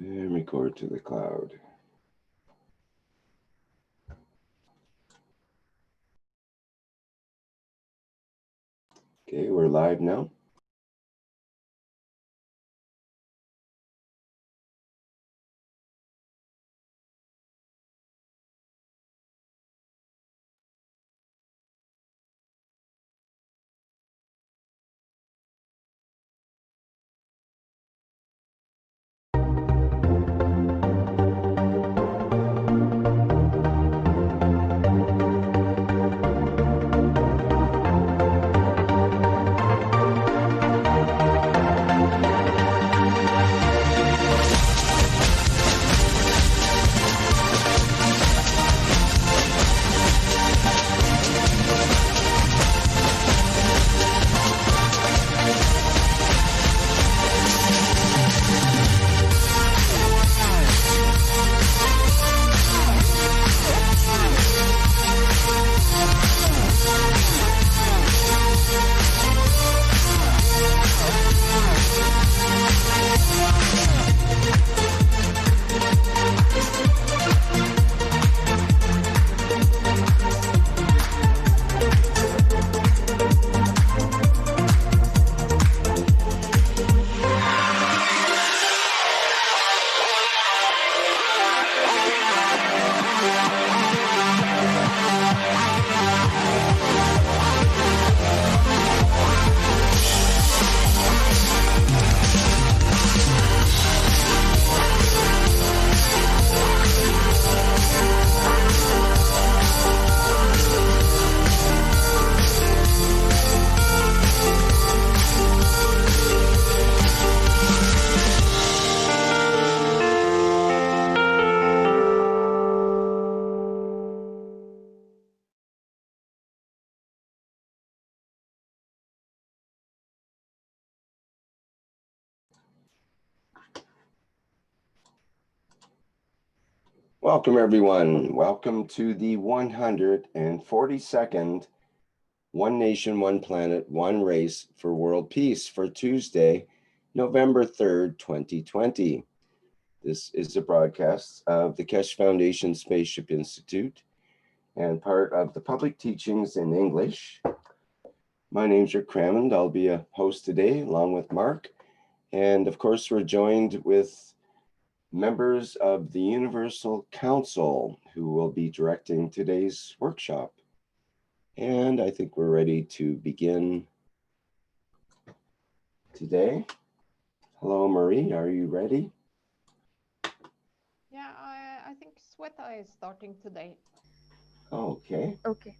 And record to the cloud. Okay, we're live now. Welcome, everyone. Welcome to the 142nd One Nation, One Planet, One Race for World Peace for Tuesday, November 3rd, 2020. This is a broadcast of the Keshe Foundation Spaceship Institute and part of the public teachings in English. My name's Rick Crammond. I'll be a host today along with Mark. And of course, we're joined with members of the Universal Council who will be directing today's workshop. And I think we're ready to begin today. Hello, Marie, are you ready? Yeah, I think Sweta is starting today. Okay. Okay.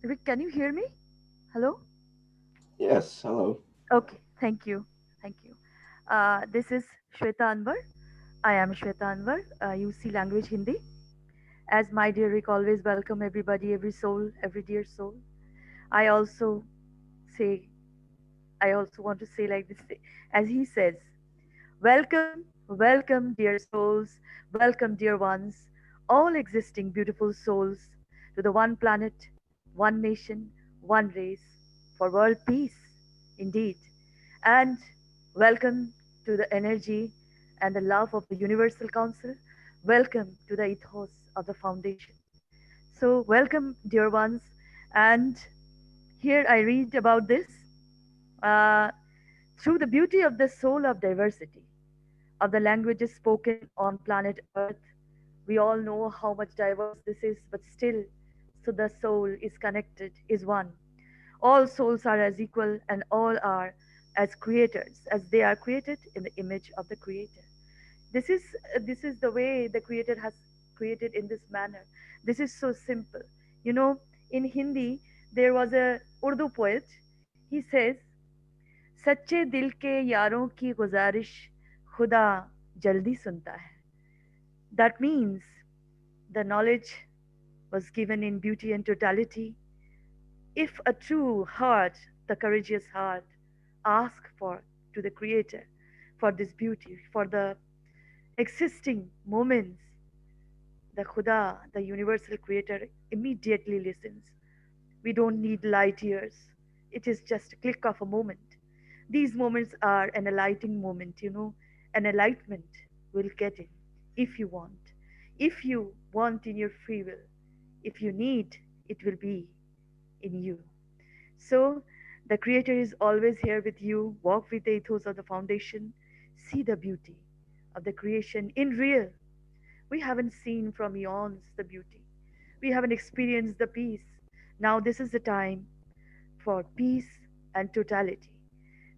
Rick, can you hear me? Hello? Yes, hello. Okay, thank you. Thank you. This is Shweta Anwar. I am Shweta Anwar, UC Language Hindi. As my dear Rick always welcome everybody, every soul, every dear soul. I also say, I also want to say like this, as he says, welcome, welcome, dear souls, welcome, dear ones, all existing beautiful souls to the one planet, one nation, one race for world peace, indeed. And welcome to the energy and the love of the Universal Council. Welcome to the ethos of the foundation. So, welcome, dear ones. And here I read about this. Uh, through the beauty of the soul of diversity, of the languages spoken on planet Earth. We all know how much diverse this is, but still, so the soul is connected, is one. All souls are as equal, and all are as creators, as they are created in the image of the Creator. This is the way the Creator has created in this manner. This is so simple. You know, in Hindi, there was a Urdu poet. He says, सच्चे दिल के यारों की गुजारिश खुदा जल्दी सुनता है. That means the knowledge was given in beauty and totality. If a true heart, the courageous heart, ask for to the Creator for this beauty, for the existing moments, the Khuda, the universal Creator, immediately listens. We don't need light years. It is just a click of a moment. These moments are an enlightening moment, an enlightenment will get in if you want. If you want in your free will, if you need, it will be in you. So the Creator is always here with you. Walk with the ethos of the foundation. See the beauty of the creation in real. We haven't seen from eons the beauty. We haven't experienced the peace. Now this is the time for peace and totality.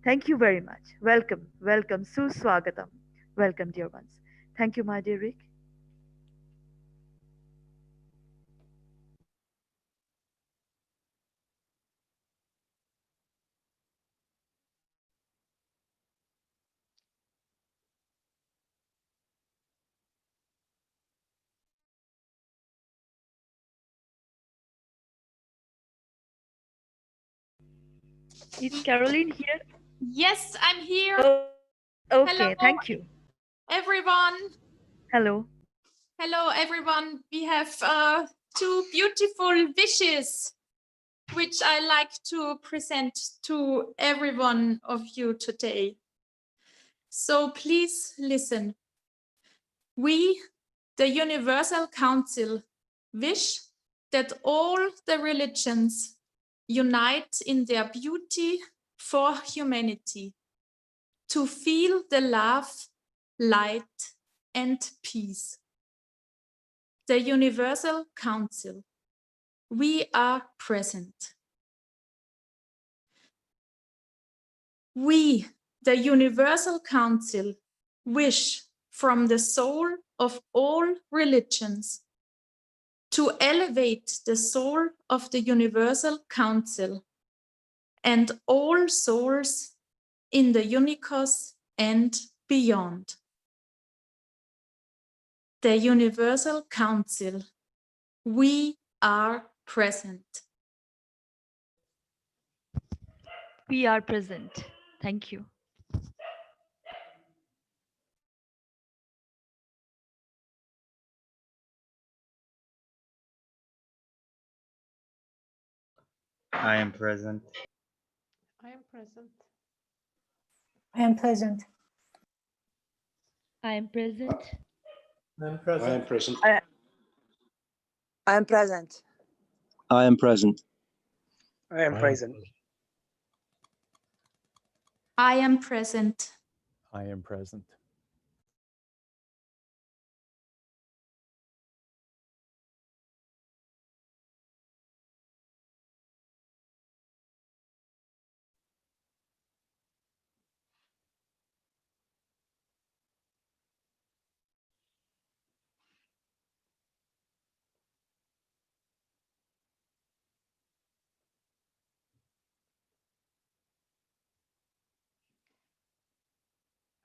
Thank you very much. Welcome, welcome, Suswagatam. Welcome, dear ones. Thank you, my dear Rick. Is Caroline here? Yes, I'm here. Oh, okay, Hello, thank you. everyone. Hello. Hello, everyone. We have two beautiful wishes, which I like to present to every one of you today. So please listen. We, the Universal Council, wish that all the religions unite in their beauty for humanity, to feel the love, light, and peace. The Universal Council, we are present. We, the Universal Council, wish from the soul of all religions to elevate the soul of the Universal Council and all souls in the Unicos and beyond. The Universal Council, we are present. We are present. Thank you. I am present. I am present. I am present. I am present. I am present. I am present. I am present. I am present. I am present. I am present. I am present.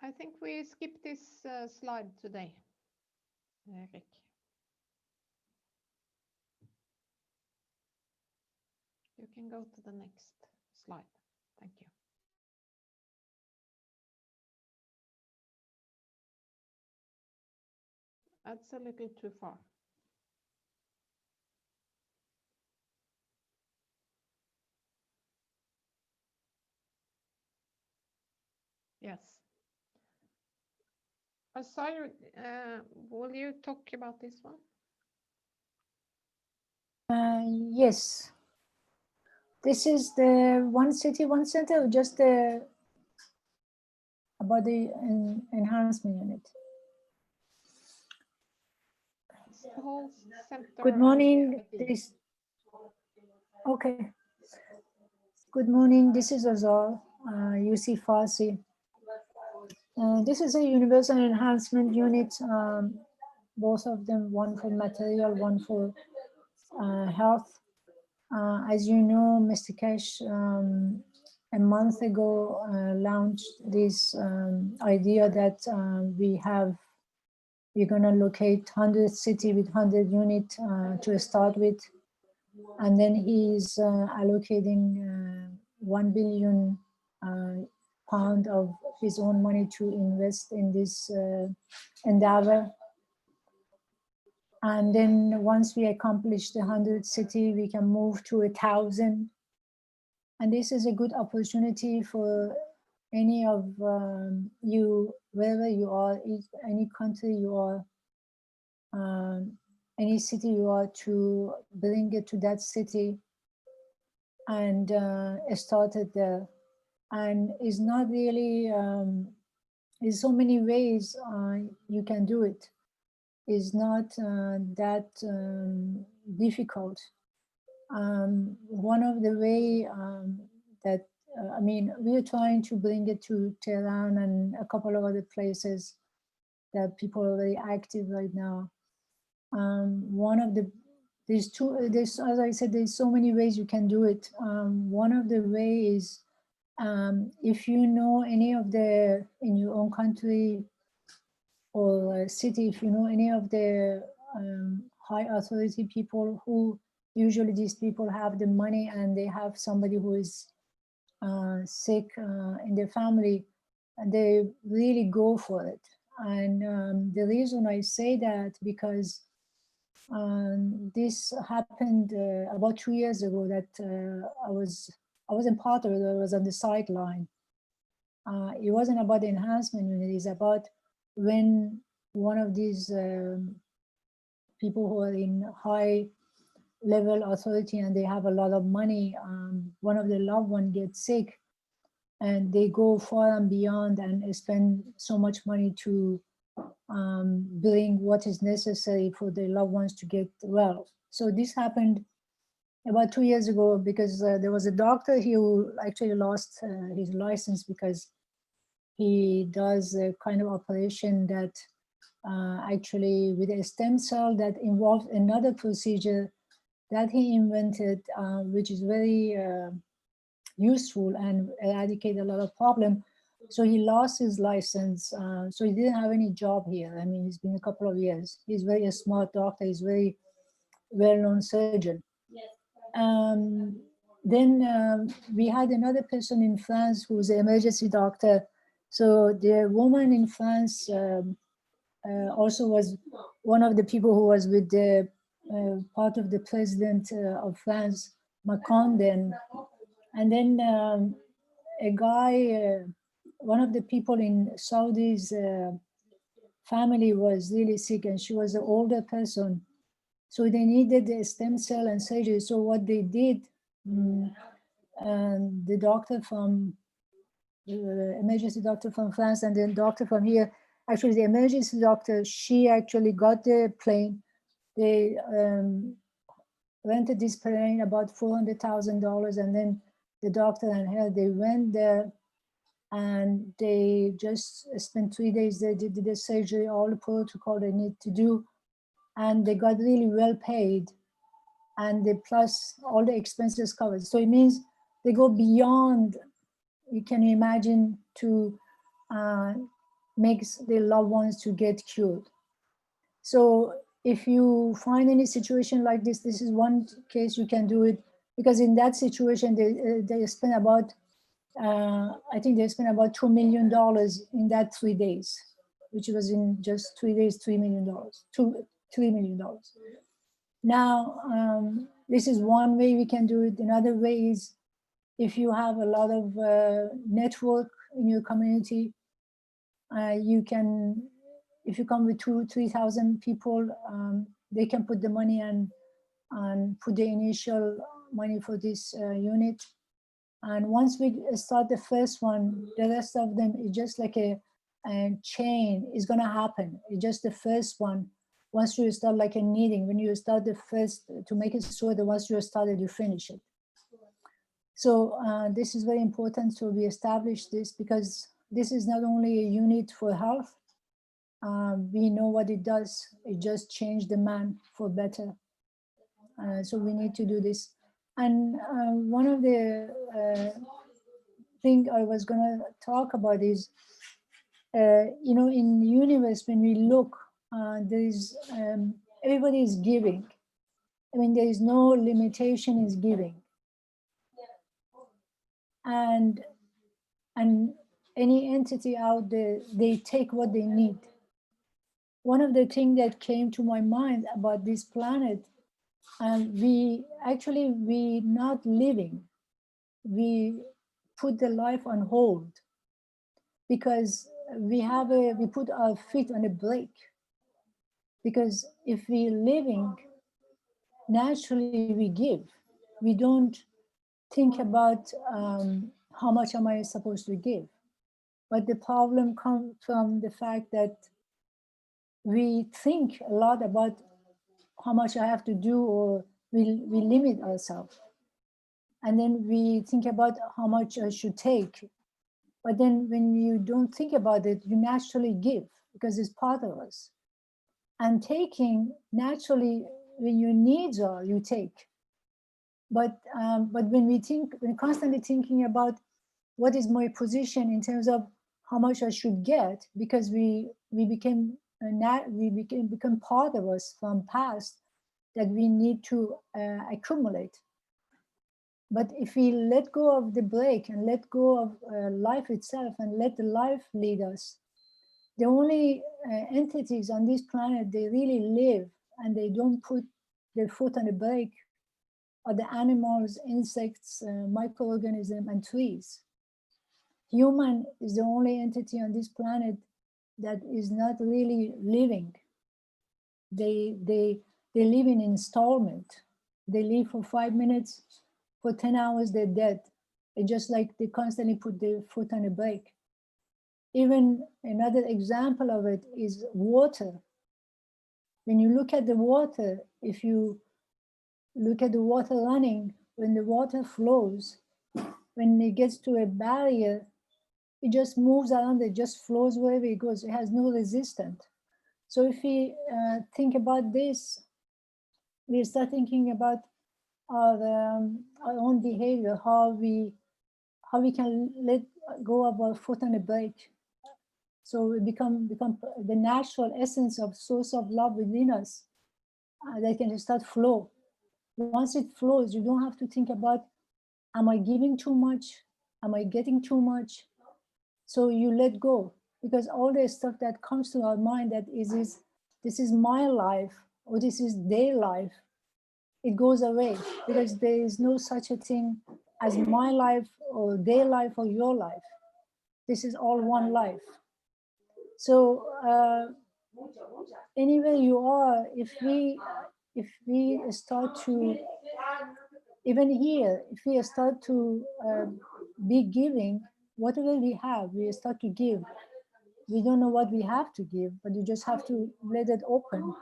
I think we skip this slide today, Rick. You can go to the next slide. Thank you. That's a little too far. Yes. Asai, will you talk about this one? Yes. This is the one city, one center, or just about the enhancement unit. Whole center. Good morning. Okay. Good morning. This is Azal, UC Farsi. This is a universal enhancement unit. Both of them, one for material, one for health. As you know, Mr. Keshe a month ago launched this idea that we have We're going to locate 100 city with 100 unit to start with. And then he's allocating 1 billion pound of his own money to invest in this endeavor. And then once we accomplish the 100 city, we can move to 1,000. And this is a good opportunity for any of you, wherever you are, any country you are, any city you are, to bring it to that city and start it there. And it's not really, there's so many ways you can do it. It's not that difficult. One of the way that, I mean, we're trying to bring it to Tehran and a couple of other places that people are very active right now. One of the, there's, as I said, there's so many ways you can do it. One of the ways, if you know any of the, in your own country or city, if you know any of the high authority people who, usually these people have the money and they have somebody who is sick in their family, and they really go for it. And the reason I say that, because this happened about 2 years ago, that I wasn't part of it, I was on the sideline. It wasn't about the enhancement unit, it's about when one of these people who are in high level authority and they have a lot of money, one of their loved ones gets sick and they go far and beyond and spend so much money to bring what is necessary for their loved ones to get well. So this happened about 2 years ago, because there was a doctor who actually lost his license because he does a kind of operation that actually with a stem cell that involves another procedure that he invented, which is very useful and eradicate a lot of problem. So he lost his license. So he didn't have any job here. I mean, it's been a couple of years. He's very a smart doctor. He's very well-known surgeon. Then we had another person in France who was an emergency doctor. So the woman in France also was one of the people who was with the part of the president of France, Macron then. And then a guy, one of the people in Saudi's family was really sick, and she was an older person. So they needed a stem cell and surgery. So what they did, the doctor from, the emergency doctor from France and the doctor from here, actually the emergency doctor, she actually got the plane. They rented this plane about $400,000, and then the doctor and her, they went there and they just spent 3 days. They did the surgery, all the protocol they need to do, and they got really well paid, and they plus all the expenses covered. So it means they go beyond, you can imagine, to make their loved ones to get cured. So if you find any situation like this, this is one case you can do it, because in that situation, they spend about, I think they spent about $2 million in that 3 days, which was in just 3 days, $3 million, $3 million. Now, this is one way we can do it. Another way is if you have a lot of network in your community, you can, if you come with 2,000-3,000 people, they can put the money and put the initial money for this unit. And once we start the first one, the rest of them is just like a chain is gonna happen. It's just the first one. Once you start like a knitting, when you start the first, to make it sure that once you started, you finish it. So this is very important to be established this, because this is not only a unit for health. We know what it does. It just changed the man for better. So we need to do this. And one of the thing I was gonna talk about is, you know, in the universe, when we look, everybody is giving. I mean, there is no limitation in giving. And any entity out there, they take what they need. One of the things that came to my mind about this planet, we not living. We put the life on hold because we put our feet on a brake. Because if we living, naturally we give. We don't think about how much am I supposed to give. But the problem comes from the fact that we think a lot about how much I have to do, or we limit ourselves. And then we think about how much I should take. But then when you don't think about it, you naturally give because it's part of us. And taking, naturally, when your needs are, you take. But when we're constantly thinking about what is my position in terms of how much I should get, because we become part of us from past that we need to accumulate. But if we let go of the brake and let go of life itself and let the life lead us, the only entities on this planet, they really live and they don't put their foot on the brake, are the animals, insects, microorganisms, and trees. Human is the only entity on this planet that is not really living. They live in installment. They live for 5 minutes, for 10 hours, they're dead. It's just like they constantly put their foot on the brake. Even another example of it is water. When you look at the water, if you look at the water running, when the water flows, when it gets to a barrier, it just moves around, it just flows wherever it goes. It has no resistance. So if we think about this, we start thinking about our own behavior, how we can let go of our foot on the brake. So we become the natural essence of source of love within us that can start flow. Once it flows, you don't have to think about, am I giving too much? Am I getting too much? So you let go, because all the stuff that comes to our mind that this is my life, or this is their life, it goes away, because there is no such a thing as my life or their life or your life. This is all one life. So anywhere you are, if we start to, even here, if we start to be giving, whatever we have, we start to give. We don't know what we have to give, but you just have to let it open,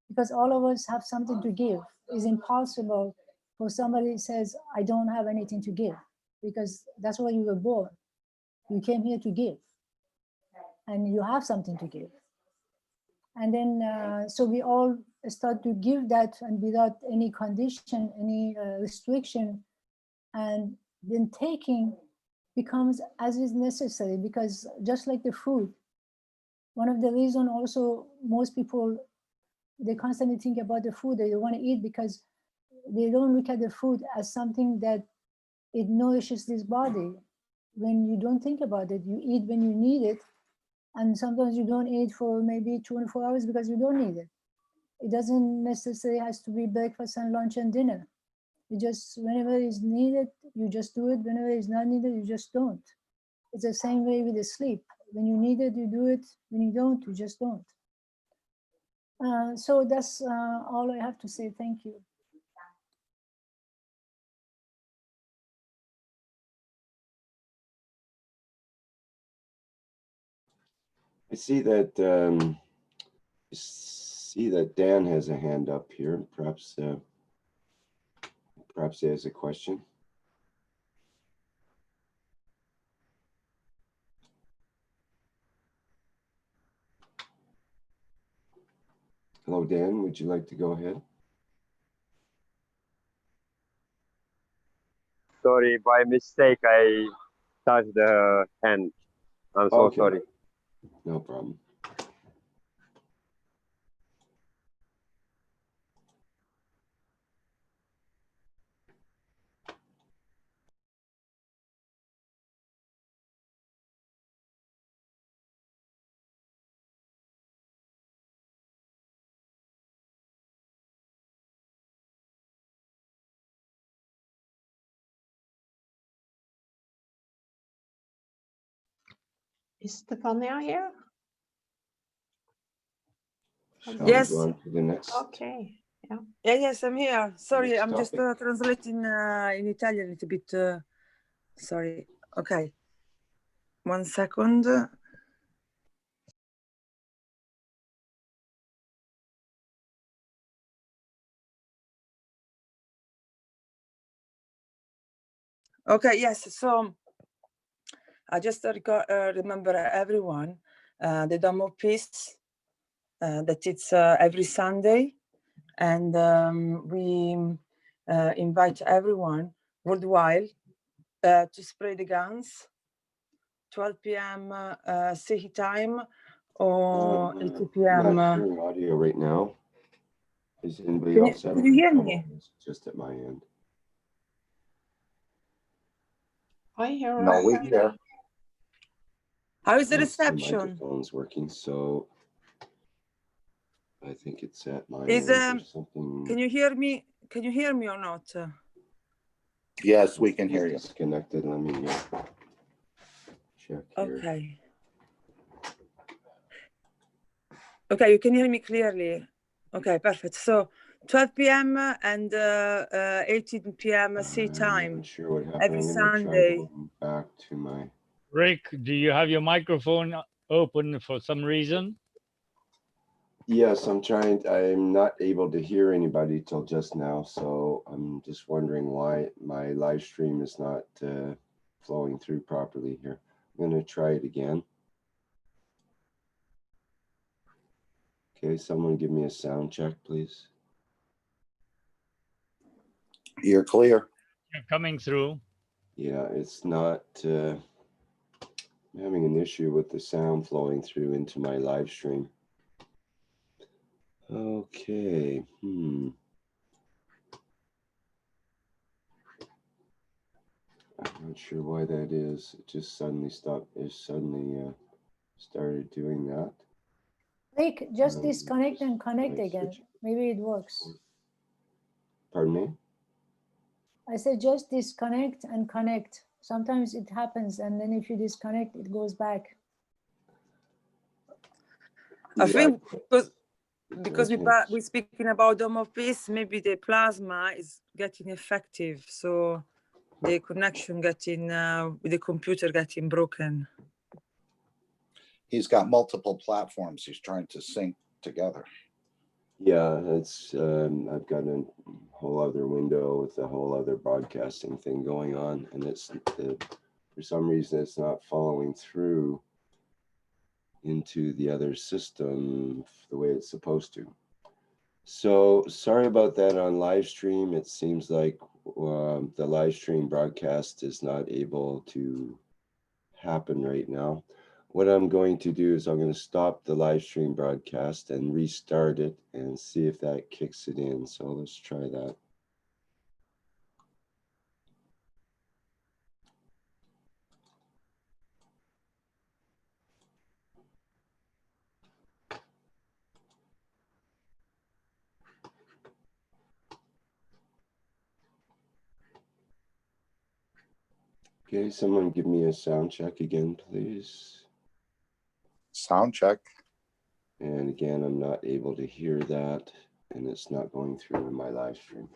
because all of us have something to give. It's impossible for somebody who says, I don't have anything to give, because that's why you were born. You came here to give, and you have something to give. And then, so we all start to give that, and without any condition, any restriction, and then taking becomes as is necessary, because just like the food, one of the reasons also most people, they constantly think about the food that they want to eat, because they don't look at the food as something that it nourishes this body. When you don't think about it, you eat when you need it, and sometimes you don't eat for maybe 24 hours because you don't need it. It doesn't necessarily has to be breakfast and lunch and dinner. You just, whenever it's needed, you just do it. Whenever it's not needed, you just don't. It's the same way with the sleep. When you need it, you do it. When you don't, you just don't. So that's all I have to say. Thank you. I see that Dan has a hand up here. Perhaps he has a question. Hello, Dan. Would you like to go ahead? Sorry, by mistake, I touched the hand. I'm so Okay. sorry. No problem. Is Stefania here? Shall Yes. we go on to the next? Okay. Yeah. Yes, I'm here. Sorry, Next I'm just topic. translating in Italian a little bit. Sorry. Okay. 1 second. Okay, yes. So I just remember everyone the Dome of Peace that it's every Sunday, and we invite everyone worldwide to spray the guns 12 p.m. CET time or 8 I'm p.m. not hearing audio right now. Is anybody Can else having you hear trouble? me? It's just at my end. I hear. No, we hear. How is the The reception? microphone's working, so I think it's at my Is end or something. can you hear me? Can you hear me or not? Yes, we can hear you. Disconnected. Let me check here. Okay. Okay, you can hear me clearly. Okay, perfect. So 12 p.m. and 18 p.m. CET I'm time not sure what happened. every I'm going to try Sunday. going back to my. Rick, do you have your microphone open for some reason? Yes, I'm trying. I'm not able to hear anybody till just now, so I'm just wondering why my live stream is not flowing through properly here. I'm going to try it again. Okay, someone give me a sound check, please. You're clear. You're coming through. Yeah, it's not. I'm having an issue with the sound flowing through into my live stream. Okay. I'm not sure why that is. It just suddenly stopped. It suddenly started doing that. Like, just disconnect and connect Right, again. switch. Maybe it works. Pardon me? I said just disconnect and connect. Sometimes it happens, and then if you disconnect, it goes back. I Yeah, think because I can't. we're speaking about Dome of Peace, maybe the plasma is getting effective, so the connection getting with the computer getting broken. He's got multiple platforms he's trying to sync together. Yeah, it's I've got a whole other window with a whole other broadcasting thing going on, and it's for some reason it's not following through into the other system the way it's supposed to. So sorry about that on live stream. It seems like the live stream broadcast is not able to happen right now. What I'm going to do is I'm going to stop the live stream broadcast and restart it and see if that kicks it in. So let's try that. Okay, someone give me a sound check again, please. Sound check. And again, I'm not able to hear that, and it's not going through in my live stream.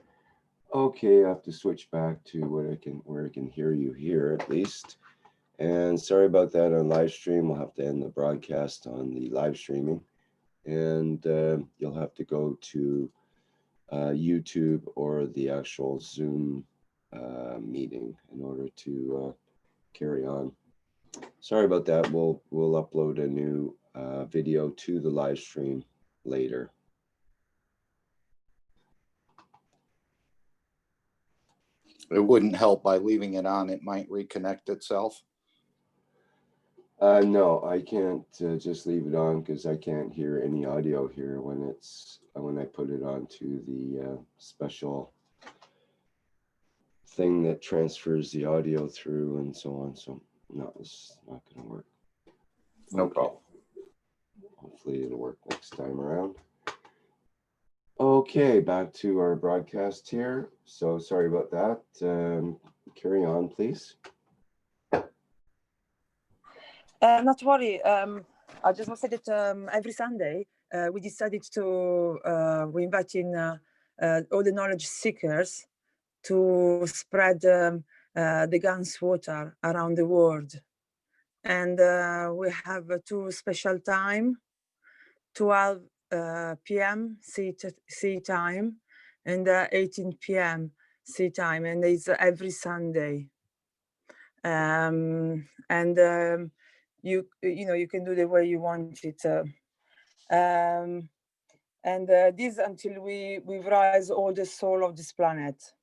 Okay, I have to switch back to where I can hear you here at least. And sorry about that on live stream. We'll have to end the broadcast on the live streaming, and you'll have to go to YouTube or the actual Zoom meeting in order to carry on. Sorry about that. We'll upload a new video to the live stream later. It wouldn't help by leaving it on. It might reconnect itself. No, I can't just leave it on because I can't hear any audio here when I put it onto the special thing that transfers the audio through and so on. So no, it's not going to work. No problem. Hopefully it'll work next time around. Okay, back to our broadcast here. So sorry about that. Carry on, please. Not worry. I just want to say that every Sunday we decided to we invite in all the knowledge seekers to spread the GAN's water around the world. And we have two special time, 12 p.m. CET time and 18 p.m. CET time, and it's every Sunday. And you know, you can do the way you want it. And this until we rise all the soul of this planet.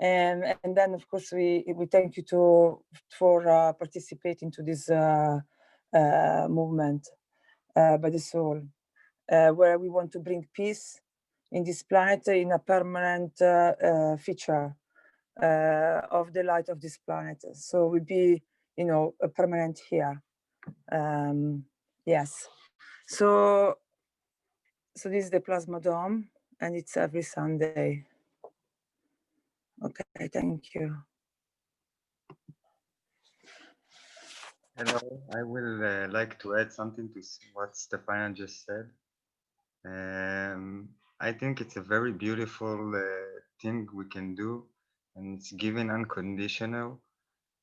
And then, of course, we thank you for participating to this movement by the soul, where we want to bring peace in this planet in a permanent feature of the light of this planet. So we'll be, you know, a permanent here. Yes. So this is the plasma dome, and it's every Sunday. Okay, thank you. Hello, I will like to add something to what Stefania just said. I think it's a very beautiful thing we can do, and it's given unconditional.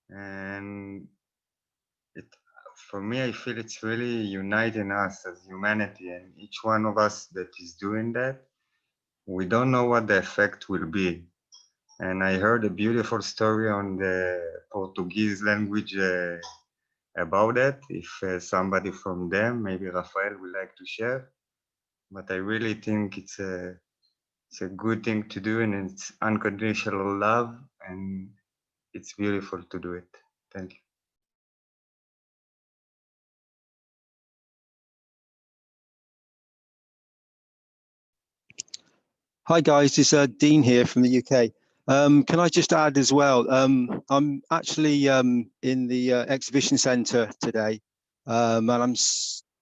And for me, I feel it's really uniting us as humanity, and each one of us that is doing that, we don't know what the effect will be. And I heard a beautiful story on the Portuguese language about that. If somebody from them, maybe Rafael, would like to share. But I really think it's a good thing to do, and it's unconditional love, and it's beautiful to do it. Thank you. Hi guys, it's Dean here from the UK. Can I just add as well, I'm actually in the exhibition centre today, and I'm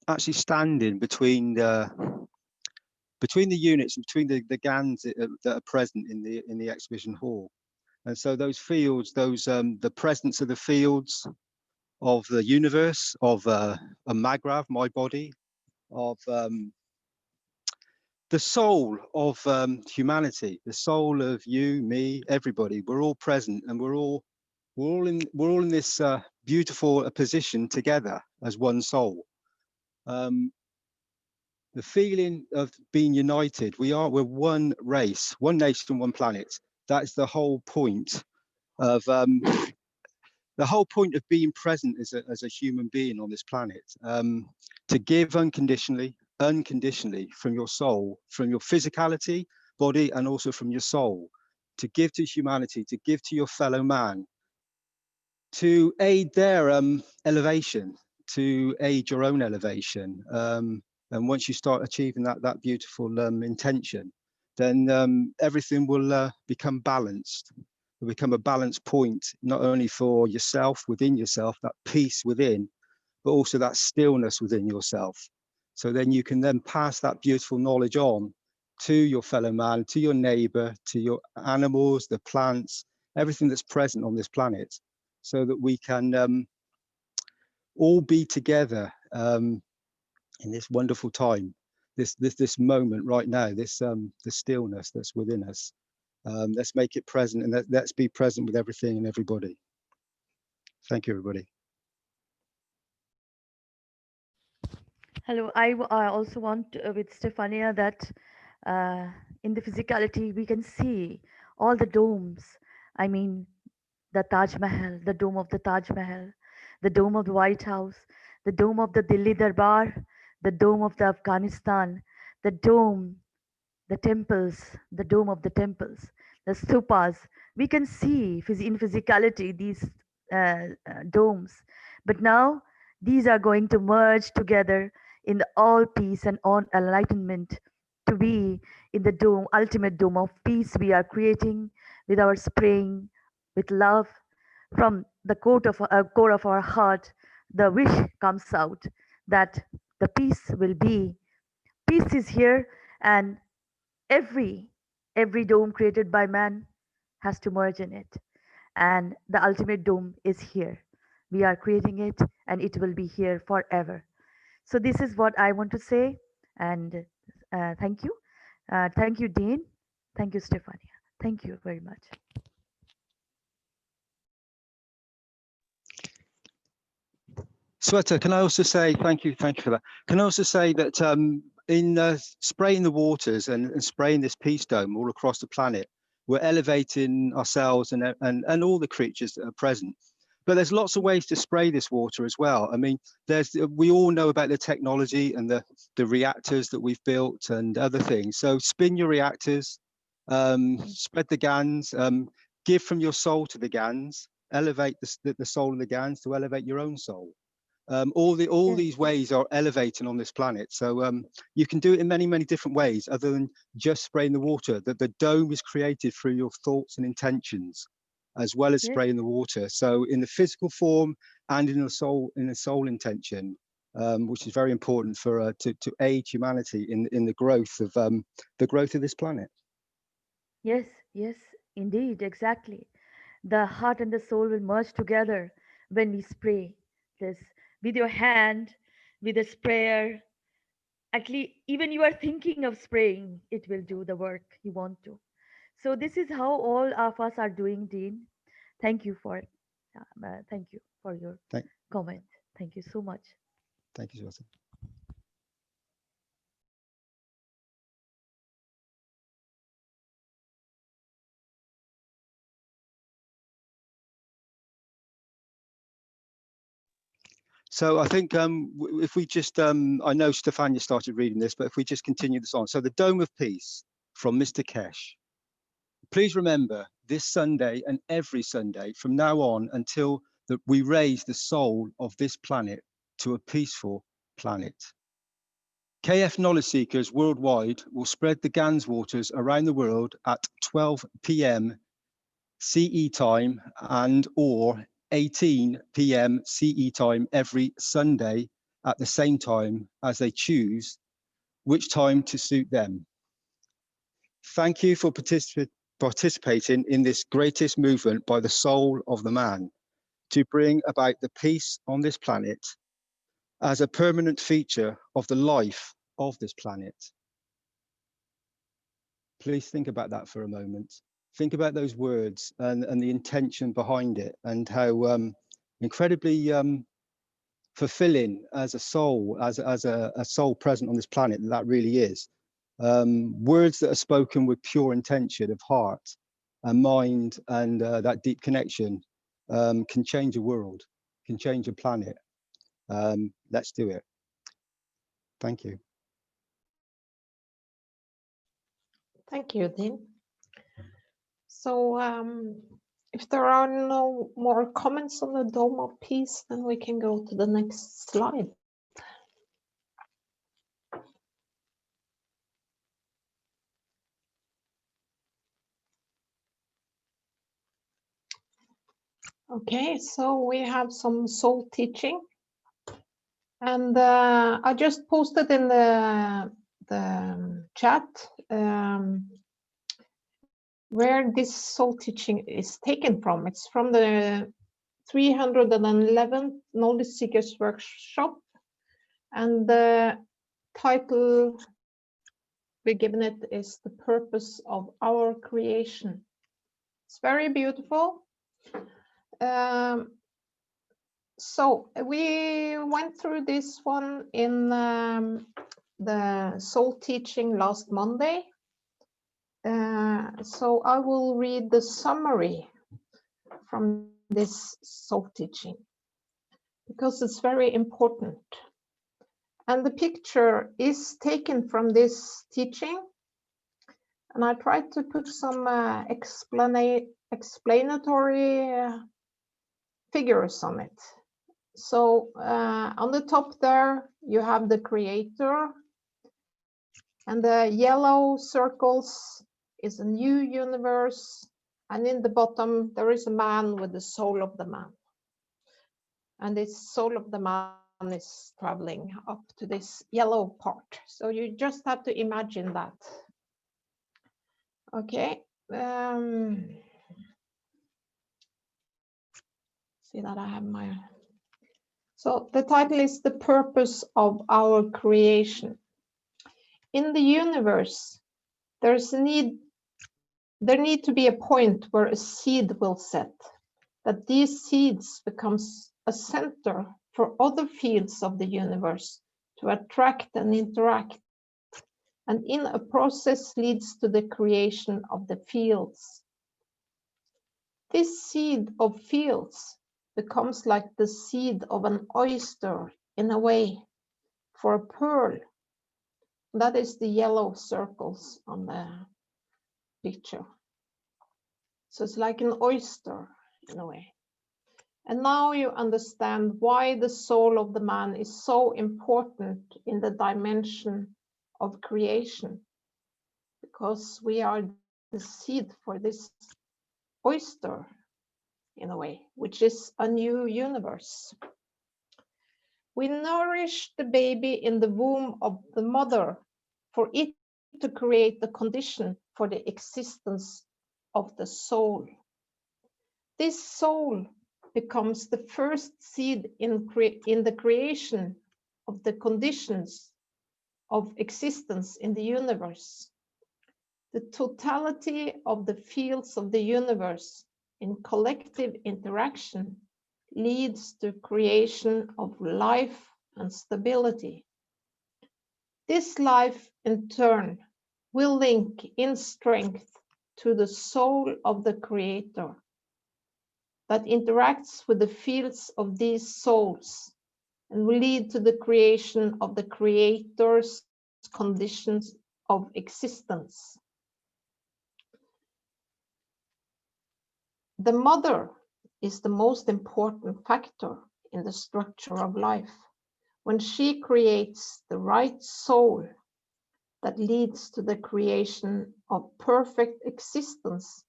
actually standing between the units, between the GANs that are present in the exhibition hall. And so those fields, the presence of the fields of the universe, of a Magrav, my body, of the soul of humanity, the soul of you, me, everybody. We're all present, and we're all in this beautiful position together as one soul. The feeling of being united. We're one race, one nation, one planet. That's the whole point of being present as a human being on this planet. To give unconditionally from your soul, from your physicality, body, and also from your soul, to give to humanity, to give to your fellow man, to aid their elevation, to aid your own elevation. And once you start achieving that beautiful intention, then everything will become balanced. Will become a balance point, not only for yourself, within yourself, that peace within, but also that stillness within yourself. So then you can then pass that beautiful knowledge on to your fellow man, to your neighbor, to your animals, the plants, everything that's present on this planet, so that we can all be together in this wonderful time, this moment right now, the stillness that's within us. Let's make it present, and let's be present with everything and everybody. Thank you, everybody. Hello, I also want with Stefania that in the physicality we can see all the domes. I mean, the Taj Mahal, the dome of the Taj Mahal, the dome of the White House, the dome of the Delhi Darbar, the dome of the Afghanistan, the dome, the temples, the dome of the temples, the stupas. We can see in physicality these domes, but now these are going to merge together in the all peace and all enlightenment, to be in the dome, ultimate dome of peace we are creating with our spraying, with love from the core of our heart. The wish comes out that the peace will be. Peace is here, and every dome created by man has to merge in it, and the ultimate dome is here. We are creating it, and it will be here forever. So this is what I want to say, and thank you. Thank you, Dean. Thank you, Stefania. Thank you very much. Sweta, can I also say thank you for that. Can I also say that in spraying the waters and spraying this peace dome all across the planet, we're elevating ourselves and all the creatures that are present. But there's lots of ways to spray this water as well. I mean, we all know about the technology and the reactors that we've built and other things. So spin your reactors, spread the GANs, give from your soul to the GANs, elevate the soul of the GANs to elevate your own soul. All these ways are elevating on this planet. So you can do it in many, many different ways other than just spraying the water. That the dome is created through your thoughts and intentions, as well as spraying the water. So in the physical form and in the soul intention, which is very important for to aid humanity in the growth of this planet. Yes, yes, indeed, exactly. The heart and the soul will merge together when we spray this with your hand, with a sprayer. Actually, even you are thinking of spraying, it will do the work you want to. So this is how all of us are doing, Dean. Thank you for your comment. Thank you so much. Thank you, Sweta. So I think if we just, I know Stefania started reading this, but if we just continue this on. So the Dome of Peace from Mr. Keshe. Please remember this Sunday and every Sunday from now on until we raise the soul of this planet to a peaceful planet. KF knowledge seekers worldwide will spread the GANS waters around the world at 12 PM CE time and or 18 PM CE time every Sunday at the same time as they choose which time to suit them. Thank you for participating in this greatest movement by the soul of the man to bring about the peace on this planet as a permanent feature of the life of this planet. Please think about that for a moment. Think about those words and the intention behind it and how incredibly fulfilling as a soul, as a soul present on this planet that really is. Words that are spoken with pure intention of heart and mind and that deep connection can change a world, can change a planet. Let's do it. Thank you. Thank you, Dean. So if there are no more comments on the Dome of Peace, then we can go to the next slide. Okay, so we have some soul teaching. And I just posted in the chat where this soul teaching is taken from. It's from the 311th Knowledge Seekers Workshop, and the title we're given it is The Purpose of Our Creation. It's very beautiful. So we went through this one in the soul teaching last Monday. So I will read the summary from this soul teaching because it's very important. And the picture is taken from this teaching. And I tried to put some explanatory figures on it. So on the top there, you have the creator. And the yellow circles is a new universe. And in the bottom, there is a man with the soul of the man. And this soul of the man is traveling up to this yellow part. So you just have to imagine that. Okay. See that I have my So the title is The Purpose of Our Creation. In the universe, there need to be a point where a seed will set, that these seeds becomes a center for other fields of the universe to attract and interact, and in a process leads to the creation of the fields. This seed of fields becomes like the seed of an oyster in a way for a pearl. That is the yellow circles on the picture. So it's like an oyster in a way. And now you understand why the soul of the man is so important in the dimension of creation. Because we are the seed for this oyster in a way, which is a new universe. We nourish the baby in the womb of the mother for it to create the condition for the existence of the soul. This soul becomes the first seed in the creation of the conditions of existence in the universe. The totality of the fields of the universe in collective interaction leads to creation of life and stability. This life, in turn, will link in strength to the soul of the Creator that interacts with the fields of these souls and will lead to the creation of the Creator's conditions of existence. The mother is the most important factor in the structure of life. When she creates the right soul that leads to the creation of perfect existence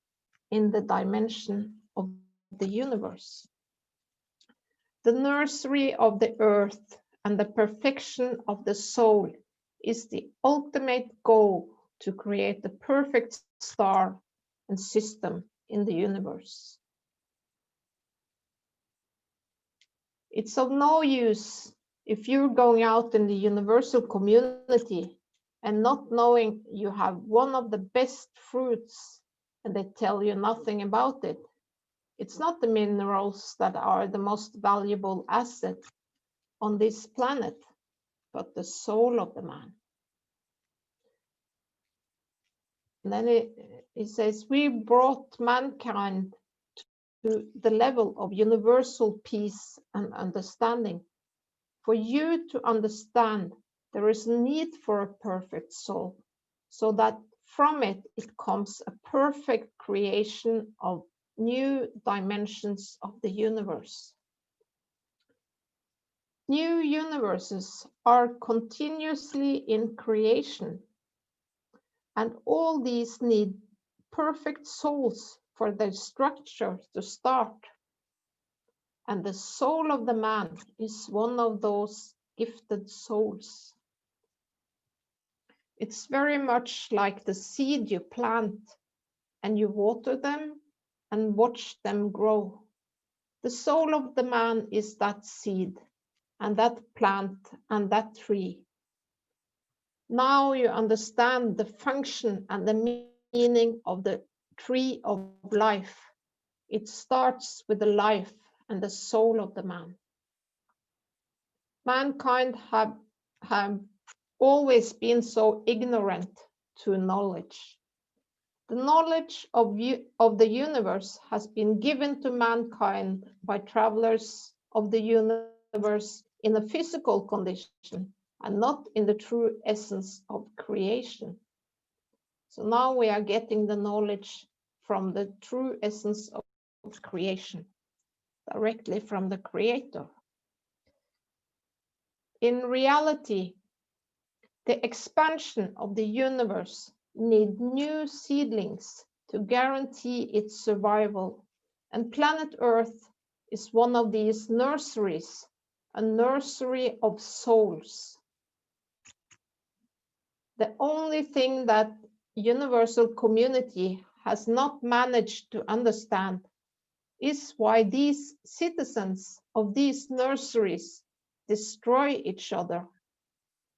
in the dimension of the universe. The nursery of the earth and the perfection of the soul is the ultimate goal to create the perfect star and system in the universe. It's of no use if you're going out in the universal community and not knowing you have one of the best fruits and they tell you nothing about it. It's not the minerals that are the most valuable asset on this planet, but the soul of the man. And then it says, we brought mankind to the level of universal peace and understanding. For you to understand, there is a need for a perfect soul, so that from it comes a perfect creation of new dimensions of the universe. New universes are continuously in creation, and all these need perfect souls for their structure to start. And the soul of the man is one of those gifted souls. It's very much like the seed you plant and you water them and watch them grow. The soul of the man is that seed and that plant and that tree. Now you understand the function and the meaning of the tree of life. It starts with the life and the soul of the man. Mankind have always been so ignorant to knowledge. The knowledge of the universe has been given to mankind by travelers of the universe in a physical condition and not in the true essence of creation. So now we are getting the knowledge from the true essence of creation, directly from the Creator. In reality, the expansion of the universe needs new seedlings to guarantee its survival, and planet Earth is one of these nurseries, a nursery of souls. The only thing that universal community has not managed to understand is why these citizens of these nurseries destroy each other,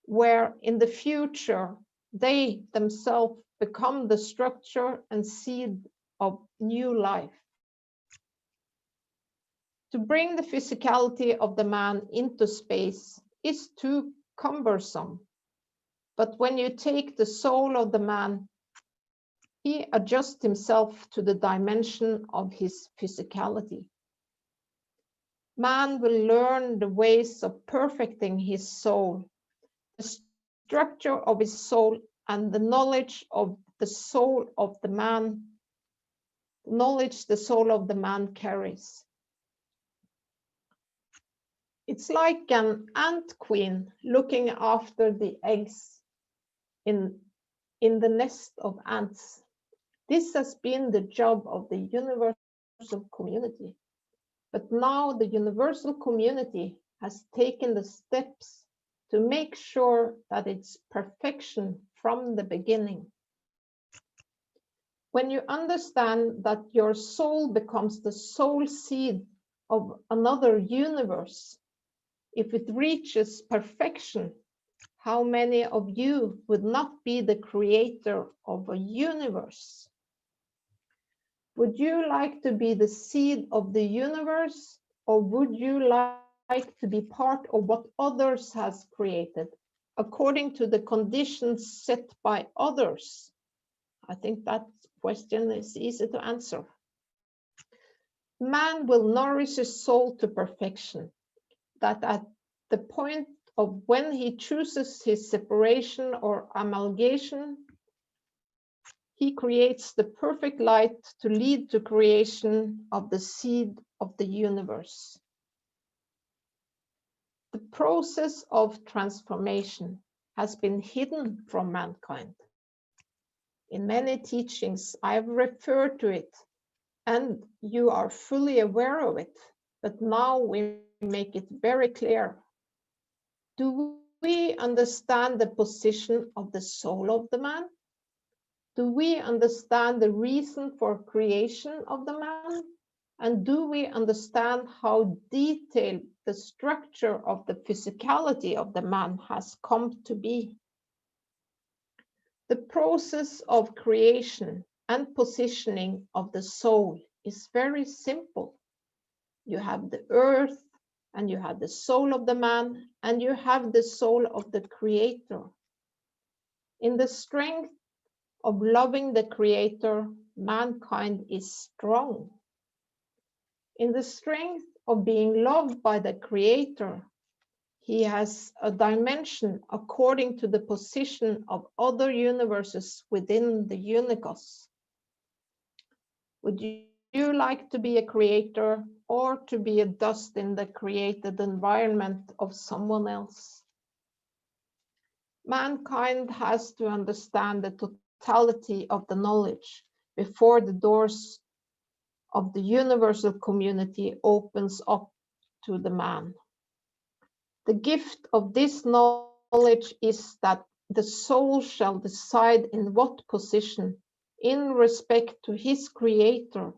where in the future they themselves become the structure and seed of new life. To bring the physicality of the man into space is too cumbersome. But when you take the soul of the man, he adjusts himself to the dimension of his physicality. Man will learn the ways of perfecting his soul, the structure of his soul, and the knowledge of the soul of the man, knowledge the soul of the man carries. It's like an ant queen looking after the eggs in the nest of ants. This has been the job of the universal community. But now the universal community has taken the steps to make sure that it's perfection from the beginning. When you understand that your soul becomes the soul seed of another universe, if it reaches perfection, how many of you would not be the creator of a universe? Would you like to be the seed of the universe, or would you like to be part of what others has created, according to the conditions set by others? I think that question is easy to answer. Man will nourish his soul to perfection, that at the point of when he chooses his separation or amalgamation, he creates the perfect light to lead to creation of the seed of the universe. The process of transformation has been hidden from mankind. In many teachings, I have referred to it, and you are fully aware of it, but now we make it very clear. Do we understand the position of the soul of the man? Do we understand the reason for creation of the man? And do we understand how detailed the structure of the physicality of the man has come to be? The process of creation and positioning of the soul is very simple. You have the earth, and you have the soul of the man, and you have the soul of the creator. In the strength of loving the creator, mankind is strong. In the strength of being loved by the creator, he has a dimension according to the position of other universes within the unicos. Would you like to be a creator or to be a dust in the created environment of someone else? Mankind has to understand the totality of the knowledge before the doors of the universal community opens up to the man. The gift of this knowledge is that the soul shall decide in what position, in respect to his creator,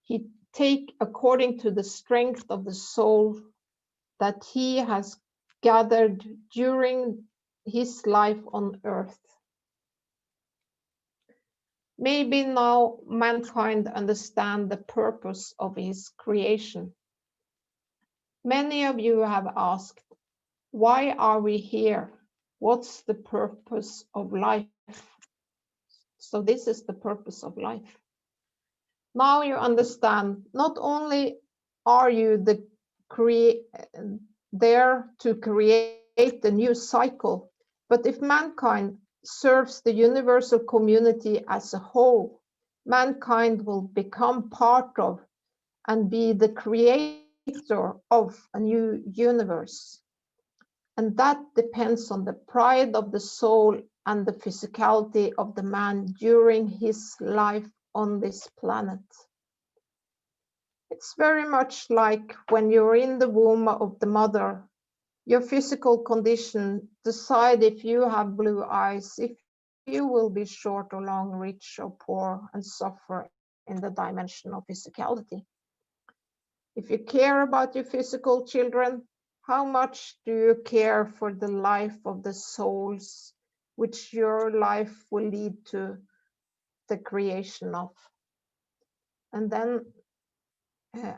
he take according to the strength of the soul that he has gathered during his life on earth. Maybe now mankind understand the purpose of his creation. Many of you have asked, why are we here? What's the purpose of life? So this is the purpose of life. Now you understand, not only are you there to create a new cycle, but if mankind serves the universal community as a whole, mankind will become part of and be the creator of a new universe. And that depends on the pride of the soul and the physicality of the man during his life on this planet. It's very much like when you're in the womb of the mother, your physical condition decide if you have blue eyes, if you will be short or long, rich or poor, and suffer in the dimension of physicality. If you care about your physical children, how much do you care for the life of the souls which your life will lead to the creation of? And then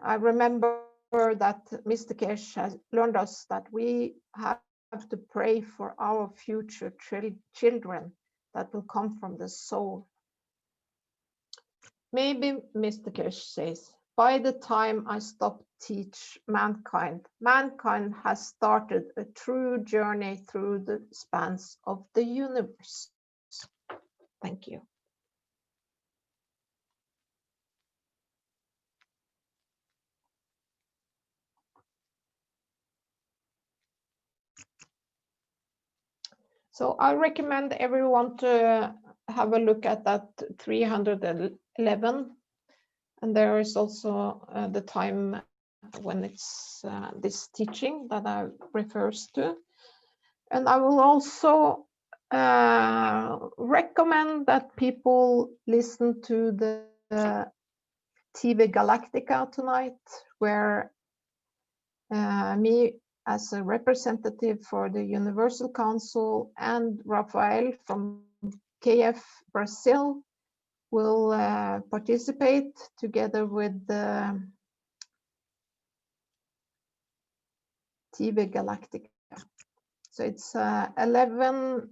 I remember that Mr. Keshe has learned us that we have to pray for our future children that will come from the soul. Maybe Mr. Keshe says, by the time I stop teach mankind, mankind has started a true journey through the spans of the universe. Thank you. So I recommend everyone to have a look at that 311. And there is also the time when it's this teaching that I refers to. And I will also recommend that people listen to the TV Galactica tonight, where me as a representative for the Universal Council and Rafael from KF Brazil will participate together with the TV Galactica. So it's 11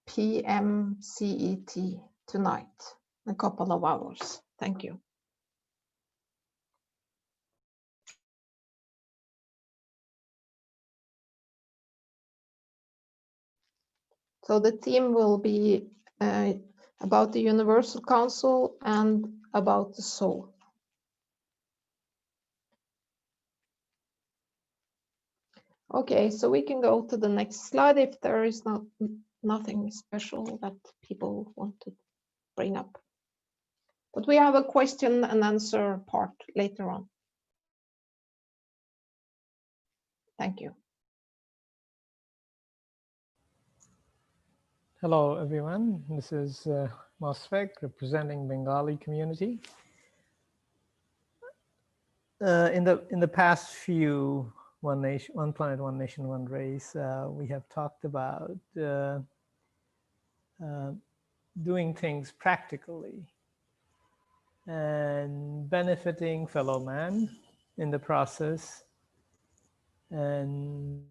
PM CET tonight, a couple of hours. Thank you. So the theme will be about the Universal Council and about the soul. Okay, so we can go to the next slide if there is nothing special that people want to bring up. But we have a question and answer part later on. Thank you. Hello, everyone. This is Mosfek representing Bengali community. In the past few One Nation, One Planet, One Nation, One Race, we have talked about doing things practically and benefiting fellow man in the process and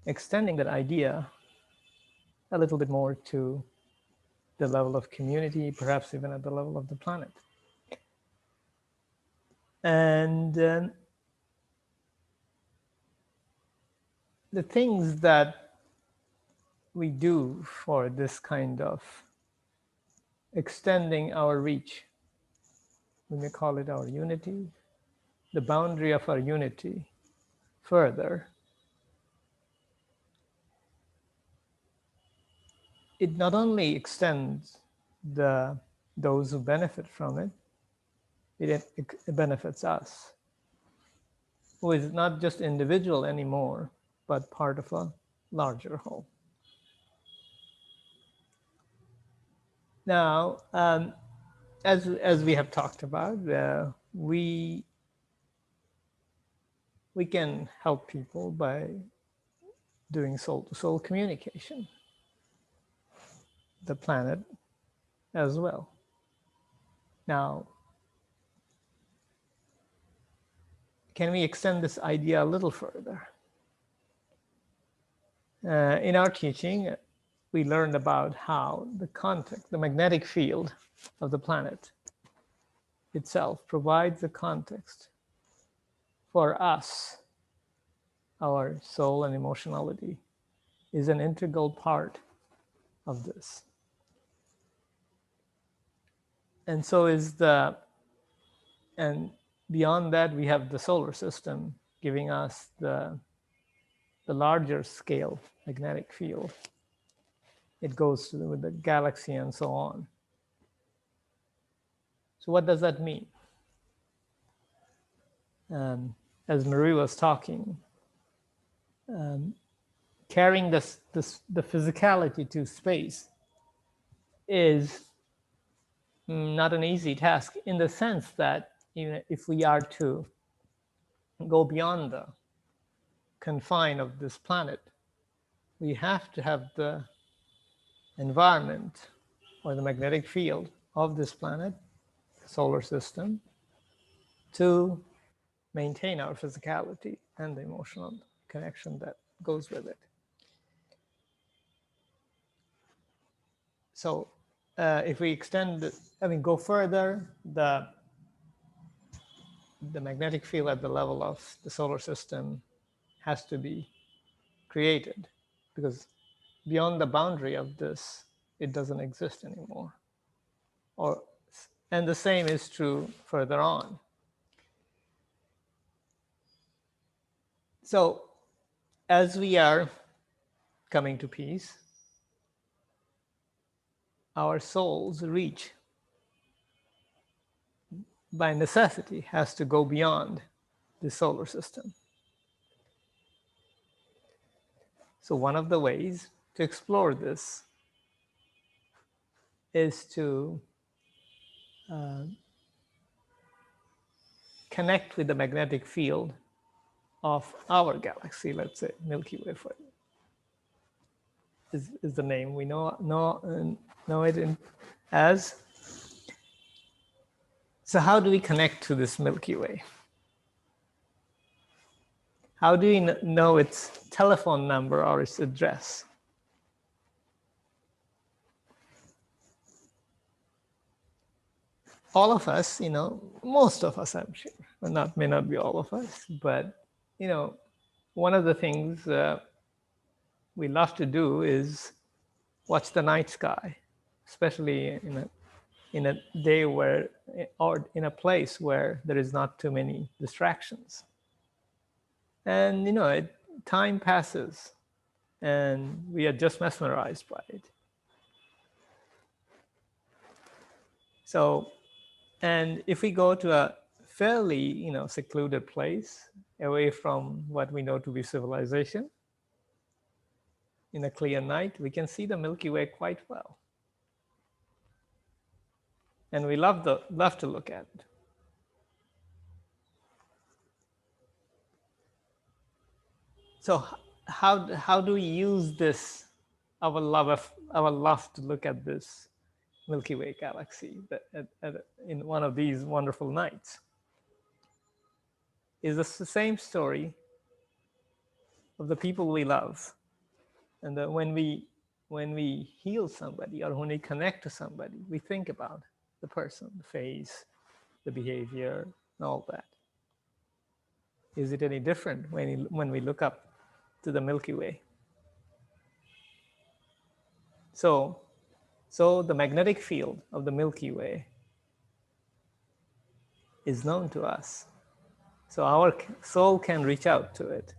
extending that idea a little bit more to the level of community, perhaps even at the level of the planet. And the things that we do for this kind of extending our reach, we may call it our unity, the boundary of our unity further, it not only extends those who benefit from it, it benefits us, who is not just individual anymore, but part of a larger whole. Now, as we have talked about, we can help people by doing soul-to-soul communication, the planet as well. Now, can we extend this idea a little further? In our teaching, we learned about how the magnetic field of the planet itself provides a context for us. Our soul and emotionality is an integral part of this. And so and beyond that, we have the solar system giving us the larger scale magnetic field. It goes with the galaxy and so on. So what does that mean? As Marie was talking, carrying the physicality to space is not an easy task, in the sense that even if we are to go beyond the confine of this planet, we have to have the environment or the magnetic field of this planet, solar system, to maintain our physicality and the emotional connection that goes with it. So if we extend, go further, the magnetic field at the level of the solar system has to be created, because beyond the boundary of this, it doesn't exist anymore. And the same is true further on. So as we are coming to peace, our soul's reach by necessity has to go beyond the solar system. So one of the ways to explore this is to connect with the magnetic field of our galaxy, let's say Milky Way is the name we know it as. So how do we connect to this Milky Way? How do we know its telephone number or its address? All of us, most of us, I'm sure, may not be all of us, but one of the things we love to do is watch the night sky, especially in a day where, or in a place where there is not too many distractions. And time passes and we are just mesmerized by it. So, and if we go to a fairly secluded place away from what we know to be civilization, in a clear night, we can see the Milky Way quite well. And we love to look at it. So how do we use this, our love to look at this Milky Way galaxy in one of these wonderful nights? Is this the same story of the people we love, and that when we heal somebody or when we connect to somebody, we think about the person, the face, the behavior, and all that. Is it any different when we look up to the Milky Way? So the magnetic field of the Milky Way is known to us. So our soul can reach out to it.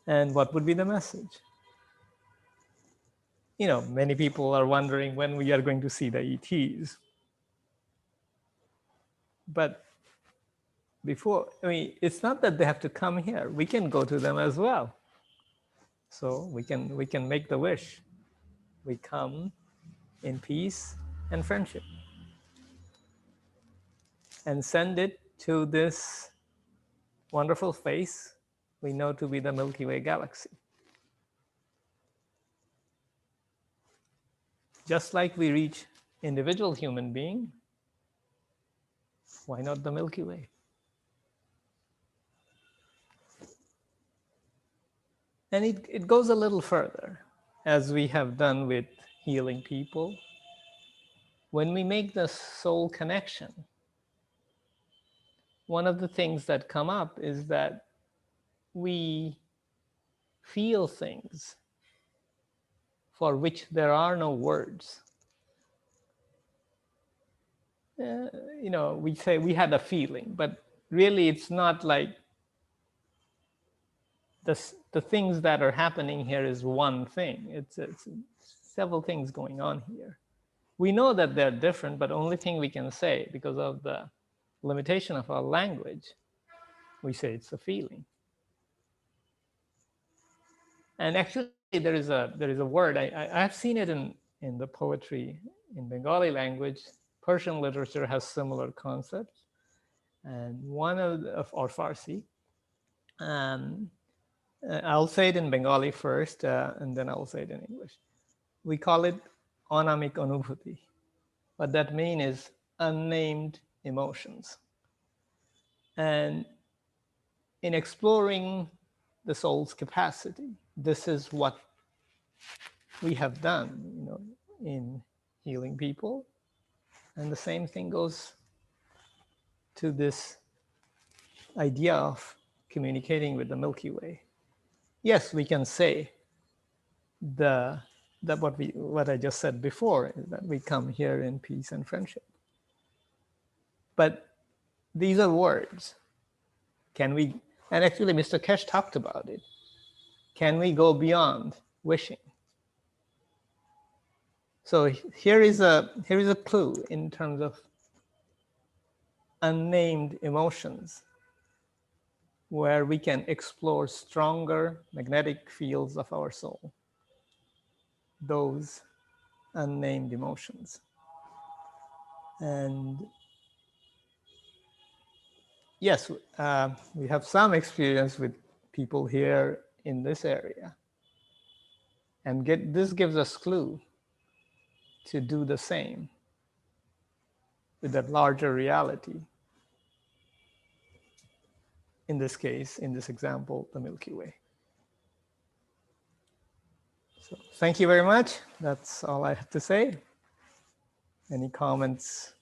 And what would be the message? Many people are wondering when we are going to see the ETs. But it's not that they have to come here. We can go to them as well. So we can make the wish. We come in peace and friendship and send it to this wonderful face we know to be the Milky Way galaxy. Just like we reach individual human being, why not the Milky Way? And it goes a little further, as we have done with healing people. When we make the soul connection, one of the things that come up is that we feel things for which there are no words. We say we had a feeling, but really it's not like the things that are happening here is one thing. It's several things going on here. We know that they're different, but the only thing we can say, because of the limitation of our language, we say it's a feeling. And actually, there is a word. I've seen it in the poetry in Bengali language. Persian literature has similar concepts. And one or Farsi, I'll say it in Bengali first, and then I'll say it in English. We call it anamik anubhuti. What that means is unnamed emotions. And in exploring the soul's capacity, this is what we have done, in healing people. And the same thing goes to this idea of communicating with the Milky Way. Yes, we can say that what I just said before, is that we come here in peace and friendship. But these are words. Can we, and actually Mr. Keshe talked about it, can we go beyond wishing? So here is a clue in terms of unnamed emotions, where we can explore stronger magnetic fields of our soul, those unnamed emotions. And yes, we have some experience with people here in this area. And this gives us clue to do the same with that larger reality. In this case, in this example, the Milky Way. So thank you very much. That's all I have to say. Any comments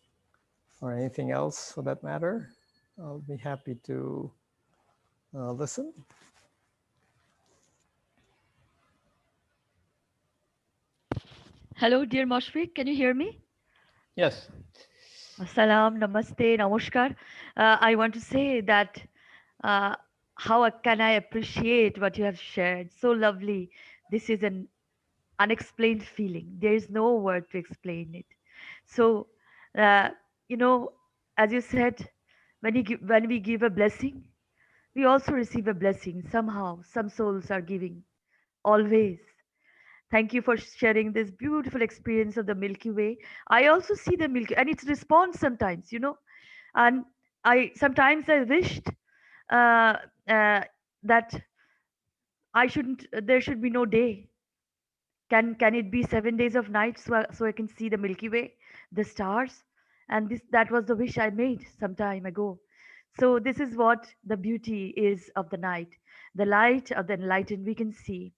or anything else for that matter? I'll be happy to listen. Hello, dear Moshfik, can you hear me? Yes. Salam, namaste, namaskar. I want to say that how can I appreciate what you have shared? So lovely. This is an unexplained feeling. There is no word to explain it. So, uh, as you said, when we give a blessing, we also receive a blessing. Somehow, some souls are giving. Always. Thank you for sharing this beautiful experience of the Milky Way. I also see the Milky, and it's response sometimes, and sometimes I wished uh, that there should be no day. Can it be 7 days of night, so I can see the Milky Way, the stars? And that was the wish I made some time ago. So this is what the beauty is of the night, the light of the enlightened we can see.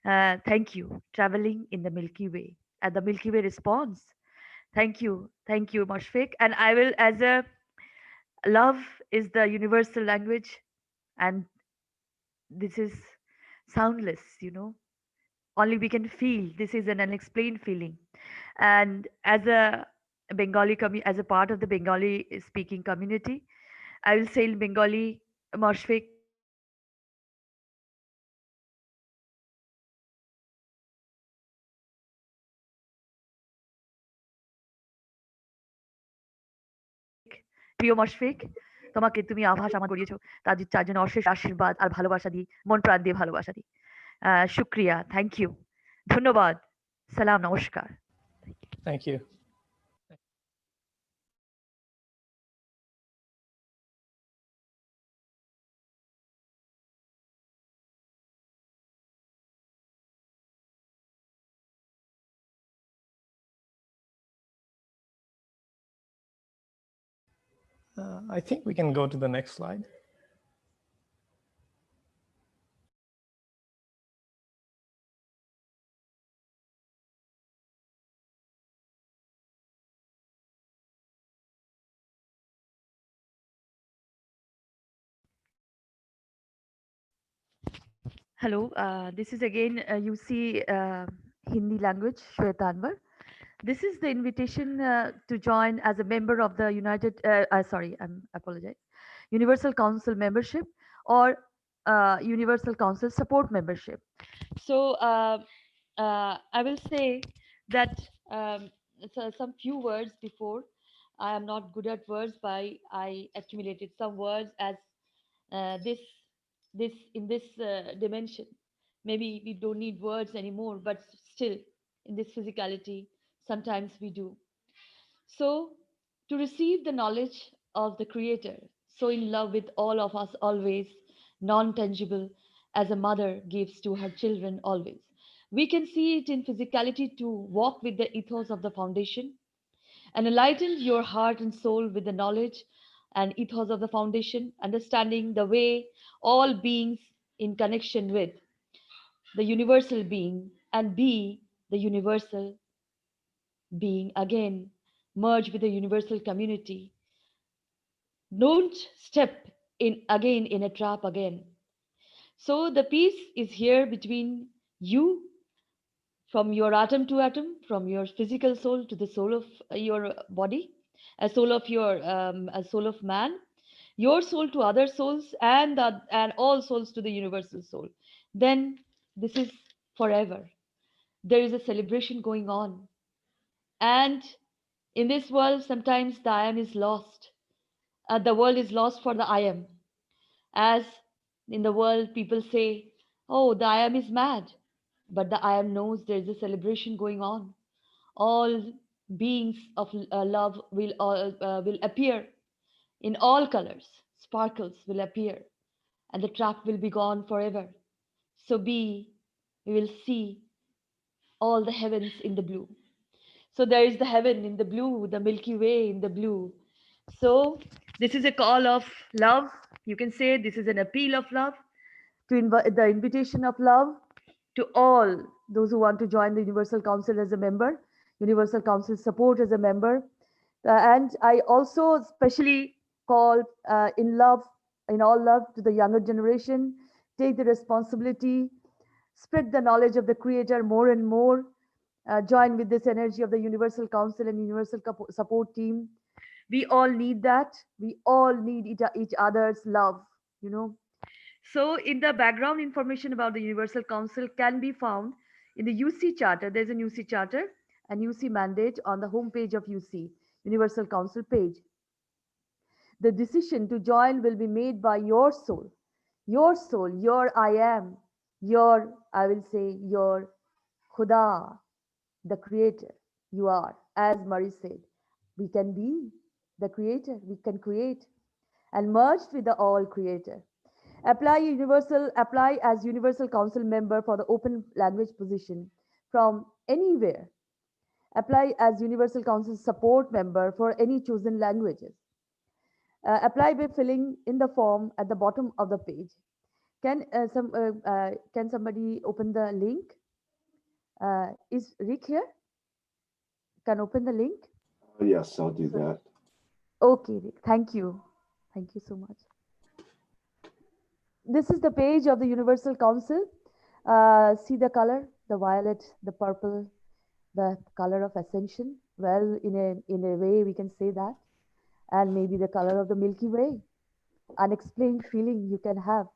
Thank you, traveling in the Milky Way, and the Milky Way response. Thank you, Mashfik. And I will, as a love is the universal language, and this is soundless, only we can feel. This is an unexplained feeling. And as a as a part of the Bengali speaking community, I will say in Bengali, Moshfik, প্রিয় মশফিক, তুমি আভাস আমার করিয়েছো, তার জন্য অশেষ আশীর্বাদ আর ভালোবাসা দিই, মন প্রাণ দিয়ে ভালোবাসা দিই। শুক্রিয়া, থ্যাংক ইউ, ধন্যবাদ, সালাম, নমস্কার। Thank you. I think we can go to the next slide. Hello, this is again you see Hindi language, Shweta Anwar. This is the invitation to join as a member of the Universal Council membership or Universal Council support membership. So I will say that some few words before. I am not good at words, but I accumulated some words as this in this dimension. Maybe we don't need words anymore, but still in this physicality sometimes we do. So, to receive the knowledge of the Creator, so in love with all of us always, non tangible, as a mother gives to her children always. We can see it in physicality to walk with the ethos of the foundation and enlighten your heart and soul with the knowledge and ethos of the foundation, understanding the way all beings in connection with the universal being and be the universal being again, merge with the universal community. Don't step in again in a trap again. So the peace is here between you, from your atom to atom, from your physical soul to the soul of your body, a soul of your a soul of man, your soul to other souls, and all souls to the universal soul. Then this is forever. There is a celebration going on, and in this world, sometimes the I am is lost. The world is lost for the I am. As in the world, people say, oh, the I am is mad. But the I am knows there is a celebration going on. All beings of love will appear in all colors. Sparkles will appear, and the trap will be gone forever. So we will see all the heavens in the blue. So there is the heaven in the blue, the Milky Way in the blue. So this is a call of love. You can say this is an appeal of love, to invite the invitation of love to all those who want to join the Universal Council as a member, Universal Council support as a member. And I also especially call in all love to the younger generation, take the responsibility, spread the knowledge of the Creator more and more, join with this energy of the Universal Council and Universal Support Team. We all need that. We all need each other's love, you know. So in the background information about the Universal Council can be found in the UC Charter. There's an UC Charter and UC mandate on the homepage of UC, Universal Council page. The decision to join will be made by your soul, your I am, your, I will say, your Khuda, the creator. You are, as Murray said, we can be the creator, we can create and merged with the all creator. Apply as Universal Council member for the open language position from anywhere. Apply as Universal Council support member for any chosen languages. Apply by filling in the form at the bottom of the page. Can somebody open the link? Is Rick here? Can open the link? Yes, I'll do that. Okay, Rick. Thank you. Thank you so much. This is the page of the Universal Council. See the color, the violet, the purple, the color of ascension. Well, in a way, we can say that. And maybe the color of the Milky Way. Unexplained feeling you can have.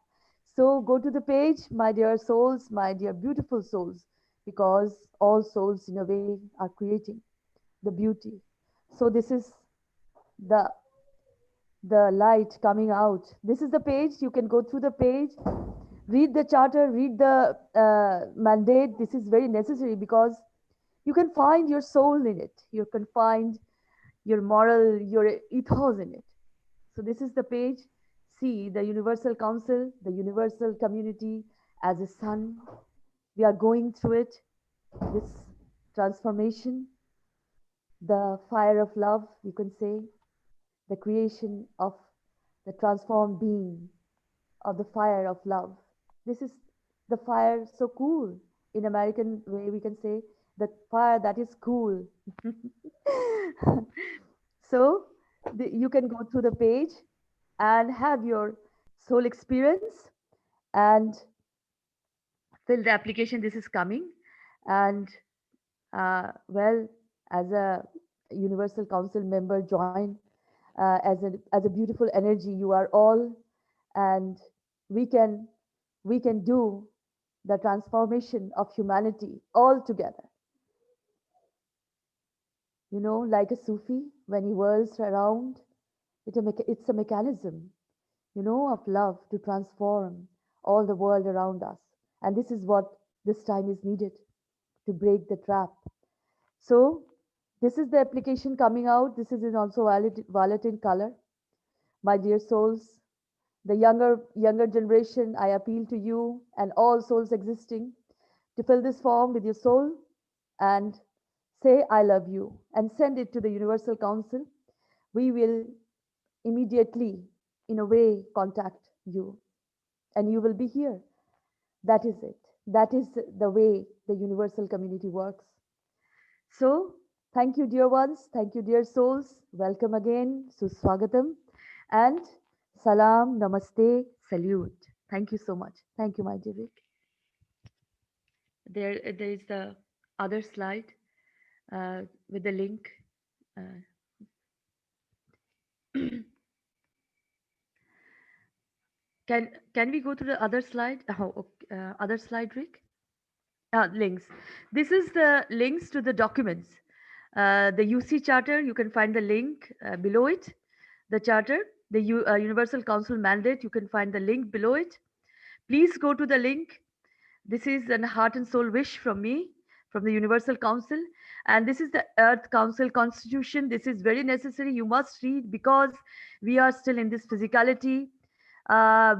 So go to the page, my dear souls, my dear beautiful souls, because all souls in a way are creating the beauty. So this is the light coming out. This is the page. You can go through the page, read the charter, read the mandate. This is very necessary because you can find your soul in it. You can find your moral, your ethos in it. So this is the page. See the Universal Council, the universal community as a sun. We are going through it, this transformation, the fire of love, you can say, the creation of the transformed being of the fire of love. This is the fire so cool. In American way, we can say the fire that is cool. So you can go through the page and have your soul experience and fill the application. This is coming. And well, as a Universal Council member, join as a beautiful energy. You are all, and we can do the transformation of humanity all together. You know, like a Sufi, when he whirls around, it's a mechanism, you know, of love to transform all the world around us. And this is what this time is needed to break the trap. So This is the application coming out. This is also violet in color. My dear souls, the younger generation, I appeal to you and all souls existing to fill this form with your soul and say, I love you, and send it to the Universal Council. We will immediately, in a way, contact you, and you will be here. That is it. That is the way the universal community works. So, thank you, dear ones. Thank you, dear souls. Welcome again. Suswagatam. And salam, namaste, salute. Thank you so much. Thank you, my dear Rick. There is the other slide with the link. Can we go to the other slide? Oh, okay. Other slide, Rick? Links. This is the links to the documents. The UC Charter, you can find the link below it. The Charter, the Universal Council mandate, you can find the link below it. Please go to the link. This is an heart and soul wish from me, from the Universal Council. And this is the Earth Council Constitution. This is very necessary. You must read because we are still in this physicality.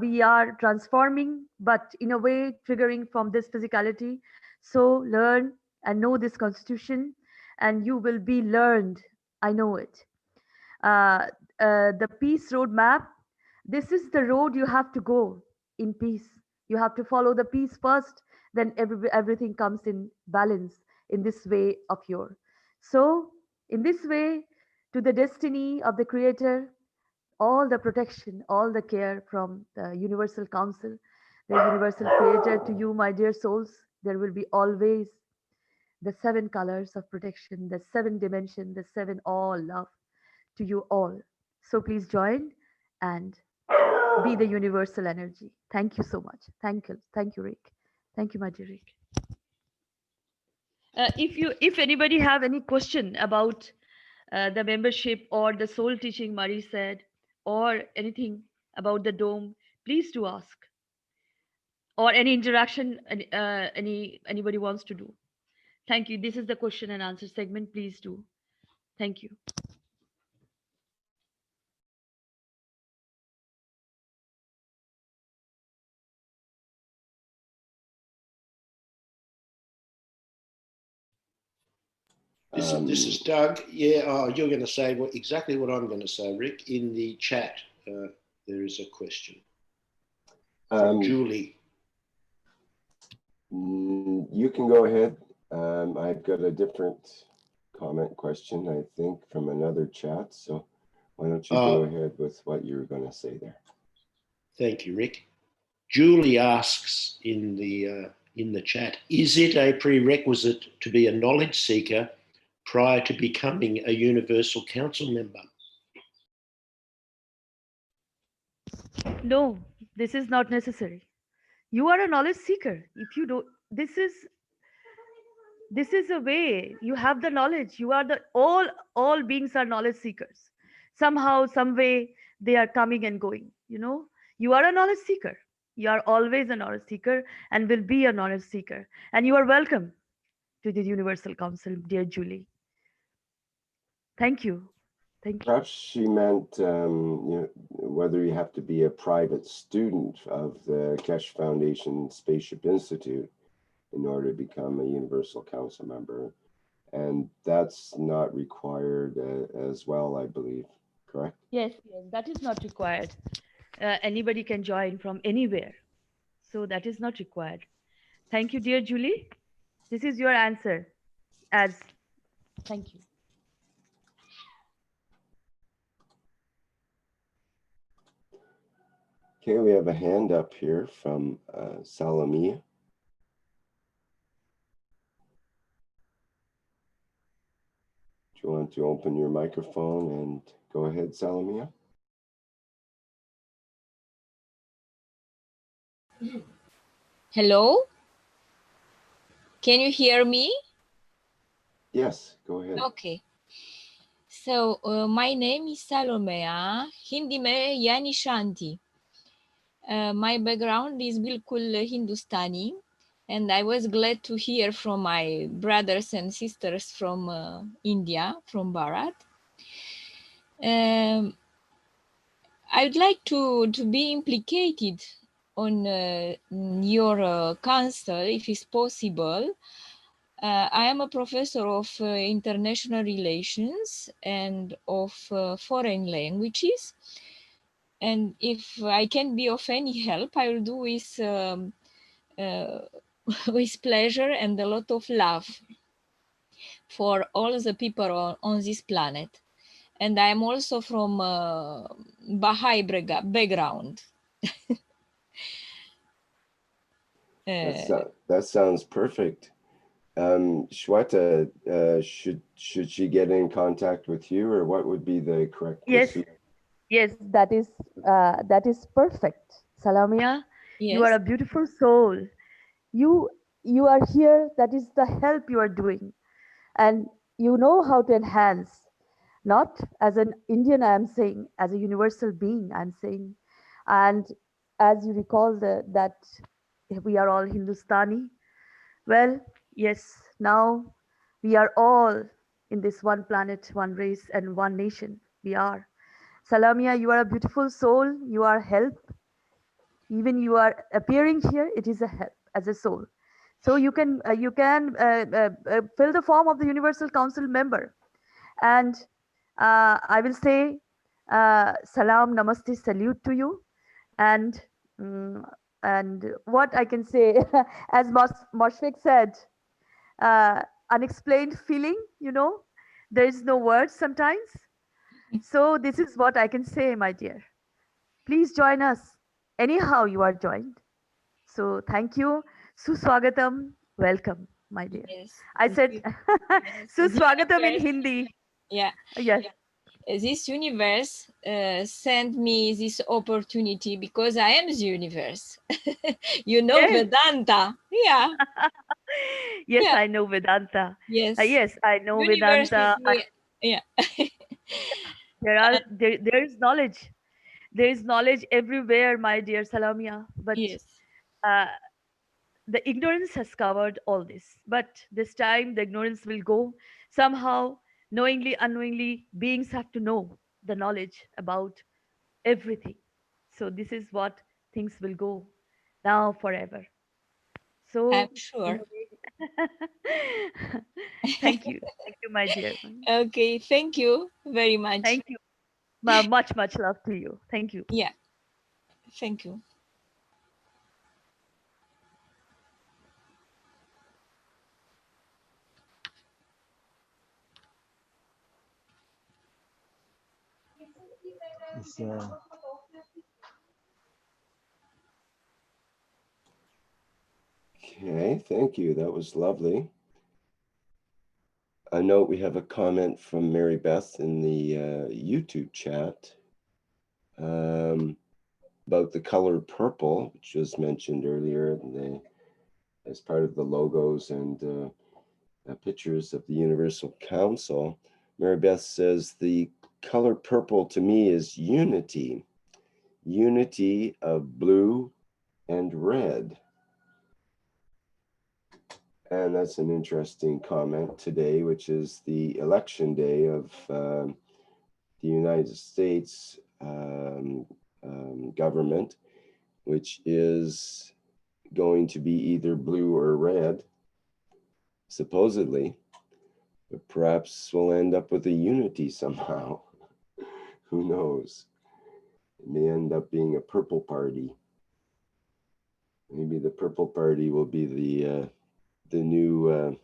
We are transforming, but in a way, triggering from this physicality. So learn and know this constitution, and you will be learned. I know it. The peace roadmap. This is the road you have to go in peace. You have to follow the peace first, then everything comes in balance in this way of your. So in this way, to the destiny of the Creator, all the protection, all the care from the Universal Council, the Universal Creator, to you, my dear souls, there will be always the 7 colors of protection, the 7 dimension, the 7 all love to you all. So please join and be the universal energy. Thank you so much. Thank you, Rick. Thank you, my dear Rick. If anybody have any question about the membership or the soul teaching Marie said, or anything about the dome, please do ask. Or any interaction anybody wants to do. Thank you. This is the question and answer segment. Please do. Thank you. This is Doug. Yeah, you're going to say exactly what I'm going to say, Rick. In the chat, there is a question from Julie. You can go ahead. I've got a different comment question, I think, from another chat. So why don't you go ahead with what you're going to say there? Thank you, Rick. Julie asks in the chat, is it a prerequisite to be a knowledge seeker prior to becoming a Universal Council member? No, this is not necessary. You are a knowledge seeker. If you don't, this is a way. You have the knowledge. You are all beings are knowledge seekers. Somehow, some way, they are coming and going. You know, you are a knowledge seeker. You are always a knowledge seeker and will be a knowledge seeker. And you are welcome to the Universal Council, dear Julie. Thank you. Thank you. Perhaps she meant whether you have to be a private student of the Keshe Foundation Spaceship Institute in order to become a Universal Council member. And that's not required as well, I believe, correct? Yes, that is not required. Anybody can join from anywhere. So that is not required. Thank you, dear Julie. This is your answer. Thank you. Okay, we have a hand up here from Salamia. Do you want to open your microphone and go ahead, Salamia? Hello? Can you hear me? Yes, go ahead. Okay. So my name is Salomea. Hindi में यानी शांति. My background is बिल्कुल Hindustani. And I was glad to hear from my brothers and sisters from India, from Bharat. I would like to be implicated on your council, if it's possible. I am a professor of international relations and of foreign languages. And if I can be of any help, I will do with with pleasure and a lot of love for all the people on this planet. And I am also from Baha'i background. That sounds perfect. Shweta, should she get in contact with you, or what would be the correct procedure? Yes, that is perfect. Salamia, you are Yes. a beautiful soul. You are here. That is the help you are doing, and you know how to enhance. Not as an Indian, I am saying, as a universal being, I am saying, and as you recall that we are all Hindustani. Well, yes, now we are all in this one planet, one race, and one nation. We are. Salamia, you are a beautiful soul. You are help. Even you are appearing here, it is a help as a soul. So you can fill the form of the Universal Council member, and I will say salam, namaste, salute to you, and and what I can say, as Moshfik said, unexplained feeling. There is no words sometimes. So this is what I can say, my dear. Please join us anyhow you are joined. So thank you. Suswagatam. Welcome, my dear. Yes. I said Suswagatam in Hindi. Yeah. Yes. This universe sent me this opportunity because I am the universe. Yes. Vedanta. Yeah. Yes, Yeah. I know Vedanta. Yes. Yes, I know Universe Vedanta. yeah. There is knowledge. There is knowledge everywhere, my dear Salamia. But yes. The ignorance has covered all this. But this time, the ignorance will go. Somehow, knowingly, unknowingly, beings have to know the knowledge about everything. So this is what things will go now forever. So I'm sure. Thank you, my dear. Okay, thank you very much. Thank you. Much love to you. Thank you. Yeah, thank you. Okay, thank you. That was lovely. I note we have a comment from Mary Beth in the YouTube chat about the color purple, which was mentioned earlier as part of the logos and pictures of the Universal Council. Mary Beth says the color purple to me is unity of blue and red. And that's an interesting comment today, which is the election day of the United States government, which is going to be either blue or red, supposedly, but perhaps we'll end up with a unity somehow. Who knows? It may end up being a purple party. Maybe the purple party will be the new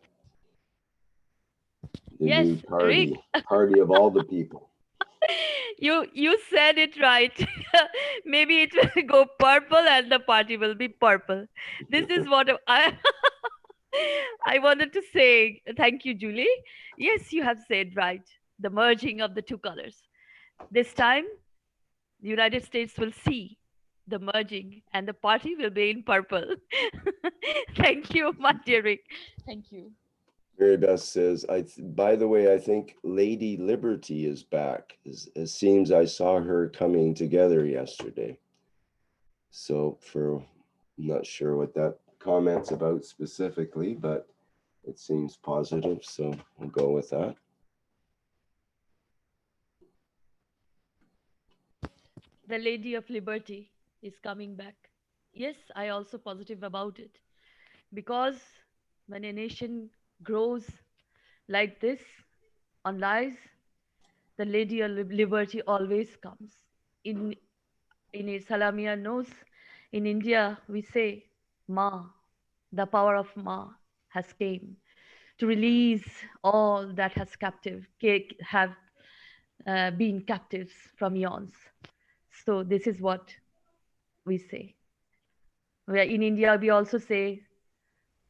new party, party of all the people. You said it right. Maybe it will go purple and the party will be purple. This is what I wanted to say. Thank you, Julie. Yes, you have said right. The merging of the two colors. This time, the United States will see the merging and the party will be in purple. Thank you, my dear Rick. Thank you. Mary Beth says, by the way, I think Lady Liberty is back. It seems I saw her coming together yesterday. So I'm not sure what that comments about specifically, but it seems positive, so we'll go with that. The Lady of Liberty is coming back. Yes, I also positive about it, because when a nation grows like this on lies, the Lady of Liberty always comes. In Salamia knows, in India we say Ma, the power of Ma has came to release all that has have been captives from eons. So this is what we say. In India we also say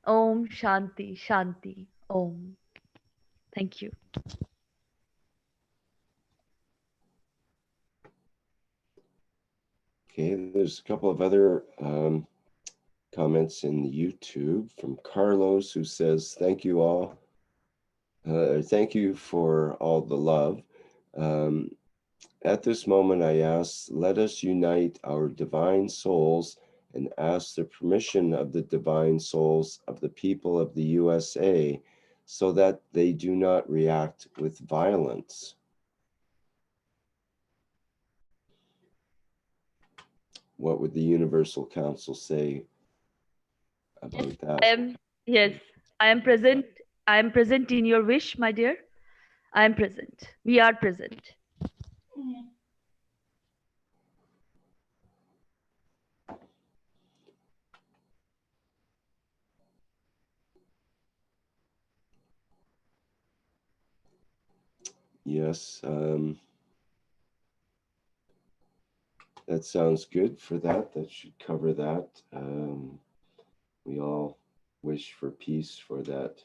Om Shanti Shanti Om. Thank you. Okay, there's a couple of other comments in the YouTube from Carlos, who says, thank you all. Thank you for all the love. At this moment, I ask, let us unite our divine souls and ask the permission of the divine souls of the people of the USA so that they do not react with violence. What would the Universal Council say about that? Yes, I am present. I am present in your wish, my dear. I am present. We are present. Yes, that sounds good for that. That should cover that. We all wish for peace for that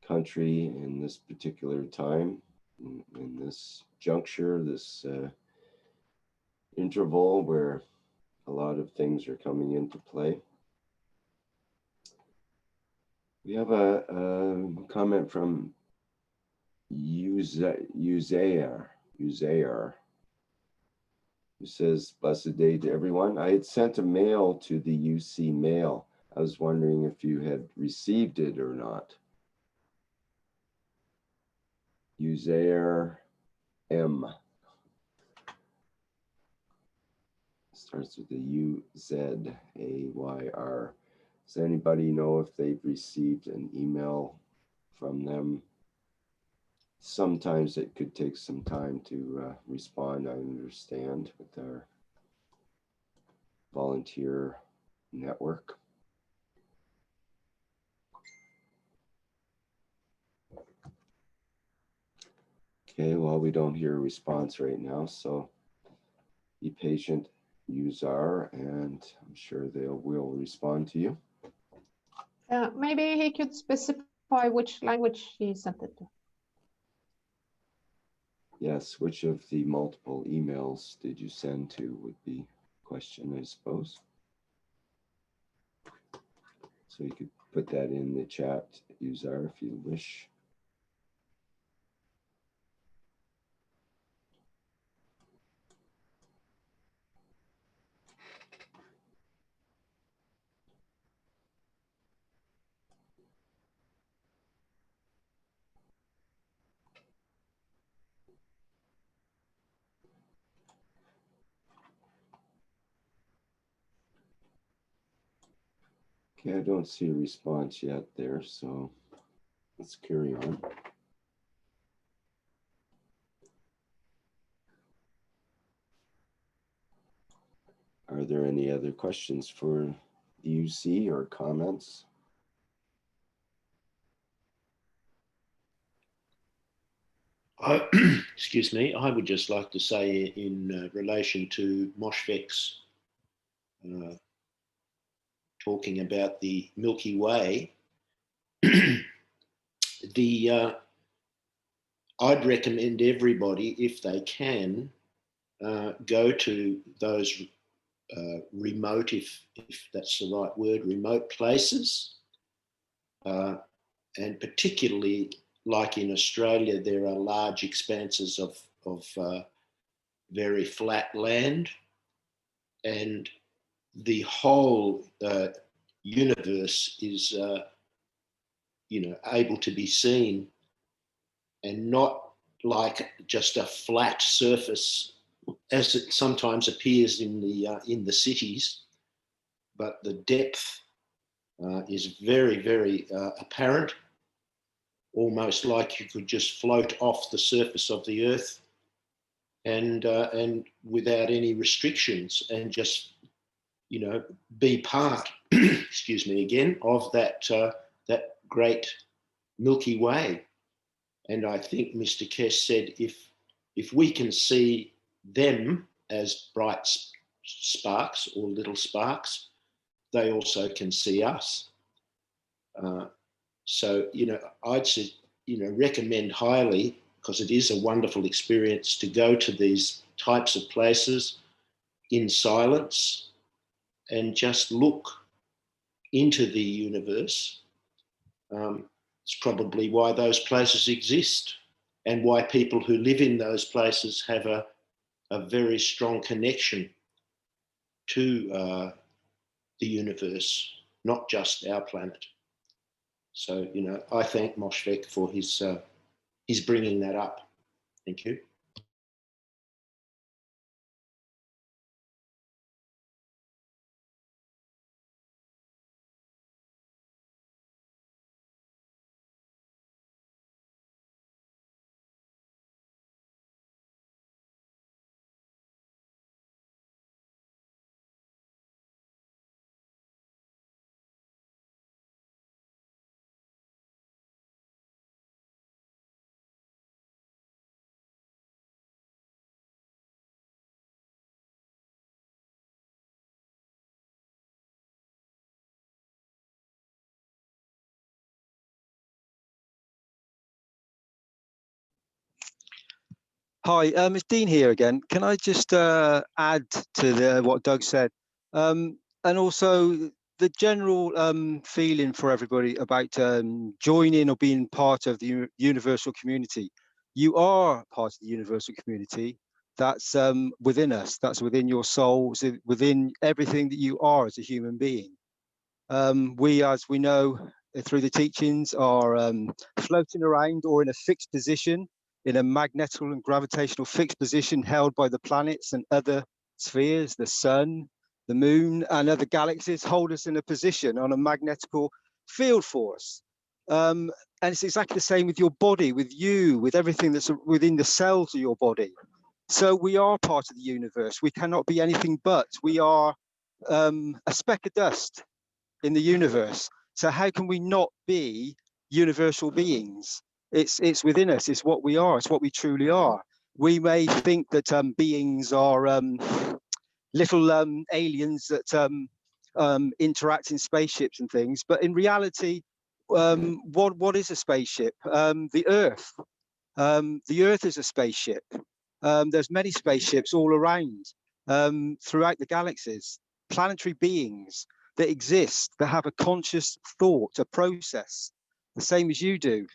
country in this particular time, in this juncture, this interval where a lot of things are coming into play. We have a comment from Uzair, who says, blessed day to everyone. I had sent a mail to the UC mail. I was wondering if you had received it or not. Uzair M. Starts with a U-Z-A-Y-R. Does anybody know if they've received an email from them? Sometimes it could take some time to respond, I understand, with our volunteer network. Okay, well, we don't hear a response right now, so be patient, user, and I'm sure they will respond to you. Maybe he could specify which language he sent it to. Yes, which of the multiple emails did you send to would be a question, I suppose. So you could put that in the chat, user, if you wish. Okay, I don't see a response yet there, so let's carry on. Are there any other questions for the UC or comments? Excuse me, I would just like to say in relation to Moshfeq's talking about the Milky Way, I'd recommend everybody, if they can, go to those remote, if that's the right word, remote places. And particularly like in Australia, there are large expanses of very flat land, and the whole universe is, you know, able to be seen, and not like just a flat surface as it sometimes appears in the cities, but the depth is very, very apparent, almost like you could just float off the surface of the earth and without any restrictions, and just, you know, be part, excuse me again, of that that great Milky Way. And I think Mr. Keshe said, if we can see them as bright sparks or little sparks, they also can see us. So, you know, I'd say, you know, recommend highly, because it is a wonderful experience to go to these types of places in silence and just look into the universe. It's probably why those places exist, and why people who live in those places have a very strong connection to the universe, not just our planet. So, you know, I thank Moshfegh for his bringing that up. Thank you. Hi, it's Dean here again. Can I just add to what Doug said, and also the general feeling for everybody about joining or being part of the universal community. You are part of the universal community. That's within us. That's within your soul. It's within everything that you are as a human being. We, as we know through the teachings, are floating around or in a fixed position, in a magnetical and gravitational fixed position held by the planets and other spheres, the sun, the moon, and other galaxies hold us in a position on a magnetical field for us. And it's exactly the same with your body, with you, with everything that's within the cells of your body. So we are part of the universe. We cannot be anything but. We are a speck of dust in the universe. So how can we not be universal beings? It's within us. It's what we are. It's what we truly are. We may think that beings are little aliens that interact in spaceships and things, but in reality, what is a spaceship? The Earth. The Earth is a spaceship. There's many spaceships all around throughout the galaxies. Planetary beings that exist, that have a conscious thought, a process, the same as you do.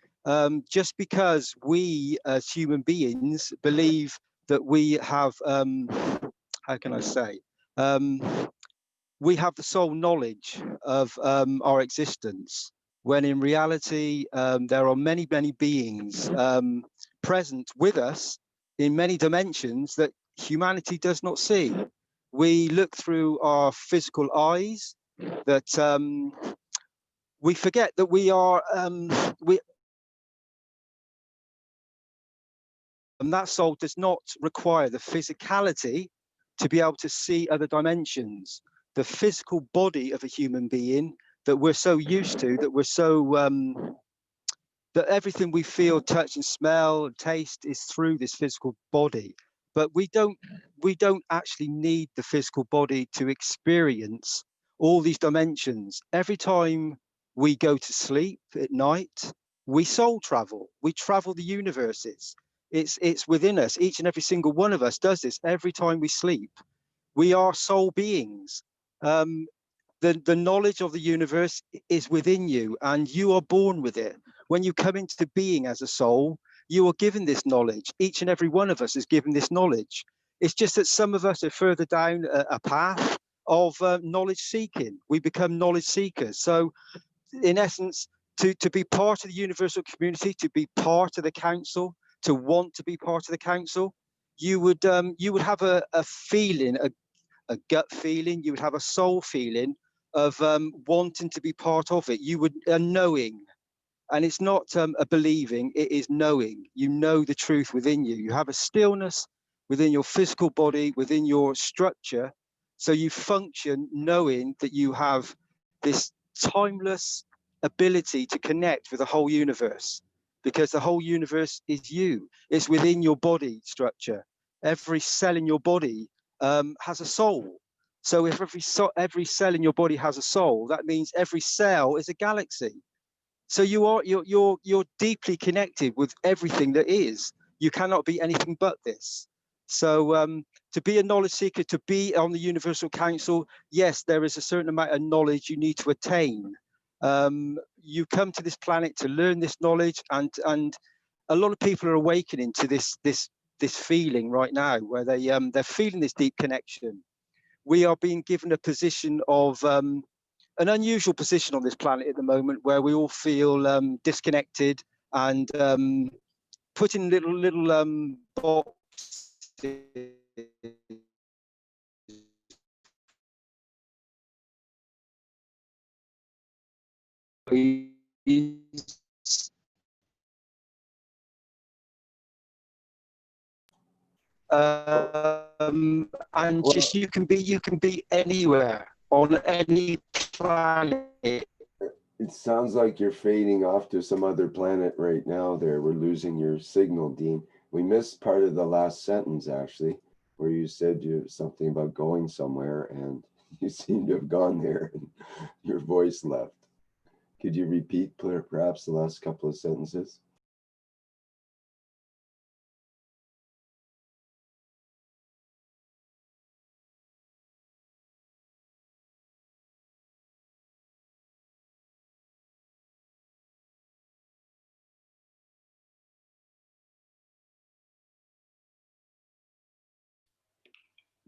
Just because we as human beings believe that we have, how can I say, we have the sole knowledge of our existence, when in reality there are many, many beings present with us in many dimensions that humanity does not see. We look through our physical eyes, that we forget that we are, and that soul does not require the physicality to be able to see other dimensions. The physical body of a human being that we're so used to, that we're so, that everything we feel, touch and smell and taste is through this physical body. But we don't actually need the physical body to experience all these dimensions. Every time we go to sleep at night, we soul travel. We travel the universes. It's within us. Each and every single one of us does this every time we sleep. We are soul beings. The knowledge of the universe is within you, and you are born with it. When you come into being as a soul, you are given this knowledge. Each and every one of us is given this knowledge. It's just that some of us are further down a path, of knowledge seeking. We become knowledge seekers. So in essence, to be part of the universal community, to be part of the council, to want to be part of the council, you would have a feeling, a gut feeling, you would have a soul feeling of wanting to be part of it. You would a knowing, and it's not a believing, it is knowing. You know the truth within you. You have a stillness within your physical body, within your structure, so you function knowing that you have this timeless ability to connect with the whole universe, because the whole universe is you. It's within your body structure. Every cell in your body has a soul. So if every cell in your body has a soul, that means every cell is a galaxy. So you're deeply connected with everything that is. You cannot be anything but this. So to be a knowledge seeker, to be on the Universal Council, yes, there is a certain amount of knowledge you need to attain. You come to this planet to learn this knowledge, and a lot of people are awakening to this feeling right now, where they're feeling this deep connection. We are being given a position of an unusual position on this planet at the moment, where we all feel disconnected and put in little boxes. And just you can be anywhere on any planet. It sounds like you're fading off to some other planet right now there. We're losing your signal, Dean. We missed part of the last sentence, actually, where you said something about going somewhere, and you seem to have gone there and your voice left. Could you repeat perhaps the last couple of sentences?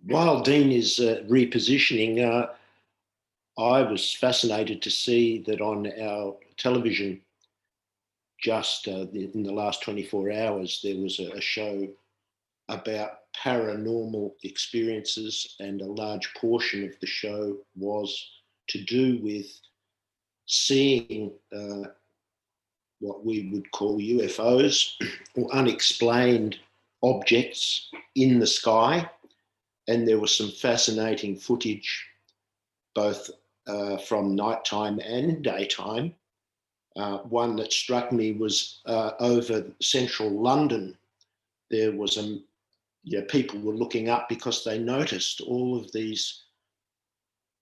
While Dean is repositioning, I was fascinated to see that on our television, just in the last 24 hours, there was a show about paranormal experiences, and a large portion of the show was to do with seeing what we would call UFOs, or unexplained objects in the sky. And there was some fascinating footage, both from nighttime and daytime. One that struck me was over central London. There was people were looking up because they noticed all of these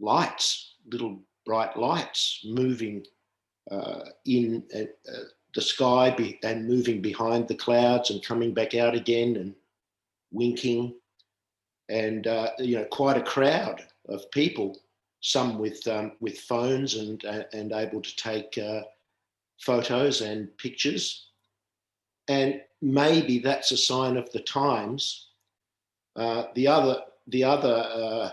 lights, little bright lights moving in the sky and moving behind the clouds and coming back out again and winking. And quite a crowd of people, some with phones and able to take photos and pictures. And maybe that's a sign of the times. The other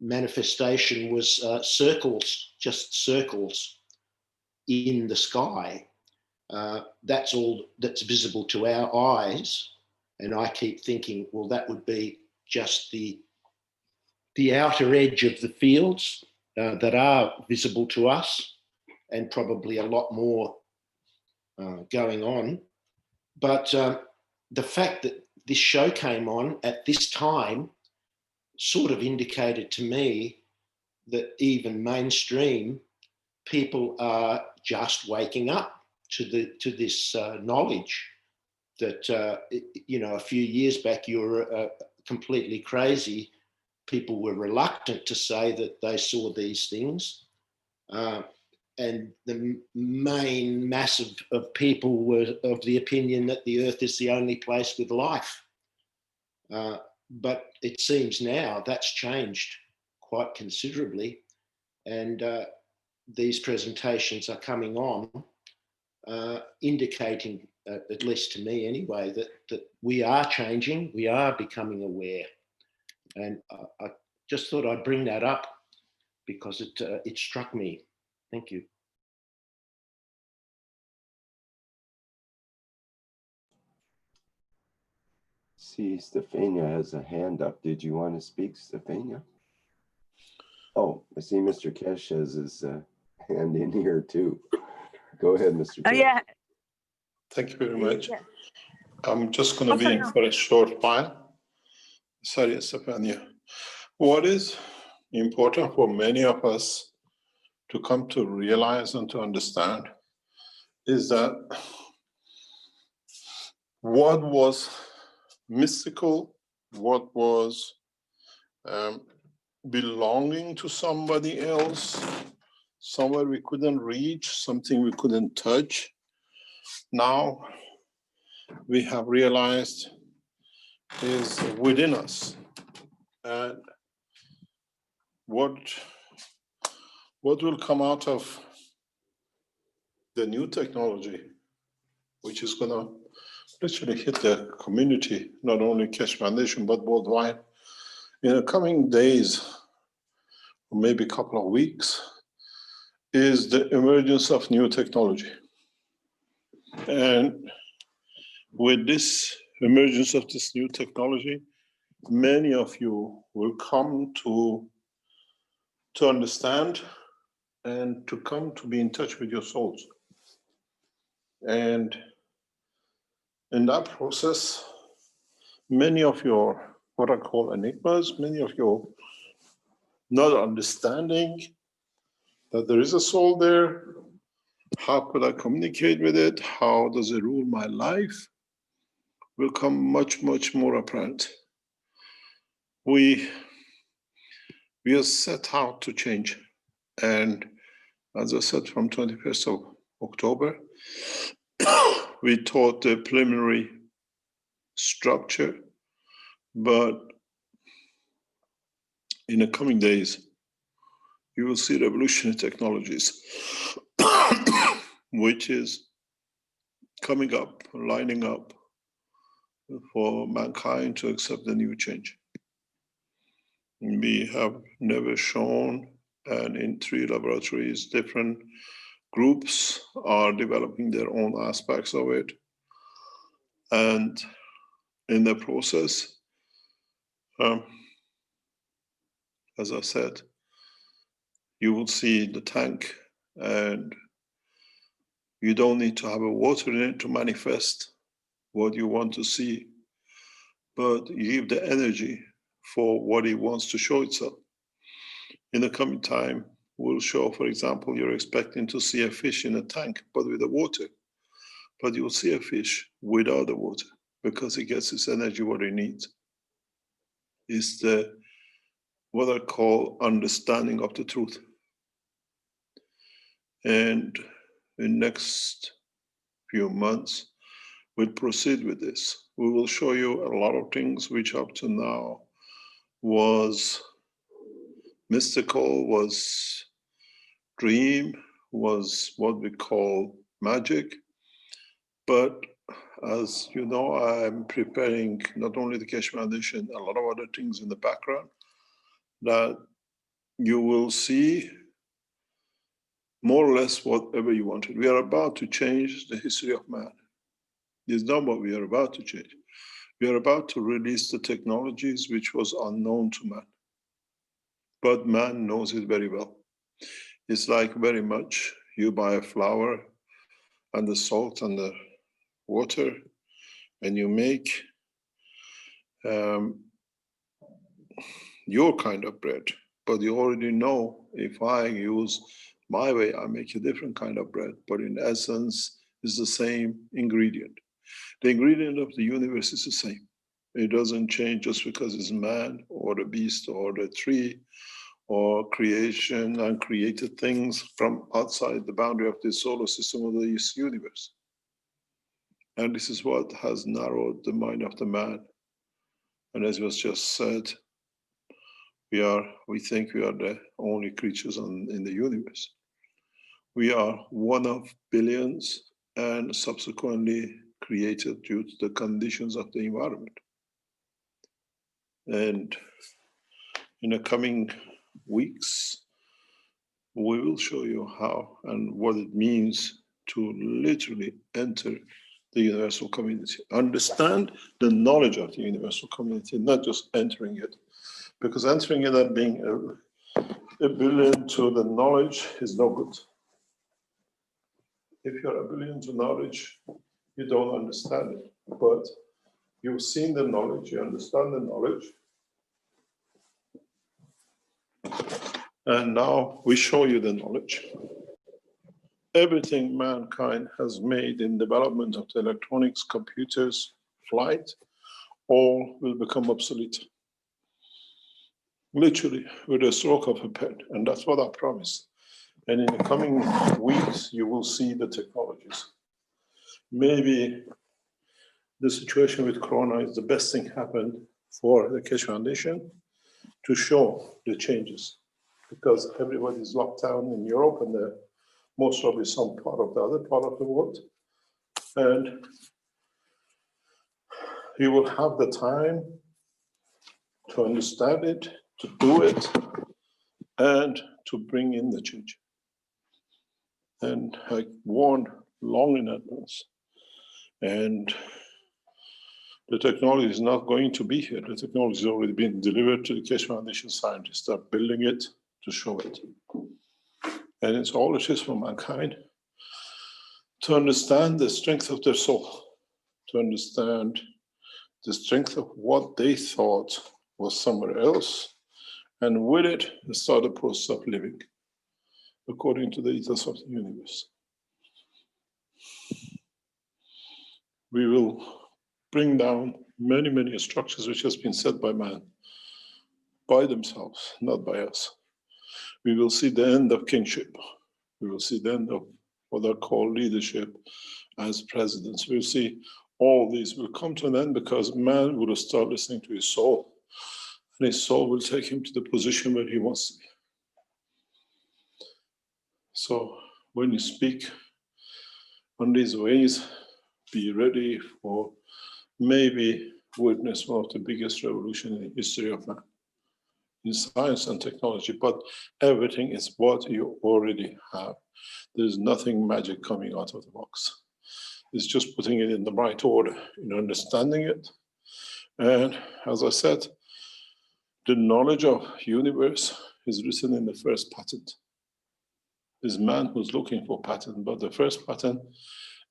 manifestation was circles, just circles in the sky. That's all that's visible to our eyes. And I keep thinking, well, that would be just the outer edge of the fields that are visible to us, and probably a lot more going on. But the fact that this show came on at this time sort of indicated to me that even mainstream people are just waking up to this knowledge that, a few years back you were completely crazy. People were reluctant to say that they saw these things. And the main mass of people were of the opinion that the Earth is the only place with life. But it seems now that's changed quite considerably. And these presentations are coming on, indicating, at least to me anyway, that we are changing, we are becoming aware. And I just thought I'd bring that up because it struck me. Thank you. See, Stefania has a hand up. Did you want to speak, Stefania? Oh, I see Mr. Keshe has his hand in here too. Go ahead, Mr. Keshe. Yeah. Thank you very much. Yeah. I'm just going to be in for a short while. Sorry, Stefania. What is important for many of us to come to realize and to understand is that what was mystical, what was belonging to somebody else, somewhere we couldn't reach, something we couldn't touch, now we have realized is within us. And what will come out of the new technology, which is going to literally hit the community, not only Keshe Foundation, but worldwide, in the coming days, or maybe a couple of weeks, is the emergence of new technology. And with this emergence of this new technology, many of you will come to understand and to come to be in touch with your souls. And in that process, many of your, what I call enigmas, many of your not understanding that there is a soul there, how could I communicate with it, how does it rule my life, will come much, much more apparent. We are set out to change. And as I said, from 21st of October, we taught the preliminary structure, but in the coming days, you will see revolutionary technologies, which is coming up, lining up for mankind to accept the new change. We have never shown, and in 3 laboratories, different groups are developing their own aspects of it. And in the process, as I said, you will see the tank, and you don't need to have a water in it to manifest what you want to see, but you give the energy for what it wants to show itself. In the coming time, we'll show, for example, you're expecting to see a fish in a tank, but with the water. But you'll see a fish without the water because it gets its energy what it needs. It's the, what I call understanding of the truth. And in next few months, we'll proceed with this. We will show you a lot of things which up to now was mystical, was dream, was what we call magic. But as you know, I'm preparing not only the Keshe Foundation, a lot of other things in the background that you will see more or less whatever you wanted. We are about to change the history of man. It's not what we are about to change. We are about to release the technologies which was unknown to man. But man knows it very well. It's like very much you buy a flour and the salt and the water, and you make your kind of bread. But you already know if I use my way, I make a different kind of bread. But in essence, it's the same ingredient. The ingredient of the universe is the same. It doesn't change just because it's man or the beast or the tree or creation and created things from outside the boundary of the solar system of this universe. And this is what has narrowed the mind of the man. And as was just said, we think we are the only creatures in the universe. We are one of billions and subsequently created due to the conditions of the environment. And in the coming weeks, we will show you how and what it means to literally enter the universal community. Understand the knowledge of the universal community, not just entering it. Because entering it and being a billion to the knowledge is no good. If you're a billion to knowledge, you don't understand it. But you've seen the knowledge, you understand the knowledge. And now we show you the knowledge. Everything mankind has made in development of the electronics, computers, flight, all will become obsolete. Literally, with a stroke of a pen. And that's what I promised. And in the coming weeks, you will see the technologies. Maybe the situation with Corona is the best thing happened for the Keshe Foundation to show the changes. Because everybody's locked down in Europe and most probably some part of the other part of the world. And you will have the time to understand it, to do it, and to bring in the change. And I warned long in advance. And the technology is not going to be here. The technology has already been delivered to the Keshe Foundation scientists. They're building it to show it. And it's all it is for mankind to understand the strength of their soul, to understand the strength of what they thought was somewhere else, and with it, start the process of living according to the ethos of the universe. We will bring down many, many structures which has been set by man, by themselves, not by us. We will see the end of kingship. We will see the end of what are called leadership as presidents. We'll see all these will come to an end because man will start listening to his soul, and his soul will take him to the position where he wants to be. So when you speak on these ways, be ready for maybe witness one of the biggest revolutions in the history of man, in science and technology, but everything is what you already have. There's nothing magic coming out of the box. It's just putting it in the right order, in understanding it. And as I said, the knowledge of universe is written in the first patent. It's man who's looking for patent, but the first patent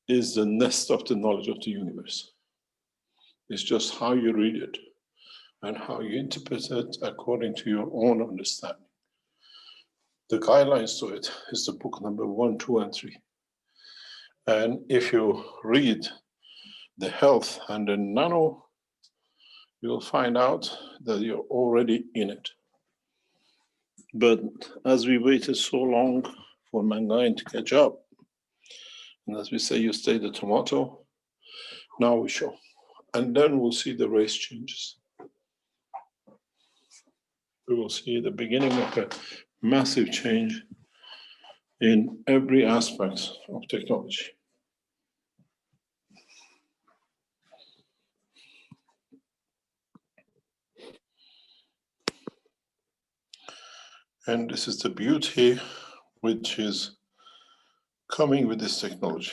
is the nest of the knowledge of the universe. It's just how you read it and how you interpret it according to your own understanding. The guidelines to it is the book number 1, 2, and 3. And if you read the health and the nano, you'll find out that you're already in it. But as we waited so long for mankind to catch up, and as we say, you stay the tomato, now we show. And then we'll see the race changes. We will see the beginning of a massive change in every aspect of technology. And this is the beauty which is coming with this technology.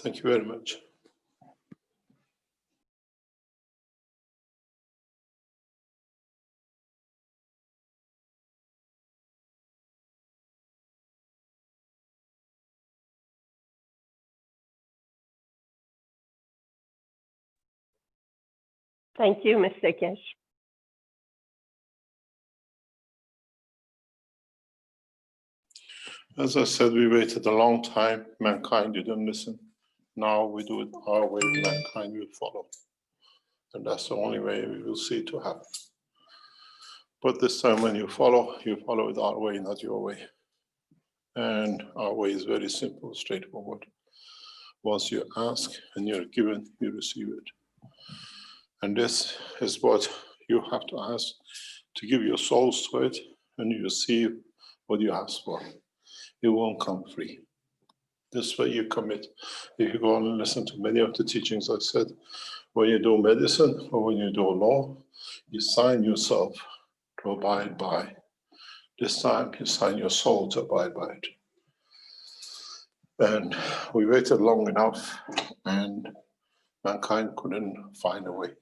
Thank you very much. Thank you, Mr. Keshe. As I said, we waited a long time. Mankind didn't listen. Now we do it our way, mankind will follow. And that's the only way we will see it to happen. But this time when you follow it our way, not your way. And our way is very simple, straightforward. Once you ask and you're given, you receive it. And this is what you have to ask to give your souls to it, and you receive what you ask for. It won't come free. This way you commit. If you go and listen to many of the teachings I said, when you do medicine or when you do law, you sign yourself to abide by. This time you sign your soul to abide by it. And we waited long enough and mankind couldn't find a way.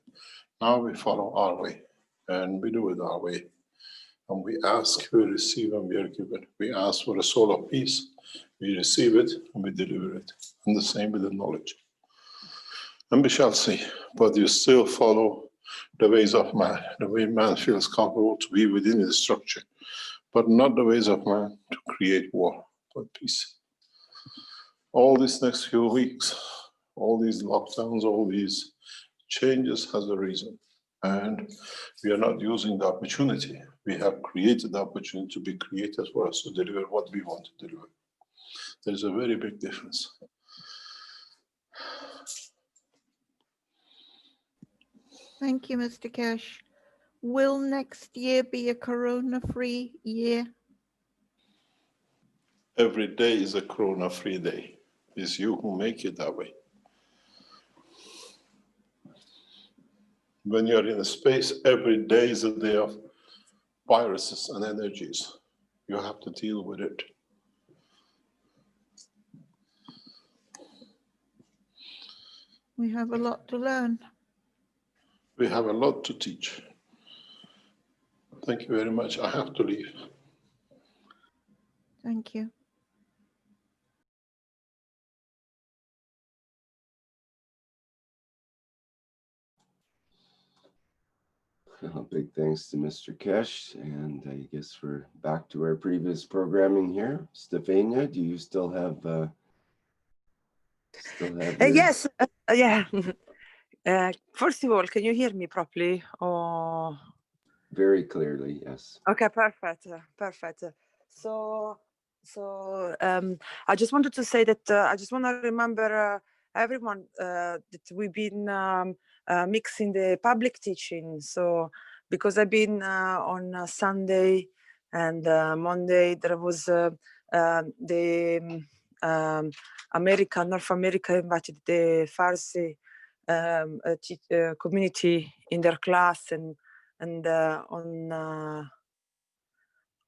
Now we follow our way and we do it our way. And we ask, we receive, and we are given. We ask for a soul of peace, we receive it, and we deliver it. And the same with the knowledge. And we shall see, but you still follow the ways of man, the way man feels comfortable to be within the structure, but not the ways of man to create war, but peace. All these next few weeks, all these lockdowns, all these changes has a reason. And we are not using the opportunity. We have created the opportunity to be created for us to deliver what we want to deliver. There's a very big difference. Thank you, Mr. Keshe. Will next year be a corona-free year? Every day is a corona-free day. It's you who make it that way. When you're in a space, every day is a day of viruses and energies. You have to deal with it. We have a lot to learn. We have a lot to teach. Thank you very much. I have to leave. Thank you. Big thanks to Mr. Keshe, and I guess we're back to our previous programming here. Stefania, do you still have your... Yes, yeah. First of all, can you hear me properly? Or... Very clearly, yes. Okay, perfect, perfect. So I just wanted to say that I just want to remember everyone that we've been mixing the public teaching. So because I've been on Sunday and Monday, there was the North America invited the Farsi community in their class, and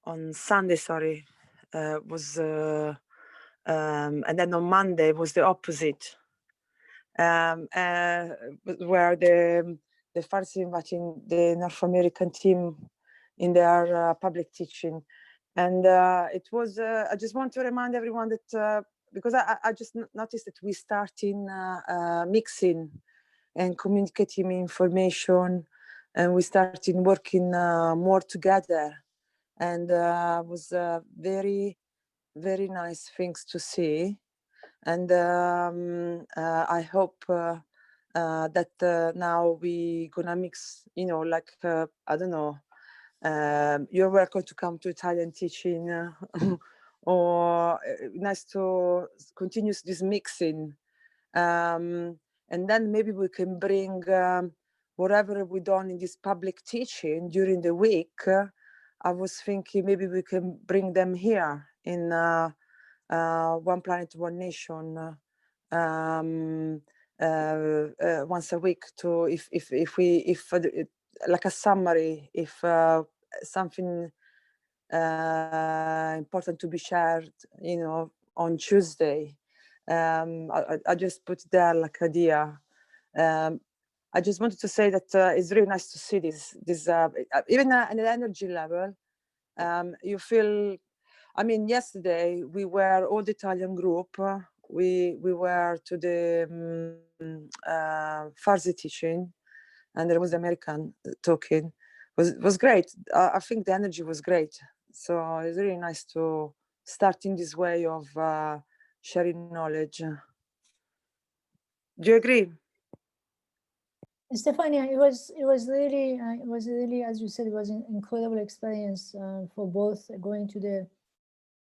on Sunday, sorry, was and then on Monday was the opposite, where the Farsi inviting the North American team in their public teaching, and it was. I just want to remind everyone that because I just noticed that we starting mixing and communicating information, and we started working more together, and was very, very nice things to see. And I hope that now we gonna mix, you know, like I don't know, you're welcome to come to Italian teaching, or nice to continue this mixing. And then maybe we can bring whatever we done in this public teaching during the week. I was thinking maybe we can bring them here in One Planet, One Nation once a week to if like a summary, if something important to be shared, you know, on Tuesday. I just put there like idea. I just wanted to say that it's really nice to see this even at an energy level. You feel, I mean, yesterday we were all the Italian group. We were to the Farsi teaching, and there was American talking. Was great. I think the energy was great. So it's really nice to start in this way of sharing knowledge. Do you agree? Stefania, it was really, as you said, it was an incredible experience for both going to the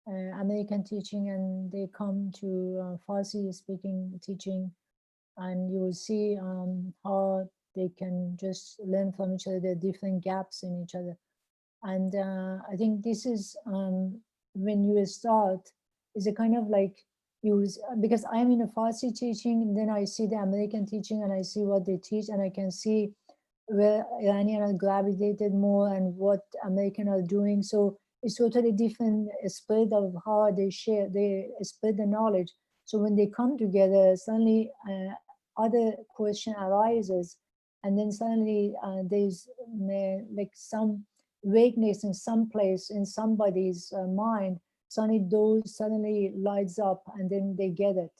American teaching, and they come to Farsi speaking teaching, and you will see how they can just learn from each other. There are different gaps in each other. And I think this is when you start, is a kind of like use, because I'm in a Farsi teaching, and then I see the American teaching and I see what they teach, and I can see where Iranian are gravitated more and what American are doing. So it's totally different spread of how they share, they spread the knowledge. So when they come together, suddenly other question arises, and then suddenly there's like some vagueness in some place in somebody's mind. Suddenly those suddenly lights up, and then they get it,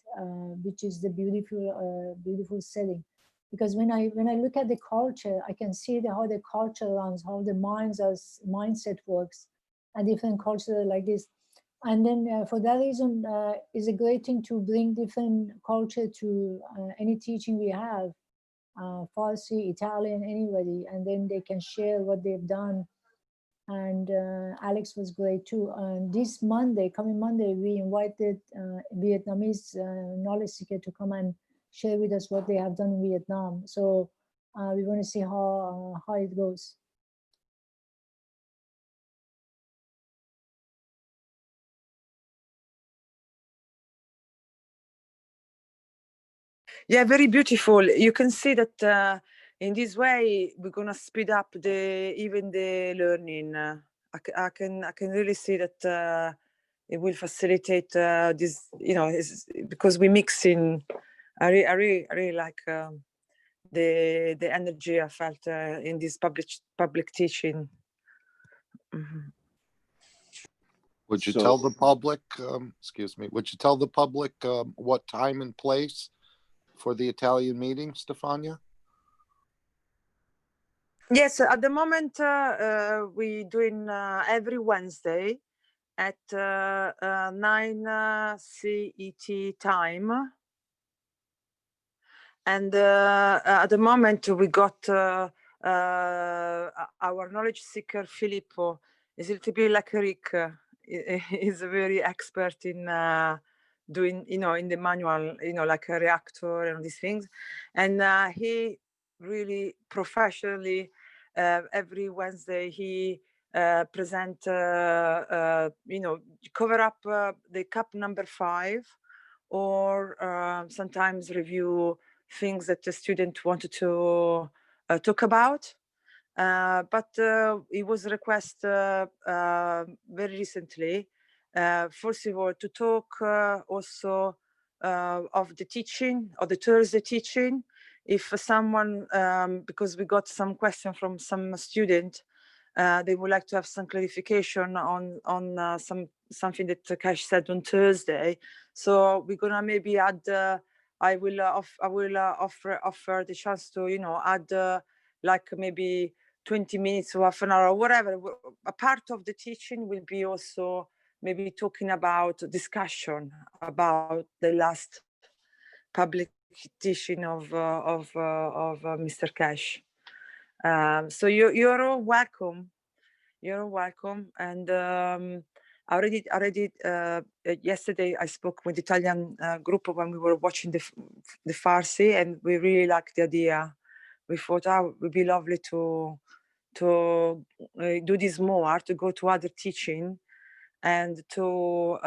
which is the beautiful setting. Because when I look at the culture, I can see how the culture runs, how the mindset works, and different cultures like this. And then for that reason, it's a great thing to bring different culture to any teaching we have, Farsi, Italian, anybody, and then they can share what they've done. And Alex was great too. And this Monday, coming Monday, we invited Vietnamese knowledge seeker to come and share with us what they have done in Vietnam. So we want to see how it goes. Yeah, very beautiful. You can see that in this way we're gonna speed up even the learning. I can really see that it will facilitate this. You know, because we mix in. I really like the energy I felt in this public teaching. Mm-hmm. Would you So- tell the public, excuse me, would you tell the public what time and place for the Italian meeting, Stefania? Yes, at the moment we're doing every Wednesday at 9 CET time. And at the moment we got our knowledge seeker, Filippo, is a little bit like Rick. He's a very expert in doing, in the manual, like a reactor and these things. And he really professionally, every Wednesday, he present, cover up the cup number 5, or sometimes review things that the student wanted to talk about. But it was requested very recently, first of all, to talk also of the teaching, of the Thursday teaching. If someone, because we got some question from some student, they would like to have some clarification on something that Keshe said on Thursday. So we're gonna maybe add. I will offer the chance to add like maybe 20 minutes or half an hour or whatever. A part of the teaching will be also maybe talking about discussion about the last public teaching of Mr. Keshe. So you're all welcome. You're all welcome. And already yesterday I spoke with the Italian group when we were watching the Farsi, and we really liked the idea. We thought, it would be lovely to do this more, to go to other teaching, and to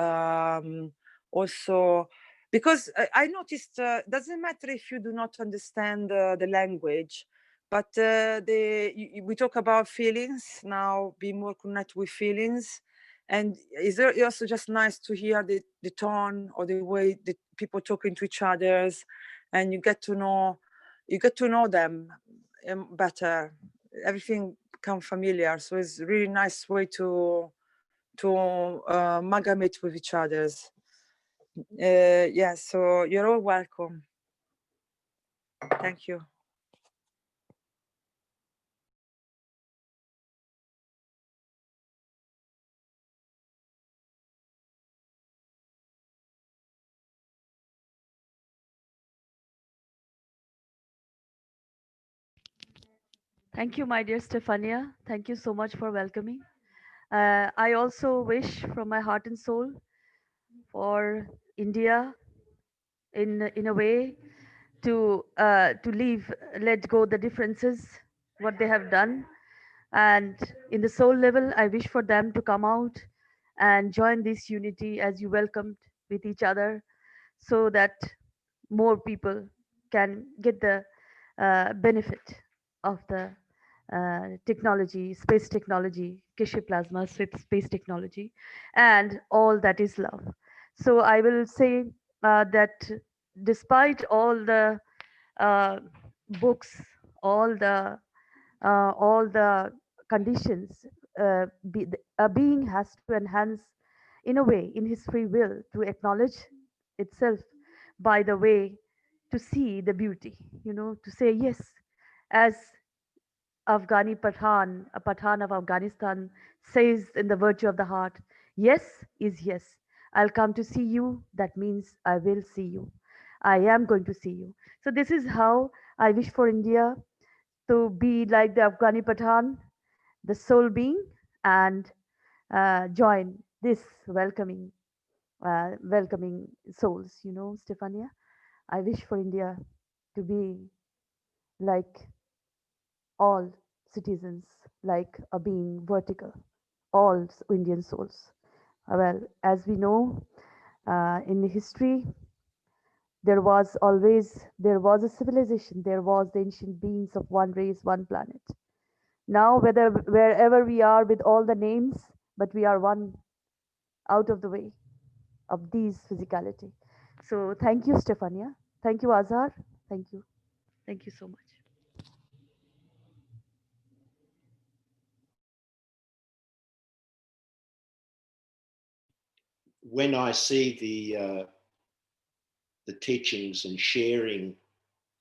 also, because I noticed doesn't matter if you do not understand the language, but we talk about feelings now, be more connected with feelings. And it's also just nice to hear the tone or the way that people talking to each others, and you get to know them better. Everything become familiar, so it's a really nice way to amalgamate with each others. Yeah, so you're all welcome. Thank you. Thank you, my dear Stefania. Thank you so much for welcoming. I also wish from my heart and soul for India in a way to let go the differences, what they have done, And in the soul level, I wish for them to come out and join this unity as you welcomed with each other, so that more people can get the benefit of the technology, space technology, Keshe plasma, space technology, and all that is love. So I will say that despite all the uh, books, all the conditions, a being has to enhance in a way in his free will to acknowledge itself by the way to see the beauty, to say yes, as Afghani Pathan, a Pathan of Afghanistan, says in the virtue of the heart, yes is yes. I'll come to see you. That means I will see you. I am going to see you. So this is how I wish for India to be like the Afghani Pathan, the soul being, and join this welcoming souls. Stefania, I wish for India to be like all citizens, like a being vertical, all Indian souls. Well, as we know, in history, there was a civilization, there was the ancient beings of one race, one planet. Now, wherever we are with all the names, but we are one out of the way of these physicality. So thank you, Stefania. Thank you, Azhar. Thank you. Thank you so much. When I see the teachings and sharing,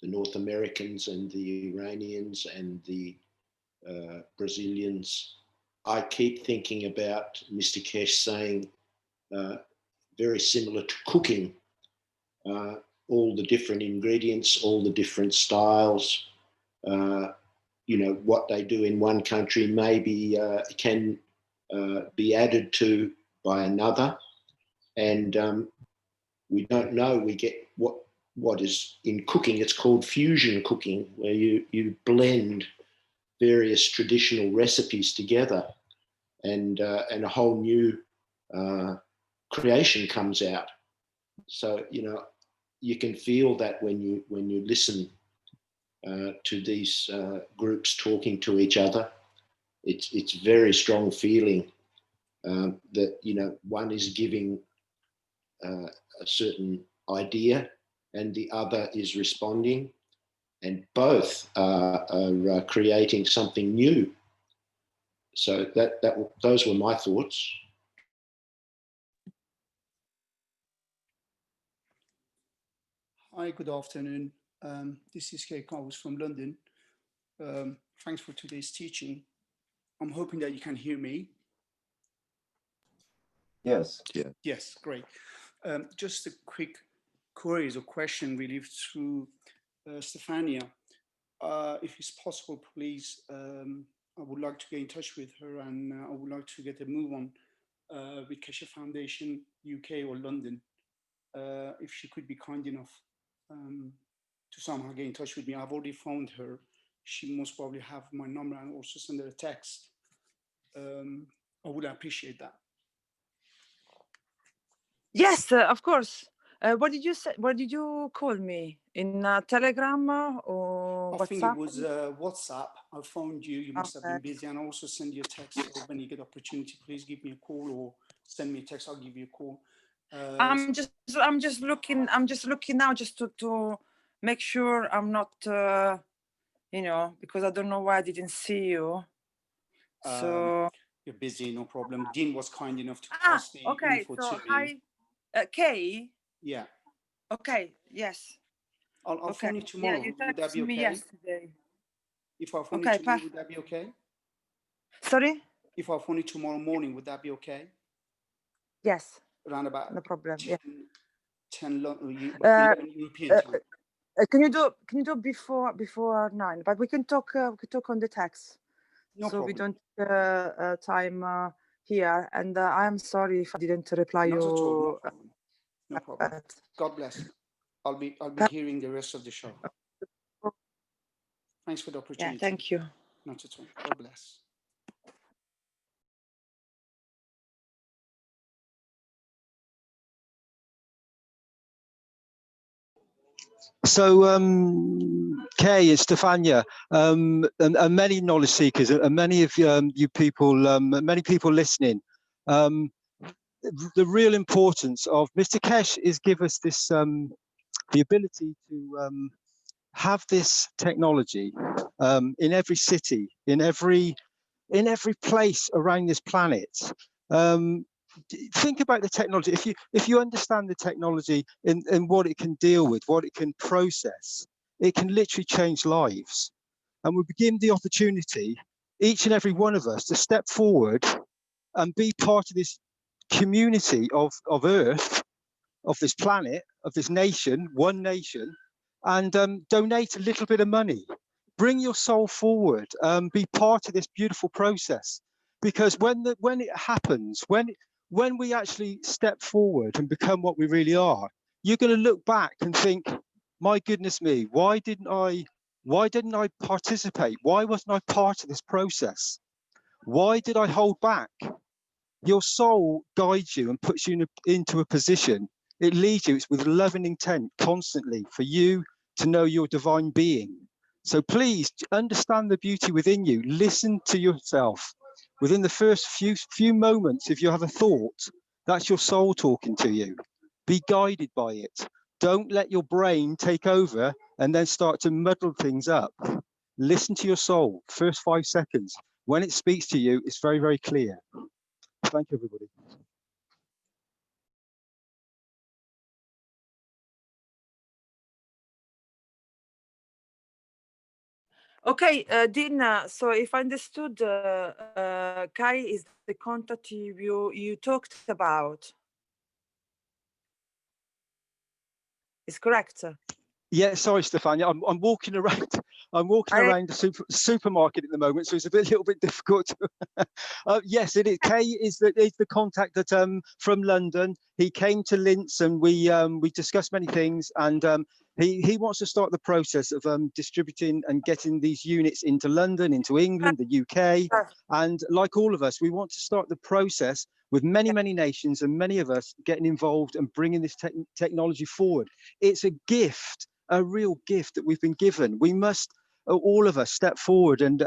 the North Americans and the Iranians and the Brazilians, I keep thinking about Mr. Keshe saying, very similar to cooking, all the different ingredients, all the different styles, what they do in one country maybe can be added to by another. And we don't know, we get what is in cooking, it's called fusion cooking, where you blend various traditional recipes together, and a whole new creation comes out. So you can feel that when you listen to these groups talking to each other. It's very strong feeling that one is giving a certain idea and the other is responding, and both are creating something new. So those were my thoughts. Hi, good afternoon. This is Kay Cowles from London. Thanks for today's teaching. I'm hoping that you can hear me. Yes. Yeah. Yes, great. Just a quick query or question really through Stefania. If it's possible, please, I would like to get in touch with her, and I would like to get a move on with Keshe Foundation, UK or London. If she could be kind enough to somehow get in touch with me. I've already phoned her. She most probably have my number, and also send her a text. I would appreciate that. Yes, of course. What did you say? What did you call me? In Telegram or WhatsApp? I think it was WhatsApp. I phoned you. You must have been busy, and I also send you a text. So when you get opportunity, please give me a call or send me a text. I'll give you a call. I'm just looking now just to make sure I'm not because I don't know why I didn't see you. So you're busy, no problem. Dean was kind enough to pass the info to me. Hi, Kay. Yeah. Okay. Yes. I'll phone you tomorrow. Yeah, you would that be okay? me yesterday. If I phone you tomorrow, would that be okay? Sorry? If I phone you tomorrow morning, would that be okay? Yes. Around about no problem. 10 European time. Can you do before 9? But we can talk. We can talk on the text. No so problem. We don't time here. And I'm sorry if I didn't reply Not you. at all. No problem. No problem. God bless. I'll be hearing the rest of the show. Thanks for the opportunity. Yeah, thank you. Not at all. God bless. So, Kay and Stefania, and many knowledge seekers, and many of you people, many people listening, the real importance of Mr. Keshe is give us this, the ability to have this technology in every city, in every place around this planet. Think about the technology. If you understand the technology and what it can deal with, what it can process, it can literally change lives. And we begin the opportunity, each and every one of us, to step forward and be part of this community of Earth, of this planet, of this nation, one nation, and donate a little bit of money. Bring your soul forward, be part of this beautiful process. Because when it happens, when we actually step forward and become what we really are, you're going to look back and think, my goodness me, why didn't I participate? Why wasn't I part of this process? Why did I hold back? Your soul guides you and puts you into a position. It leads you, it's with loving intent constantly for you to know your divine being. So please understand the beauty within you. Listen to yourself. Within the first few moments, if you have a thought, that's your soul talking to you. Be guided by it. Don't let your brain take over and then start to muddle things up. Listen to your soul, first 5 seconds. When it speaks to you, it's very, very clear. Thank you, everybody. Okay, Dina, so if I understood, Kai is the contact you talked about. Is correct? Yeah, sorry, Stefania. I'm walking around. I'm walking around the supermarket at the moment, so it's a little bit difficult. Yes, it is. Kay is the contact that from London. He came to Linz and we discussed many things, and he wants to start the process of distributing and getting these units into London, into England, the UK, and like all of us, we want to start the process with many nations and many of us getting involved and bringing this technology forward. It's a gift. A real gift that we've been given. We must, all of us, step forward and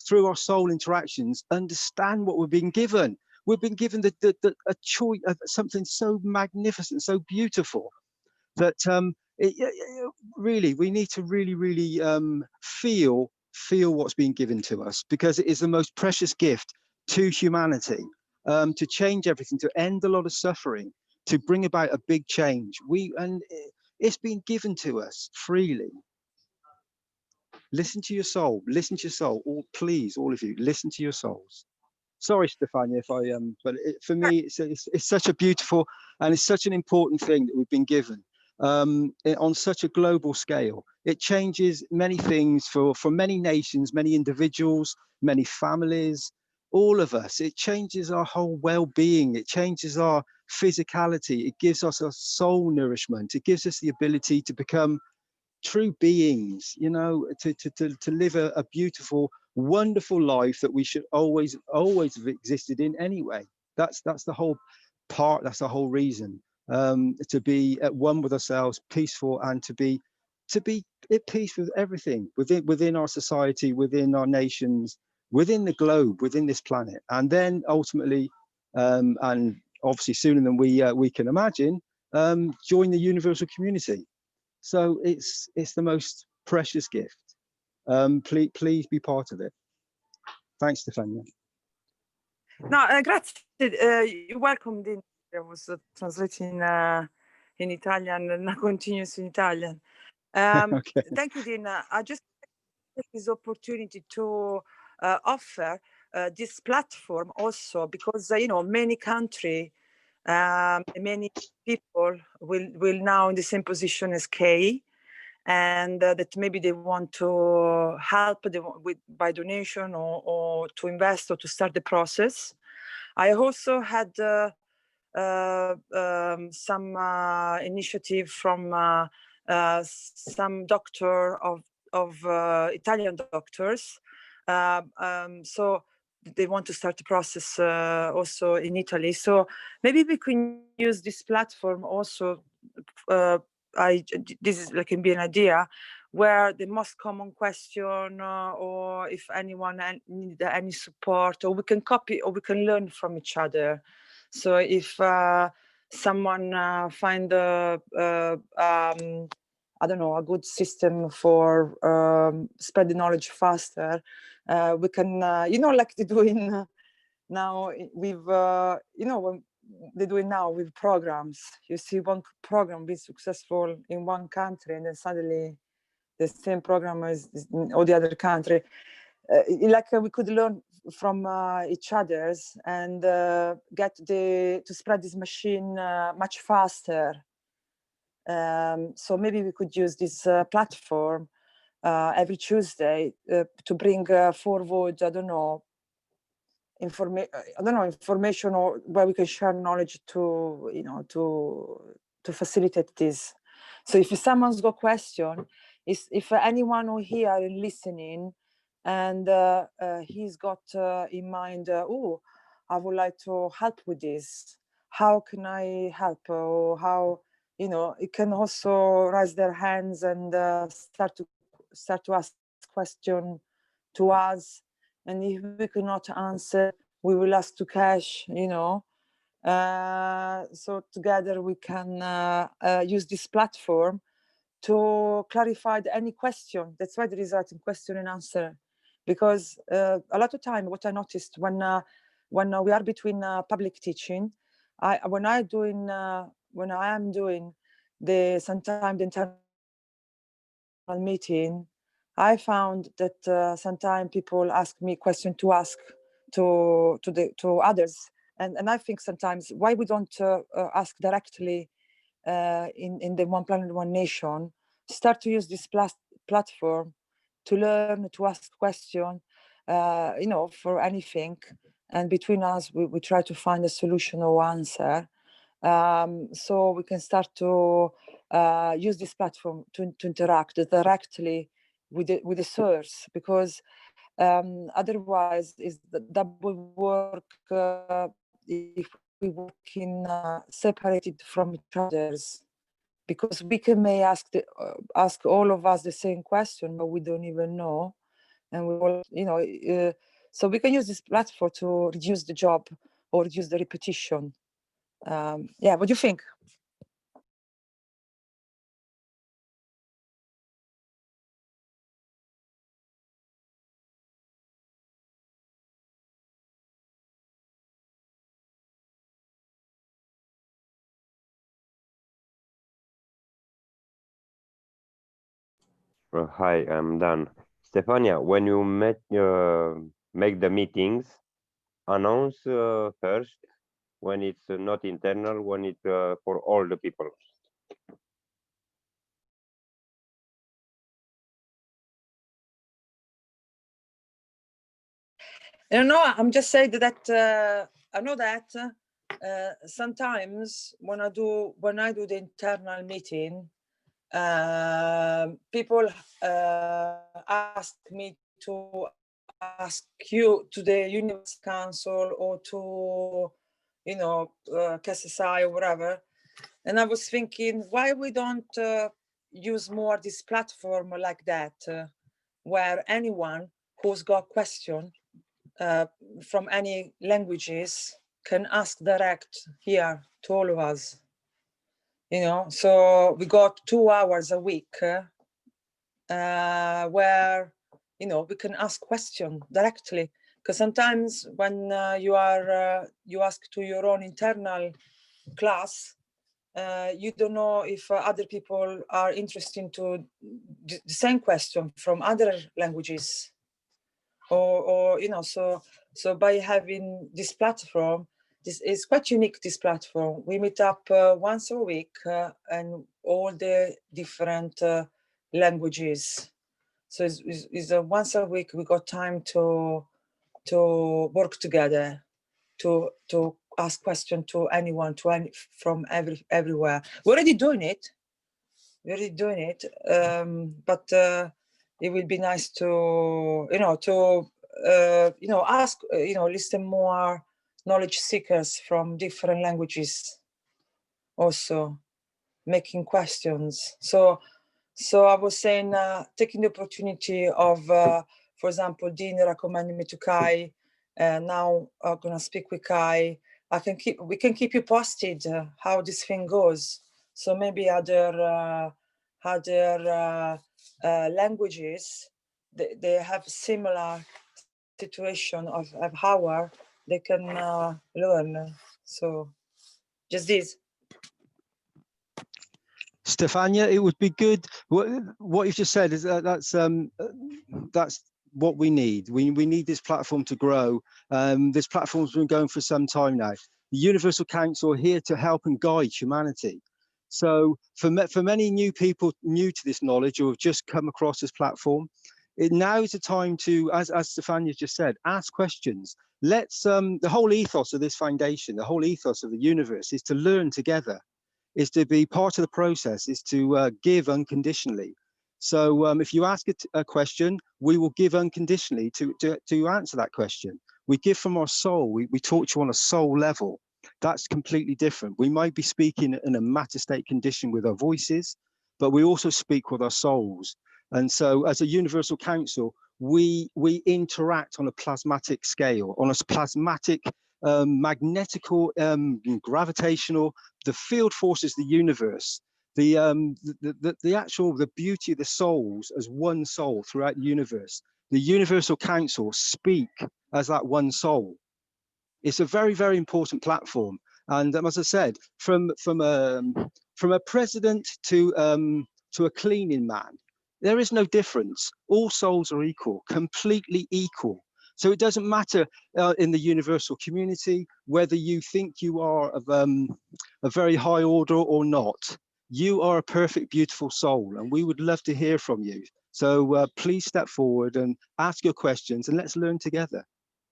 through our soul interactions, understand what we've been given. We've been given a choice of something so magnificent, so beautiful, that really we need to really feel what's being given to us, because it is the most precious gift to humanity, to change everything, to end a lot of suffering, to bring about a big change. It's been given to us freely. Listen to your soul. Listen to your soul. Please, all of you, listen to your souls. Sorry, Stefania, if I but for me, it's such a beautiful and it's such an important thing that we've been given on such a global scale. It changes many things for many nations, many individuals, many families, all of us. It changes our whole well-being. It changes our physicality. It gives us a soul nourishment. It gives us the ability to become true beings, you know, to live a beautiful, wonderful life that we should always have existed in anyway. That's the whole part. That's the whole reason, to be at one with ourselves, peaceful, and to be at peace with everything within our society, within our nations, within the globe, within this planet, and then ultimately, and obviously sooner than we can imagine, join the universal community. So it's the most precious gift. Please be part of it. Thanks, Stefania. No, grazie. You're welcome. I was translating in Italian and I continue in Italian. Okay. Thank you, Dina. I just take this opportunity to offer this platform also because, you know, many countries, many people will now in the same position as Kay, and that maybe they want to help by donation or to invest or to start the process. I also had some initiative from some doctor of Italian doctors. So they want to start the process also in Italy. So maybe we can use this platform also this can be an idea where the most common question, or if anyone need any support, or we can copy or we can learn from each other. So if someone find I don't know, a good system for spread the knowledge faster, we can, like they do in now with, when they do it now with programs. You see one program be successful in one country, and then suddenly the same program is in all the other country. We could learn from each other's and get to spread this machine much faster. So maybe we could use this platform every Tuesday to bring forward, I don't know, information, or where we can share knowledge to, to facilitate this. So if someone's got question, if anyone who here and listening, and he's got in mind, oh, I would like to help with this. How can I help? Or how, it can also raise their hands and start to ask question to us. And if we cannot answer, we will ask to Keshe, so together we can use this platform to clarify any question. That's why there is a question and answer, because a lot of time what I noticed when we are between public teaching, when I am doing sometimes the internal meeting, I found that sometimes people ask me question to ask to others, and I think sometimes why we don't ask directly in the One Planet, One Nation. Start to use this platform to learn, to ask question, for anything, and between us we try to find a solution or answer. So we can start to use this platform to interact directly with the source, because otherwise is the double work if we work in separated from each other's, because we may ask all of us the same question, but we don't even know, and we all, so we can use this platform to reduce the job or reduce the repetition. Yeah, what do you think? Hi, I'm Dan. Stefania, when you make the meetings, announce first when it's not internal, when it's for all the people. I'm just saying that I know that sometimes when I do the internal meeting, people ask me to ask you to the University Council or to, KF SSI or whatever. And I was thinking, why we don't use more this platform like that, where anyone who's got question from any languages can ask direct here to all of us. So we got 2 hours a week where, we can ask question directly. Because sometimes when you ask to your own internal class, you don't know if other people are interested to the same question from other languages, or so by having this platform, this is quite unique. This platform, we meet up once a week and all the different languages. So it's once a week we got time to work together, to ask question to anyone, from everywhere. We're already doing it. But it would be nice to ask, listen more knowledge seekers from different languages also. making questions. So I was saying, taking the opportunity of, for example, Dean recommended me to Kai, and now I'm gonna speak with Kai. We can keep you posted how this thing goes. So maybe other languages, they have similar situation of how they can learn. So just this. Stefania, it would be good. What you've just said is that's what we need. We need this platform to grow. This platform's been going for some time now. The Universal Council are here to help and guide humanity. So for many new people new to this knowledge or have just come across this platform, now is the time to, as Stefania just said, ask questions. Let's the whole ethos of this foundation, the whole ethos of the universe is to learn together, is to be part of the process, is to give unconditionally. So if you ask a question, we will give unconditionally to answer that question. We give from our soul. We talk to you on a soul level. That's completely different. We might be speaking in a matter state condition with our voices, but we also speak with our souls. And so as a Universal Council, we interact on a plasmatic scale, on a plasmatic, magnetical, gravitational, the field forces, the universe, the beauty of the souls as one soul throughout the universe. The Universal Council speak as that one soul. It's a very, very important platform. And as I said, from a president to a cleaning man, there is no difference. All souls are equal, completely equal. So it doesn't matter in the universal community whether you think you are of a very high order or not. You are a perfect, beautiful soul, and we would love to hear from you. So please step forward and ask your questions, and let's learn together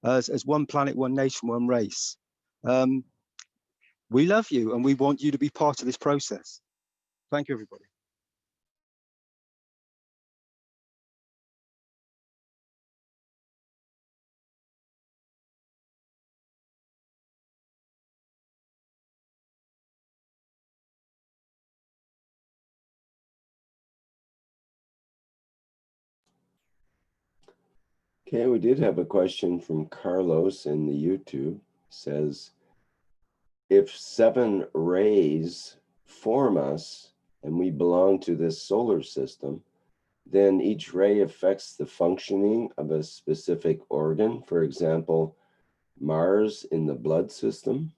as one planet, one nation, one race. We love you, and we want you to be part of this process. Thank you, everybody. Okay, we did have a question from Carlos in the YouTube. It says, if 7 rays form us and we belong to this solar system, then each ray affects the functioning of a specific organ, for example, Mars in the blood system.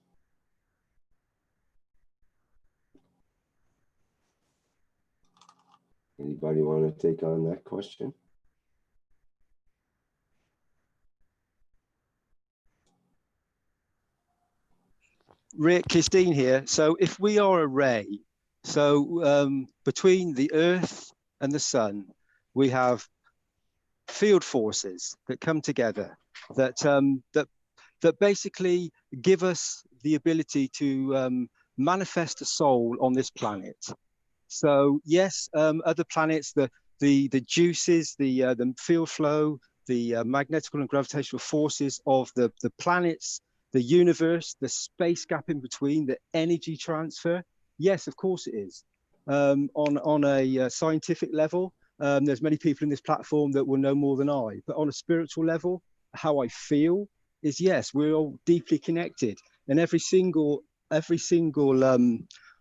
Anybody want to take on that question? Rick, Christine here. So if we are a ray, so between the Earth and the Sun, we have field forces that come together that that basically give us the ability to manifest a soul on this planet. So yes, other planets, the juices, the field flow, the magnetical and gravitational forces of the planets, the universe, the space gap in between, the energy transfer. Yes, of course it is. On a scientific level, there's many people in this platform that will know more than I, but on a spiritual level, how I feel is, yes, we're all deeply connected, and every single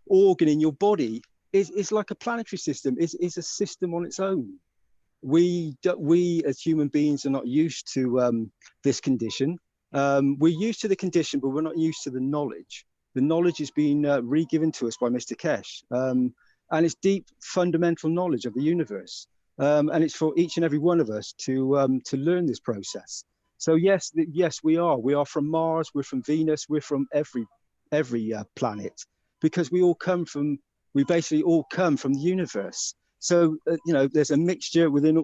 organ in your body is like a planetary system, is a system on its own. We as human beings are not used to this condition. We're used to the condition, but we're not used to the knowledge. The knowledge is being re-given to us by Mr. Keshe, and it's deep, fundamental knowledge of the universe, and it's for each and every one of us to learn this process. So yes, we are from Mars, we're from Venus, we're from every planet, because we basically all come from the universe. So there's a mixture within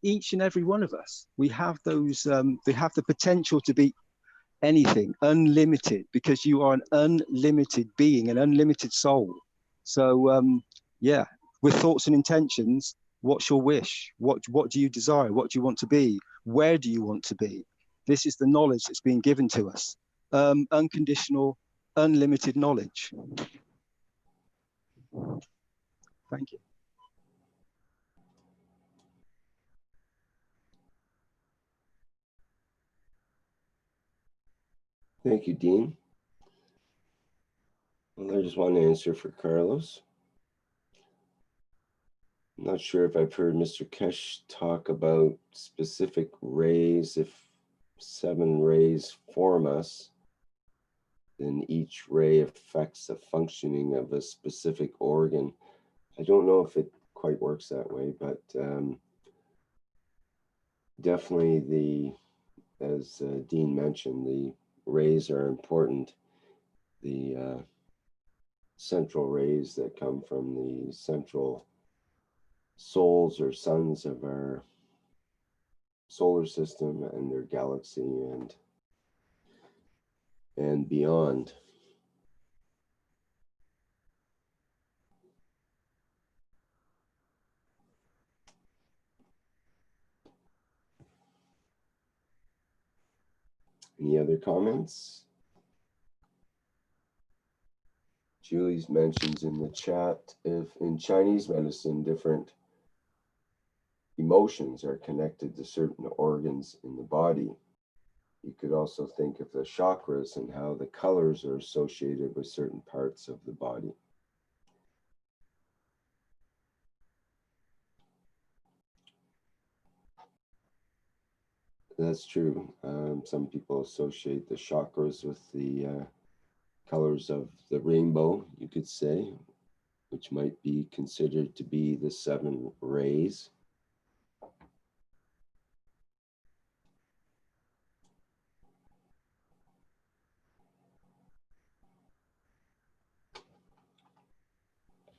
each and every one of us. We have those. They have the potential to be anything, unlimited, because you are an unlimited being, an unlimited soul. So yeah, with thoughts and intentions, what's your wish? What do you desire? What do you want to be? Where do you want to be? This is the knowledge that's being given to us. Unconditional, unlimited knowledge. Thank you. Thank you, Dean. Well, there's one answer for Carlos. I'm not sure if I've heard Mr. Keshe talk about specific rays. If 7 rays form us, then each ray affects the functioning of a specific organ. I don't know if it quite works that way, but definitely as Dean mentioned, the rays are important. The central rays that come from the central souls or suns of our solar system and their galaxy and beyond. Any other comments? Julie's mentions in the chat, if in Chinese medicine, different emotions are connected to certain organs in the body. You could also think of the chakras and how the colors are associated with certain parts of the body. That's true. Some people associate the chakras with the colors of the rainbow, you could say, which might be considered to be the 7 rays.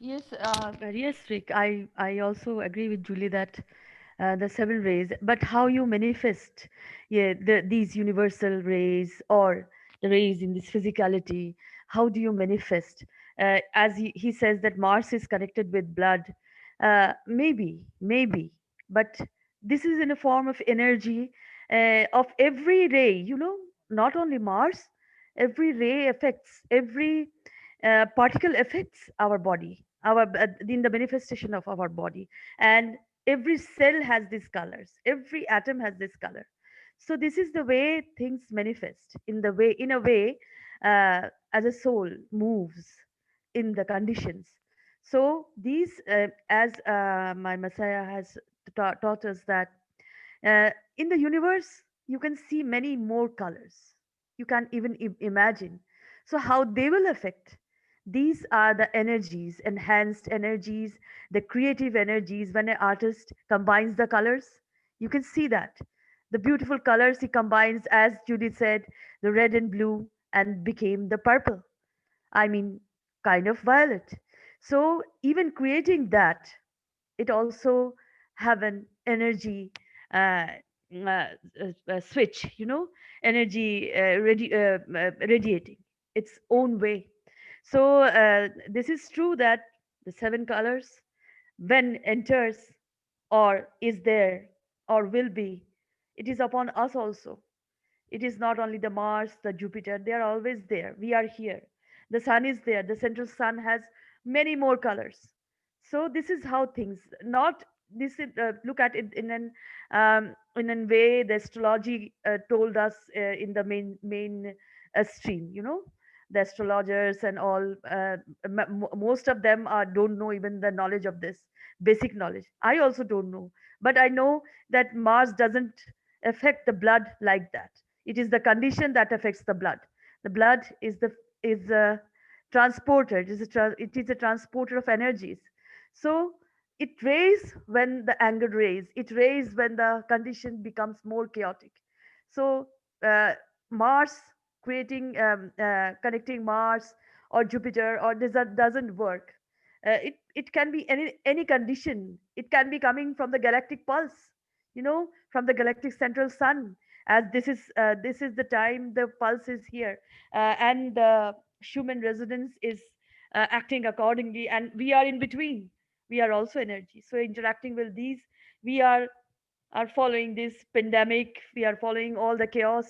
Yes, yes, Rick. I also agree with Julie that the 7 rays, but how you manifest, yeah, these universal rays or the rays in this physicality, how do you manifest? As he says that Mars is connected with blood, maybe, but this is in a form of energy of every ray, not only Mars, every ray affects, every particle affects our body, in the manifestation of our body, and every cell has these colors, every atom has this color. So this is the way things manifest, in a way, as a soul moves in the conditions. So these, as my Messiah has taught us, that in the universe you can see many more colors, you can even imagine. So how they will affect, these are the energies, enhanced energies, the creative energies. When an artist combines the colors, you can see that the beautiful colors he combines, as Judith said, the red and blue, and became the purple, I mean, kind of violet. So even creating that, it also have an energy uh, switch, energy radiating its own way. So this is true that the 7 colors, when enters or is there or will be, it is upon us also. It is not only the Mars, the Jupiter, they are always there. We are here. The sun is there. The central sun has many more colors. So this is how things, not this is, look at it in a way the astrology told us in the main stream, the astrologers and all, most of them don't know even the knowledge of this basic knowledge. I also don't know, but I know that Mars doesn't affect the blood like that. It is the condition that affects the blood. The blood is a transporter. It is a transporter of energies. So it raise when the anger raise. It raise when the condition becomes more chaotic. So uh, Mars connecting Mars or Jupiter or this doesn't work. It can be any condition. It can be coming from the galactic pulse, from the galactic central sun, as this is the time the pulse is here, and the Schumann resonance is acting accordingly, and we are in between. We are also energy, so interacting with these, we are following this pandemic, we are following all the chaos,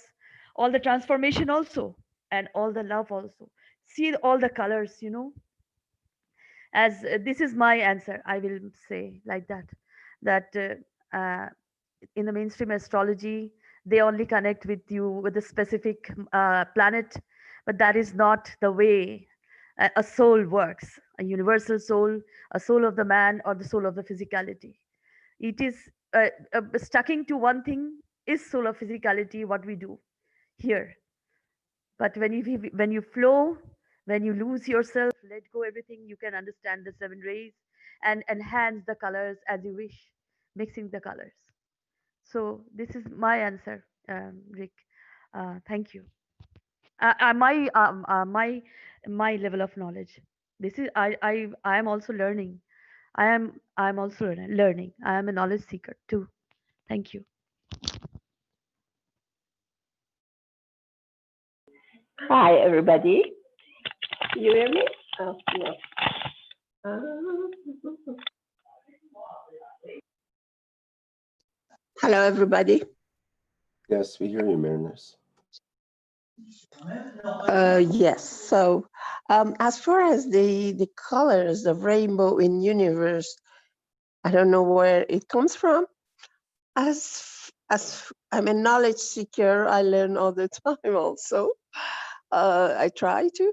all the transformation also, and all the love also. See all the colors, As this is my answer, I will say like that, that in the mainstream astrology, they only connect with you with a specific planet, but that is not the way a soul works, a universal soul, a soul of the man or the soul of the physicality. It is sticking to one thing is soul of physicality, what we do here. But when you flow, when you lose yourself, let go everything, you can understand the seven rays and enhance the colors as you wish, mixing the colors. So this is my answer, Rick. Thank you. My level of knowledge. This is I am also learning. I'm also learning. I am a knowledge seeker too. Thank you. Hi, everybody. You hear me? Oh, no. Hello, everybody. Yes, we hear you, Mariners. Yes. So, as far as the colors of rainbow in universe, I don't know where it comes from. As I'm a knowledge seeker, I learn all the time. Also, I try to.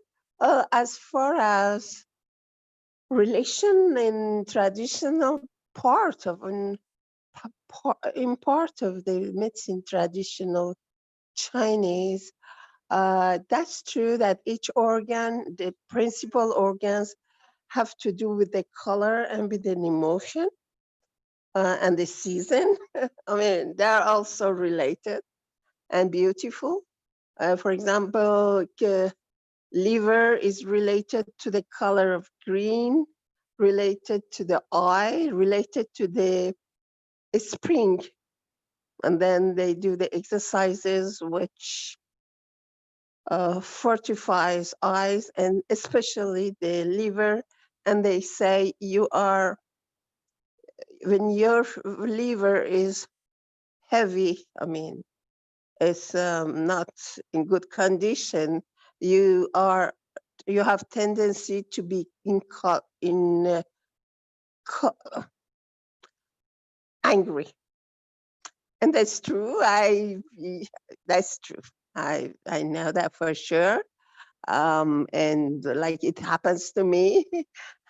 As far as relation in traditional part of in part of the medicine traditional Chinese, that's true that each organ, the principal organs, have to do with the color and with an emotion and the season. I mean, they're also related and beautiful. For example, liver is related to the color of green, related to the eye, related to the spring. And then they do the exercises which fortifies eyes and especially the liver. And they say you are, when your liver is heavy, I mean, it's not in good condition, you have tendency to be angry. And that's true. That's true. I know that for sure. And like it happens to me,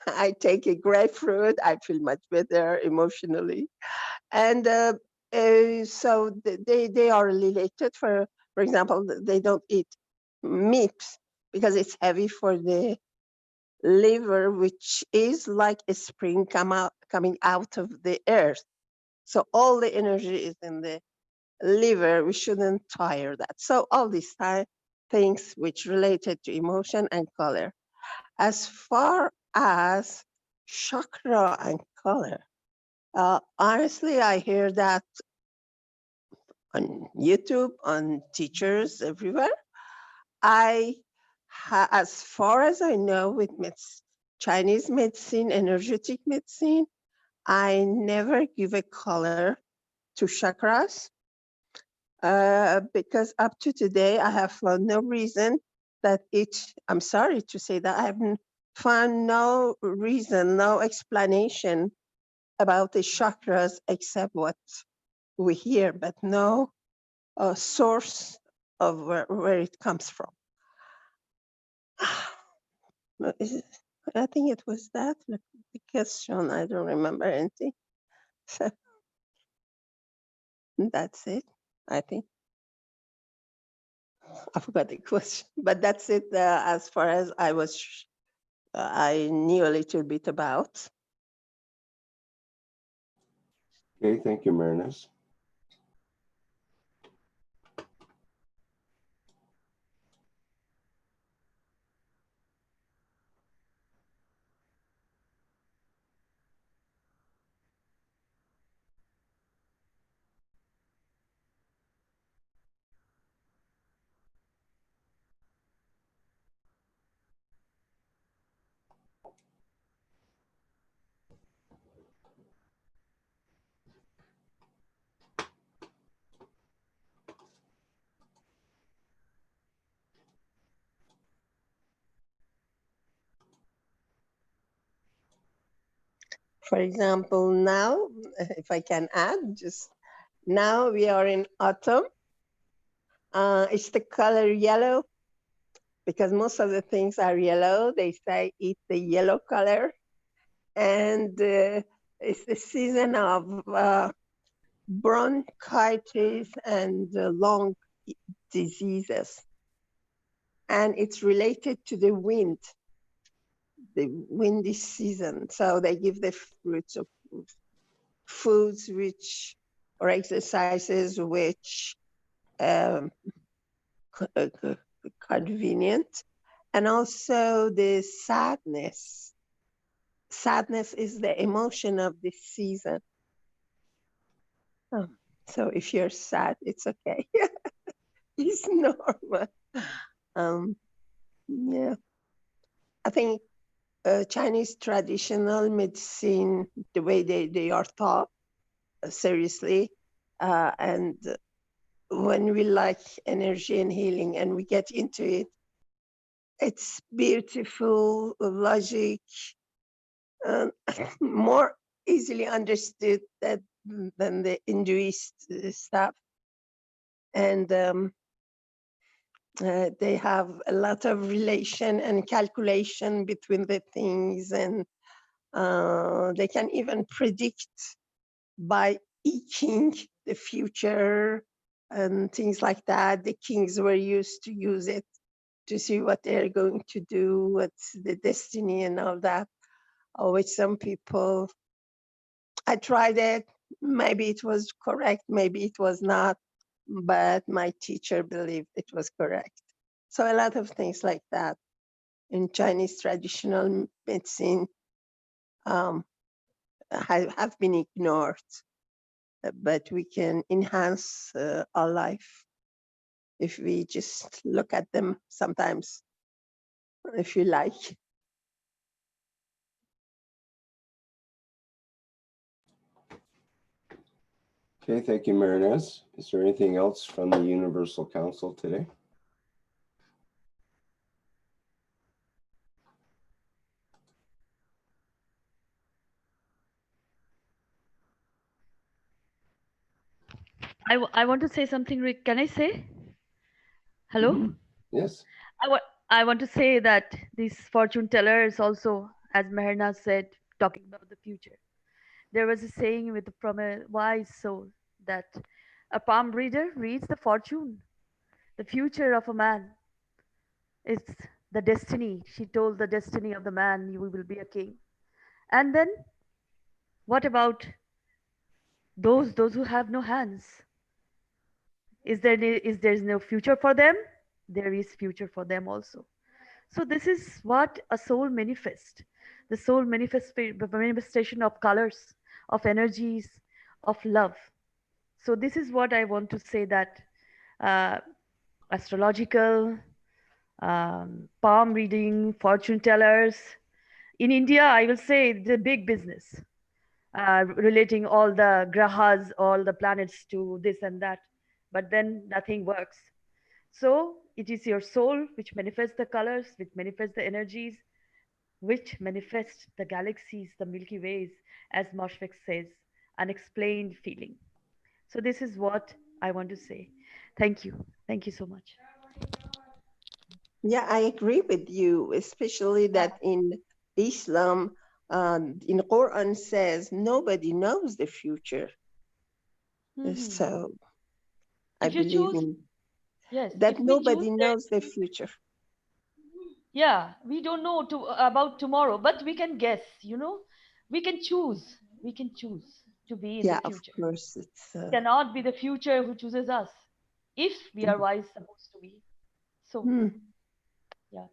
I take a grapefruit, I feel much better emotionally. And so they are related. For example, they don't eat meat because it's heavy for the liver, which is like a spring coming out of the earth. So all the energy is in the liver. We shouldn't tire that. So all these things which related to emotion and color. As far as chakra and color, honestly, I hear that on YouTube, on teachers everywhere. As far as I know, with Chinese medicine, energetic medicine, I never give a color to chakras because up to today, I have found no reason that I'm sorry to say that I haven't found no reason, no explanation about the chakras except what we hear, but no source of where it comes from. I think it was that the question. I don't remember anything. So that's it, I think. I forgot the question, but that's it as far as I knew a little bit about. Okay, thank you, Mariners. For example, now, if I can add, just now we are in autumn. It's the color yellow because most of the things are yellow. They say eat the yellow color. And it's the season of bronchitis and lung diseases. And it's related to the windy season. So they give the fruits of foods which, or exercises which convenient. And also the sadness. Sadness is the emotion of this season. So if you're sad, it's okay. It's normal. Yeah, I think Chinese traditional medicine, the way they are taught seriously, and when we like energy and healing and we get into it, it's beautiful, logic, more easily understood than the Hinduist stuff. And they have a lot of relation and calculation between the things, and they can even predict by eking the future and things like that. The kings were used to use it to see what they're going to do, what's the destiny and all that, which some people, I tried it, maybe it was correct, maybe it was not, but my teacher believed it was correct. So a lot of things like that in Chinese traditional medicine have been ignored, but we can enhance our life if we just look at them sometimes, if you like. Okay, thank you, Marinez. Is there anything else from the Universal Council today? I want to say something, Rick. Can I say? Hello? Mm-hmm. Yes. I want to say that these fortune tellers also, as Mehran said, talking about the future. There was a saying from a wise soul that a palm reader reads the fortune, the future of a man. It's the destiny. She told the destiny of the man, you will be a king. And then what about those who have no hands? Is there no future for them? There is future for them also. So this is what a soul manifests. The soul manifestation of colors, of energies, of love. So this is what I want to say, that astrological, palm reading, fortune tellers. In India, I will say the big business, relating all the grahas, all the planets to this and that, but then nothing works. So it is your soul which manifests the colors, which manifests the energies, which manifest the galaxies, the Milky Ways, as Moshfegh says, unexplained feeling. So this is what I want to say. Thank you. Thank you so much. Yeah, I agree with you, especially that in Islam, in Quran says nobody knows the future. So I believe in that nobody knows the future. Yeah, we don't know about tomorrow, but we can guess, we can choose. We can choose to be in the future. Of course. It's cannot be the future who chooses us if we are wise supposed to be. So, yeah.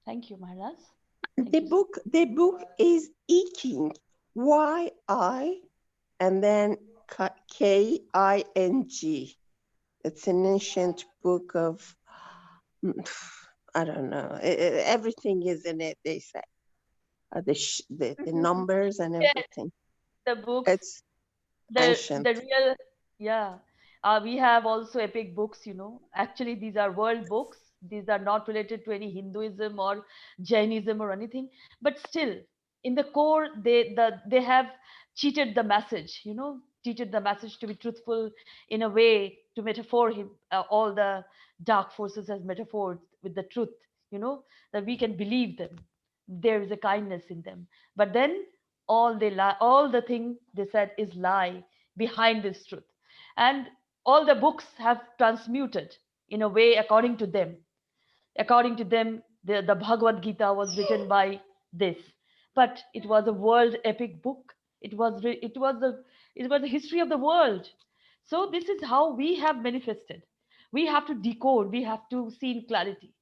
Thank you, Maharaj. The book is King, Y-I, and then K-I-N-G. It's an ancient book of, I don't know, everything is in it, they say. The numbers and everything. The books. It's ancient. The real, yeah. We have also epic books, Actually, these are world books. These are not related to any Hinduism or Jainism or anything. But still, in the core, they have cheated the message, cheated the message to be truthful in a way, to metaphor him, all the dark forces as metaphors with the truth, that we can believe them. There is a kindness in them. But then all the thing they said is lie behind this truth. And all the books have transmuted in a way according to them. According to them, the Bhagavad Gita was written by this, but it was a world epic book. It was the history of the world. So this is how we have manifested. We have to decode. We have to see in clarity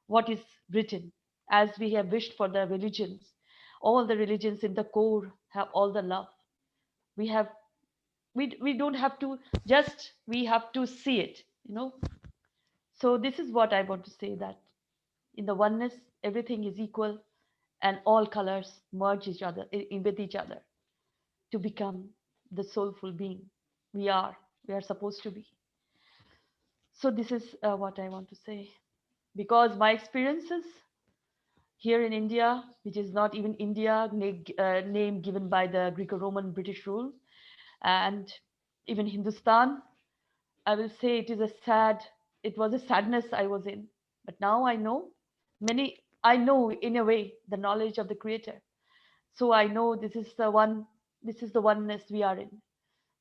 what is written, as we have wished for the religions. All the religions in the core have all the love. We don't have to just, we have to see it, So this is what I want to say, that in the oneness, everything is equal and all colors merge with each other to become the soulful being we are supposed to be. So this is what I want to say, because my experiences here in India, which is not even India, name given by the Greco-Roman British rule, and even Hindustan, I will say it was a sadness I was in. But now I know in a way the knowledge of the Creator. So I know this is the oneness we are in.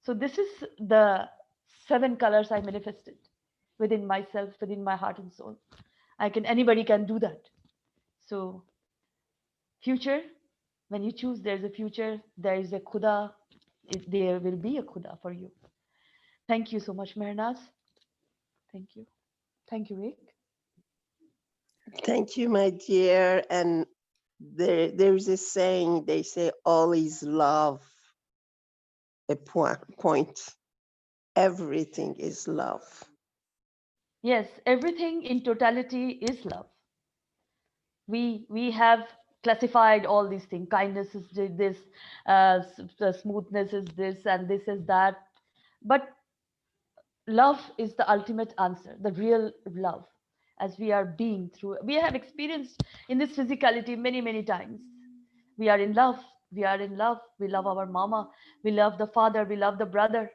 So this is the 7 colors I manifested within myself, within my heart and soul. Anybody can do that. So future, when you choose, there's a future, there is a Khuda, there will be a Khuda for you. Thank you so much, Mehran. Thank you. Thank you, Rick. Thank you, my dear. And there's a saying, they say, all is love. A point. Everything is love. Yes, everything in totality is love. We have classified all these things. Kindness is this, smoothness is this, and this is that. But love is the ultimate answer, the real love, as we are being through. We have experienced in this physicality many, many times. We are in love. We are in love. We love our mama. We love the father. We love the brother.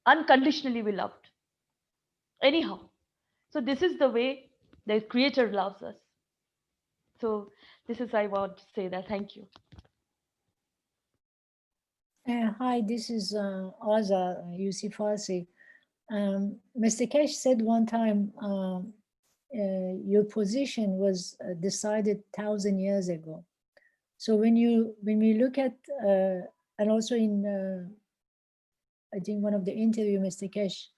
Unconditionally we loved. Anyhow. So this is the way the Creator loves us. So this is, I want to say that. Thank you. Hi, this is Aza, UC Farsi. Mr. Keshe said one time, your position was decided 1,000 years ago. So when we look at, and also in, I think one of the interview, Mr. Keshe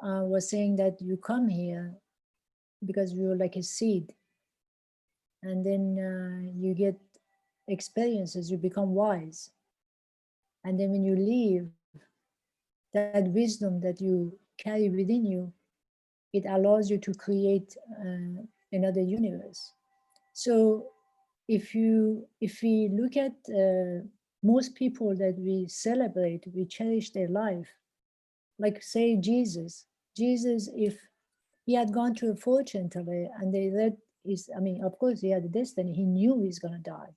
was saying that you come here because you were like a seed, and then you get experiences, you become wise. And then when you leave, that wisdom that you carry within you, it allows you to create another universe. So if we look at most people that we celebrate, we cherish their life, like say Jesus, if he had gone to a fortune teller and they read his, I mean, of course he had a destiny, he knew he's gonna die.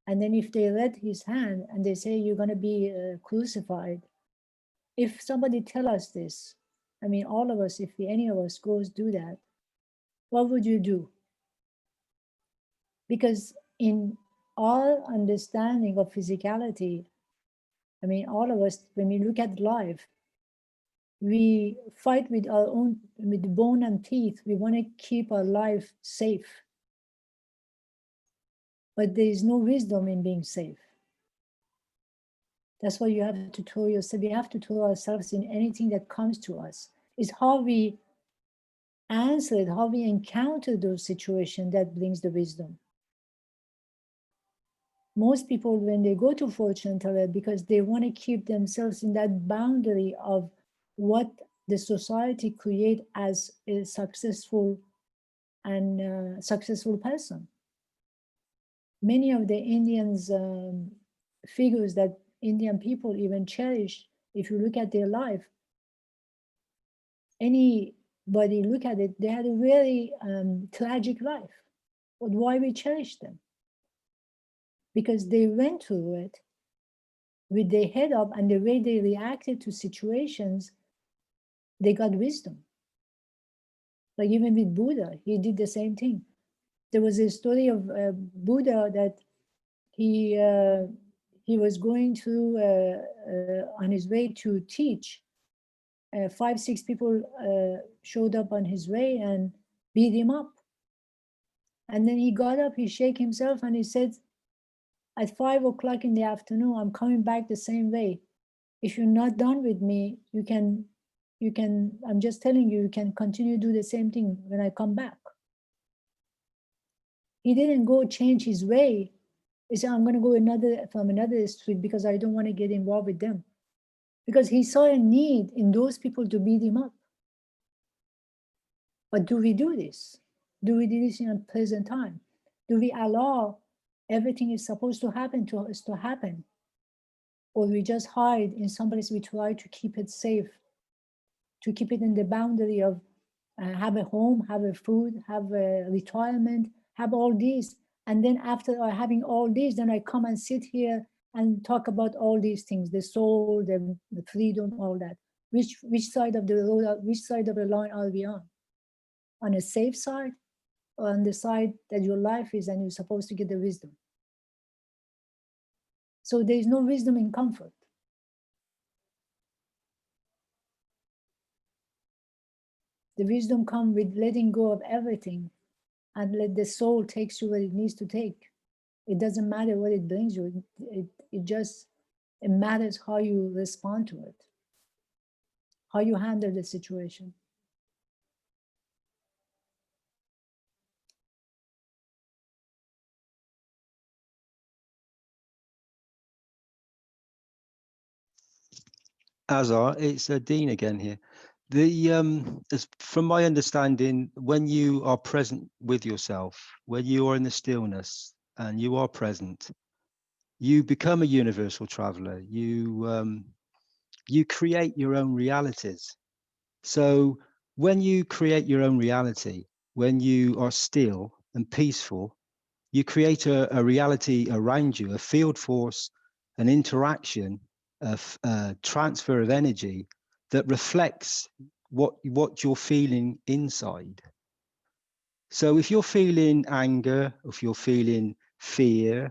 And then if they read his hand and they say, you're gonna be crucified, if somebody tell us this, I mean, all of us, if any of us goes do that, what would you do? Because in our understanding of physicality, I mean, all of us, when we look at life, we fight with our own, with bone and teeth. We want to keep our life safe. But there is no wisdom in being safe. That's why you have to throw yourself, we have to throw ourselves in anything that comes to us. It's how we answer it, how we encounter those situations that brings the wisdom. Most people, when they go to fortune teller, because they want to keep themselves in that boundary of what the society create as a successful and successful person. Many of the Indians figures that Indian people even cherish, if you look at their life, anybody look at it, they had a very tragic life. But why we cherish them? Because they went through it with their head up, and the way they reacted to situations, they got wisdom. Like even with Buddha, he did the same thing. There was a story of Buddha that he was going through on his way to teach. 5, 6 people showed up on his way and beat him up. And then he got up, he shook himself, and he said, at 5 o'clock in the afternoon, I'm coming back the same way. If you're not done with me, you can, I'm just telling you, you can continue to do the same thing when I come back. He didn't go change his way. He said, I'm gonna go from another street because I don't want to get involved with them. Because he saw a need in those people to beat him up. But do we do this? Do we do this in a present time? Do we allow everything is supposed to happen to us to happen? Or we just hide in some place, we try to keep it safe, to keep it in the boundary of have a home, have a food, have a retirement, have all these. And then after having all these, then I come and sit here and talk about all these things, the soul, the freedom, all that. Which side of the road, which side of the line are we on? On a safe side, or on the side that your life is and you're supposed to get the wisdom? So there is no wisdom in comfort. The wisdom comes with letting go of everything and let the soul takes you where it needs to take. It doesn't matter what it brings you. It matters how you respond to it, how you handle the situation. Azar, it's Dean again here. From my understanding, when you are present with yourself, when you are in the stillness and you are present, you become a universal traveler. You create your own realities. So when you create your own reality, when you are still and peaceful, you create a reality around you, a field force, an interaction, a transfer of energy that reflects what you're feeling inside. So if you're feeling anger, if you're feeling fear,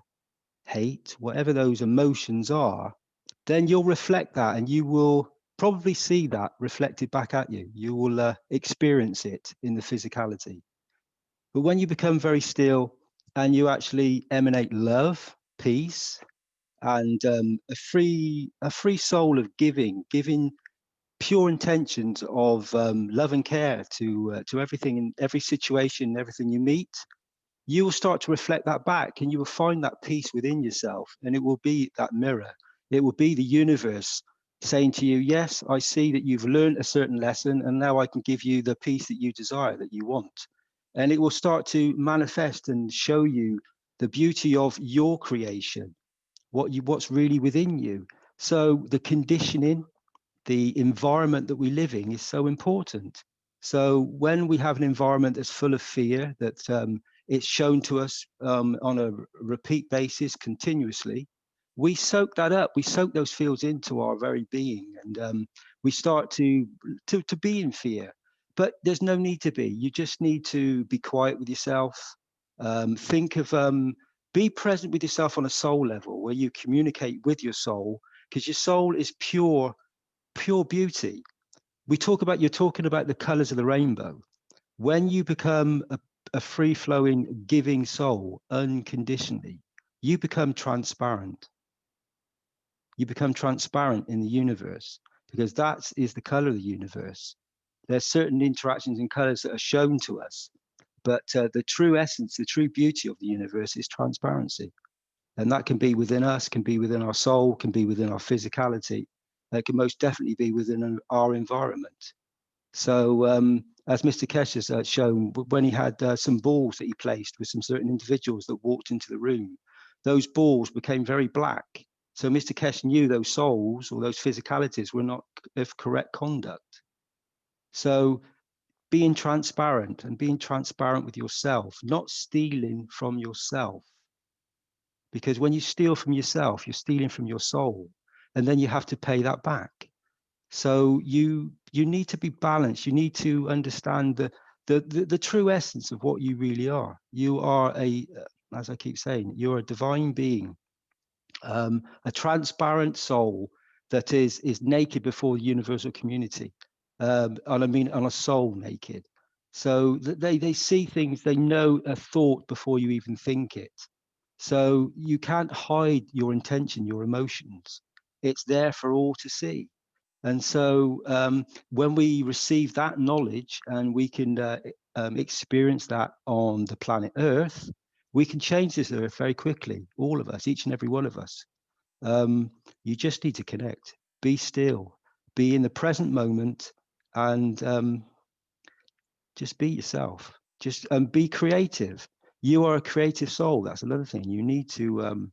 hate, whatever those emotions are, then you'll reflect that and you will probably see that reflected back at you. You will experience it in the physicality. But when you become very still and you actually emanate love, peace, and a free soul of giving pure intentions of love and care to everything in every situation, everything you meet, you will start to reflect that back, and you will find that peace within yourself, and it will be that mirror. It will be the universe saying to you, yes, I see that you've learned a certain lesson, and now I can give you the peace that you desire, that you want. And it will start to manifest and show you the beauty of your creation, what's really within you. So the conditioning, the environment that we live in is so important. So when we have an environment that's full of fear, that it's shown to us on a repeat basis continuously, we soak that up, we soak those feels into our very being, and we start to be in fear. But there's no need to be. You just need to be quiet with yourself. Be present with yourself on a soul level where you communicate with your soul, because your soul is pure beauty. You're talking about the colors of the rainbow. When you become a free-flowing, giving soul unconditionally, you become transparent. You become transparent in the universe, because that is the color of the universe. There's certain interactions and colors that are shown to us, but the true essence, the true beauty of the universe is transparency. And that can be within us, can be within our soul, can be within our physicality. It can most definitely be within our environment. So as Mr. Keshe has shown, when he had some balls that he placed with some certain individuals that walked into the room, those balls became very black. So Mr. Keshe knew those souls or those physicalities were not of correct conduct. So being transparent and being transparent with yourself, not stealing from yourself. Because when you steal from yourself, you're stealing from your soul, and then you have to pay that back. So you need to be balanced. You need to understand the true essence of what you really are. You are as I keep saying, you're a divine being, a transparent soul that is naked before the universal community. And I mean, on a soul naked. So they see things, they know a thought before you even think it. So you can't hide your intention, your emotions. It's there for all to see. And so when we receive that knowledge and we can experience that on the planet Earth, we can change this Earth very quickly, all of us, each and every one of us. You just need to connect, be still, be in the present moment, and just be yourself. Just be creative. You are a creative soul. That's another thing. You need to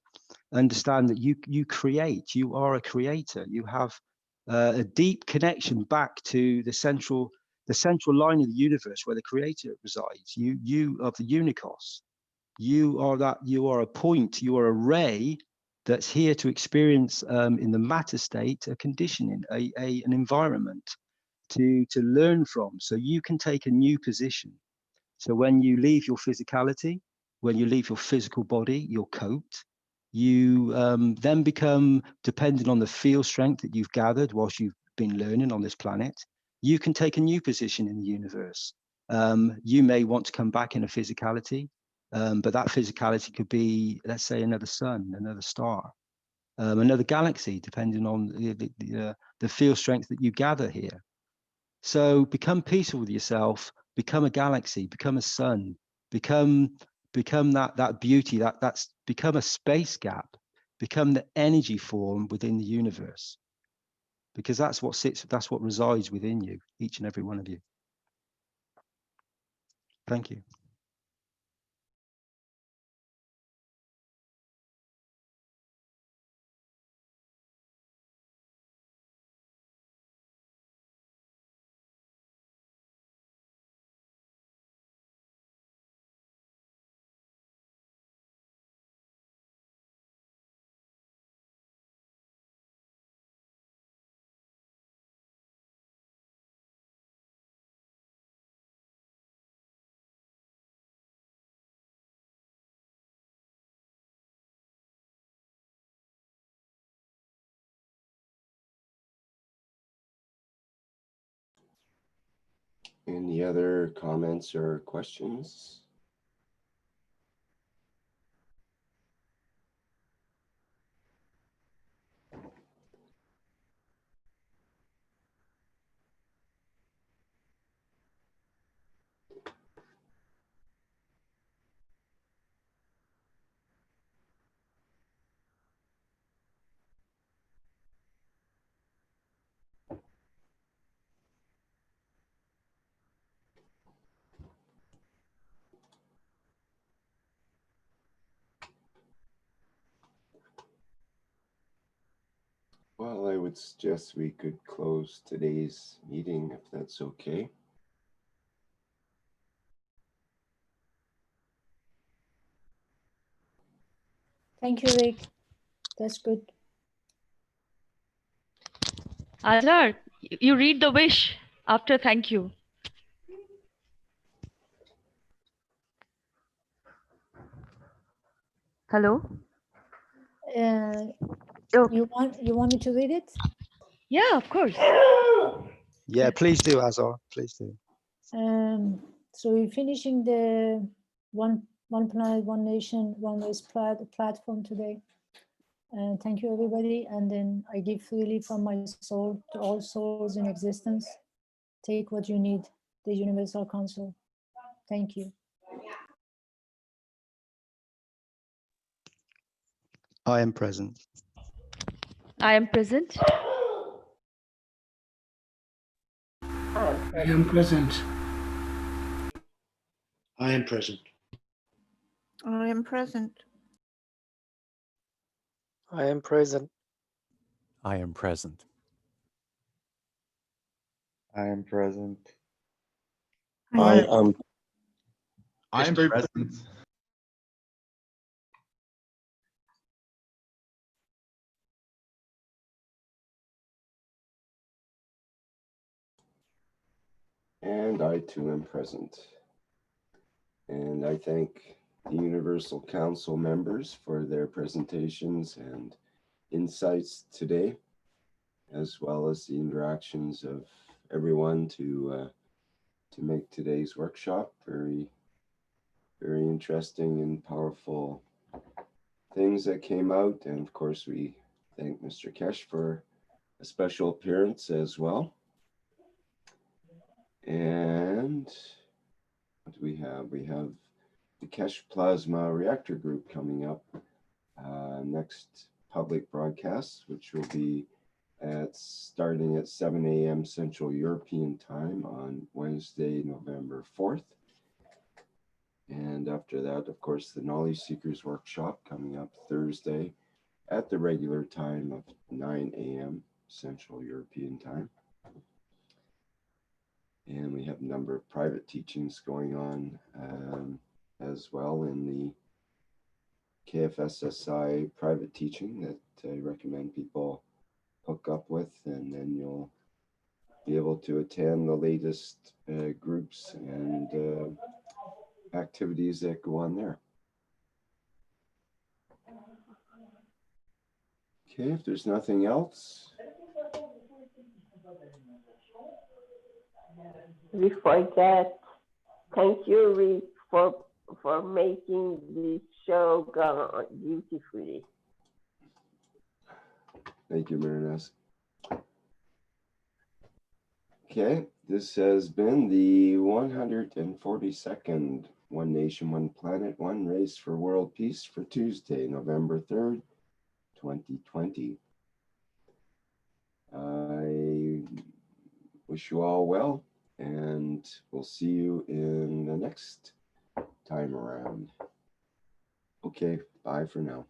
understand that you create. You are a creator. You have a deep connection back to the central line of the universe where the creator resides. You of the unicos. You are a point. You are a ray that's here to experience in the matter state a conditioning, an environment to learn from, so you can take a new position. So when you leave your physicality, when you leave your physical body, your coat, you then become dependent on the field strength that you've gathered whilst you've been learning on this planet. You can take a new position in the universe. You may want to come back in a physicality, but that physicality could be, let's say, another sun, another star, another galaxy, depending on the field strength that you gather here. So become peaceful with yourself, become a galaxy, become a sun, become that beauty, that's become a space gap, become the energy form within the universe, because that's what resides within you, each and every one of you. Thank you. Any other comments or questions? Well, I would suggest we could close today's meeting if that's okay. Thank you, Rick. That's good. Azhar, you read the wish after thank you. Hello? You want me to read it? Yeah, of course. Yeah, please do, Azhar. Please do. So we're finishing the one planet, one nation, one race platform today. Thank you, everybody. And then I give freely from my soul to all souls in existence. Take what you need, the Universal Council. Thank you. I am present. I am present. I am present. I am present. I am present. I am present. I am present. I am present. I am present. And I too am present. And I thank the Universal Council members for their presentations and insights today, as well as the interactions of everyone to make today's workshop very interesting and powerful things that came out. And of course, we thank Mr. Keshe for a special appearance as well. And what do we have? We have the Keshe Plasma Reactor Group coming up next public broadcast, which will be starting at 7 a.m. Central European Time on Wednesday, November 4th. And after that, of course, the Knowledge Seekers Workshop coming up Thursday at the regular time of 9 a.m. Central European Time. And we have a number of private teachings going on as well in the KF SSI private teaching that I recommend people hook up with, and then you'll be able to attend the latest groups and activities that go on there. Okay, if there's nothing else. Before that, thank you, Rick, for making this show go on beautifully. Thank you, Marinette. Okay, this has been the 142nd One Nation, One Planet, One Race for World Peace for Tuesday, November 3rd, 2020. I wish you all well, and we'll see you in the next time around. Okay, bye for now.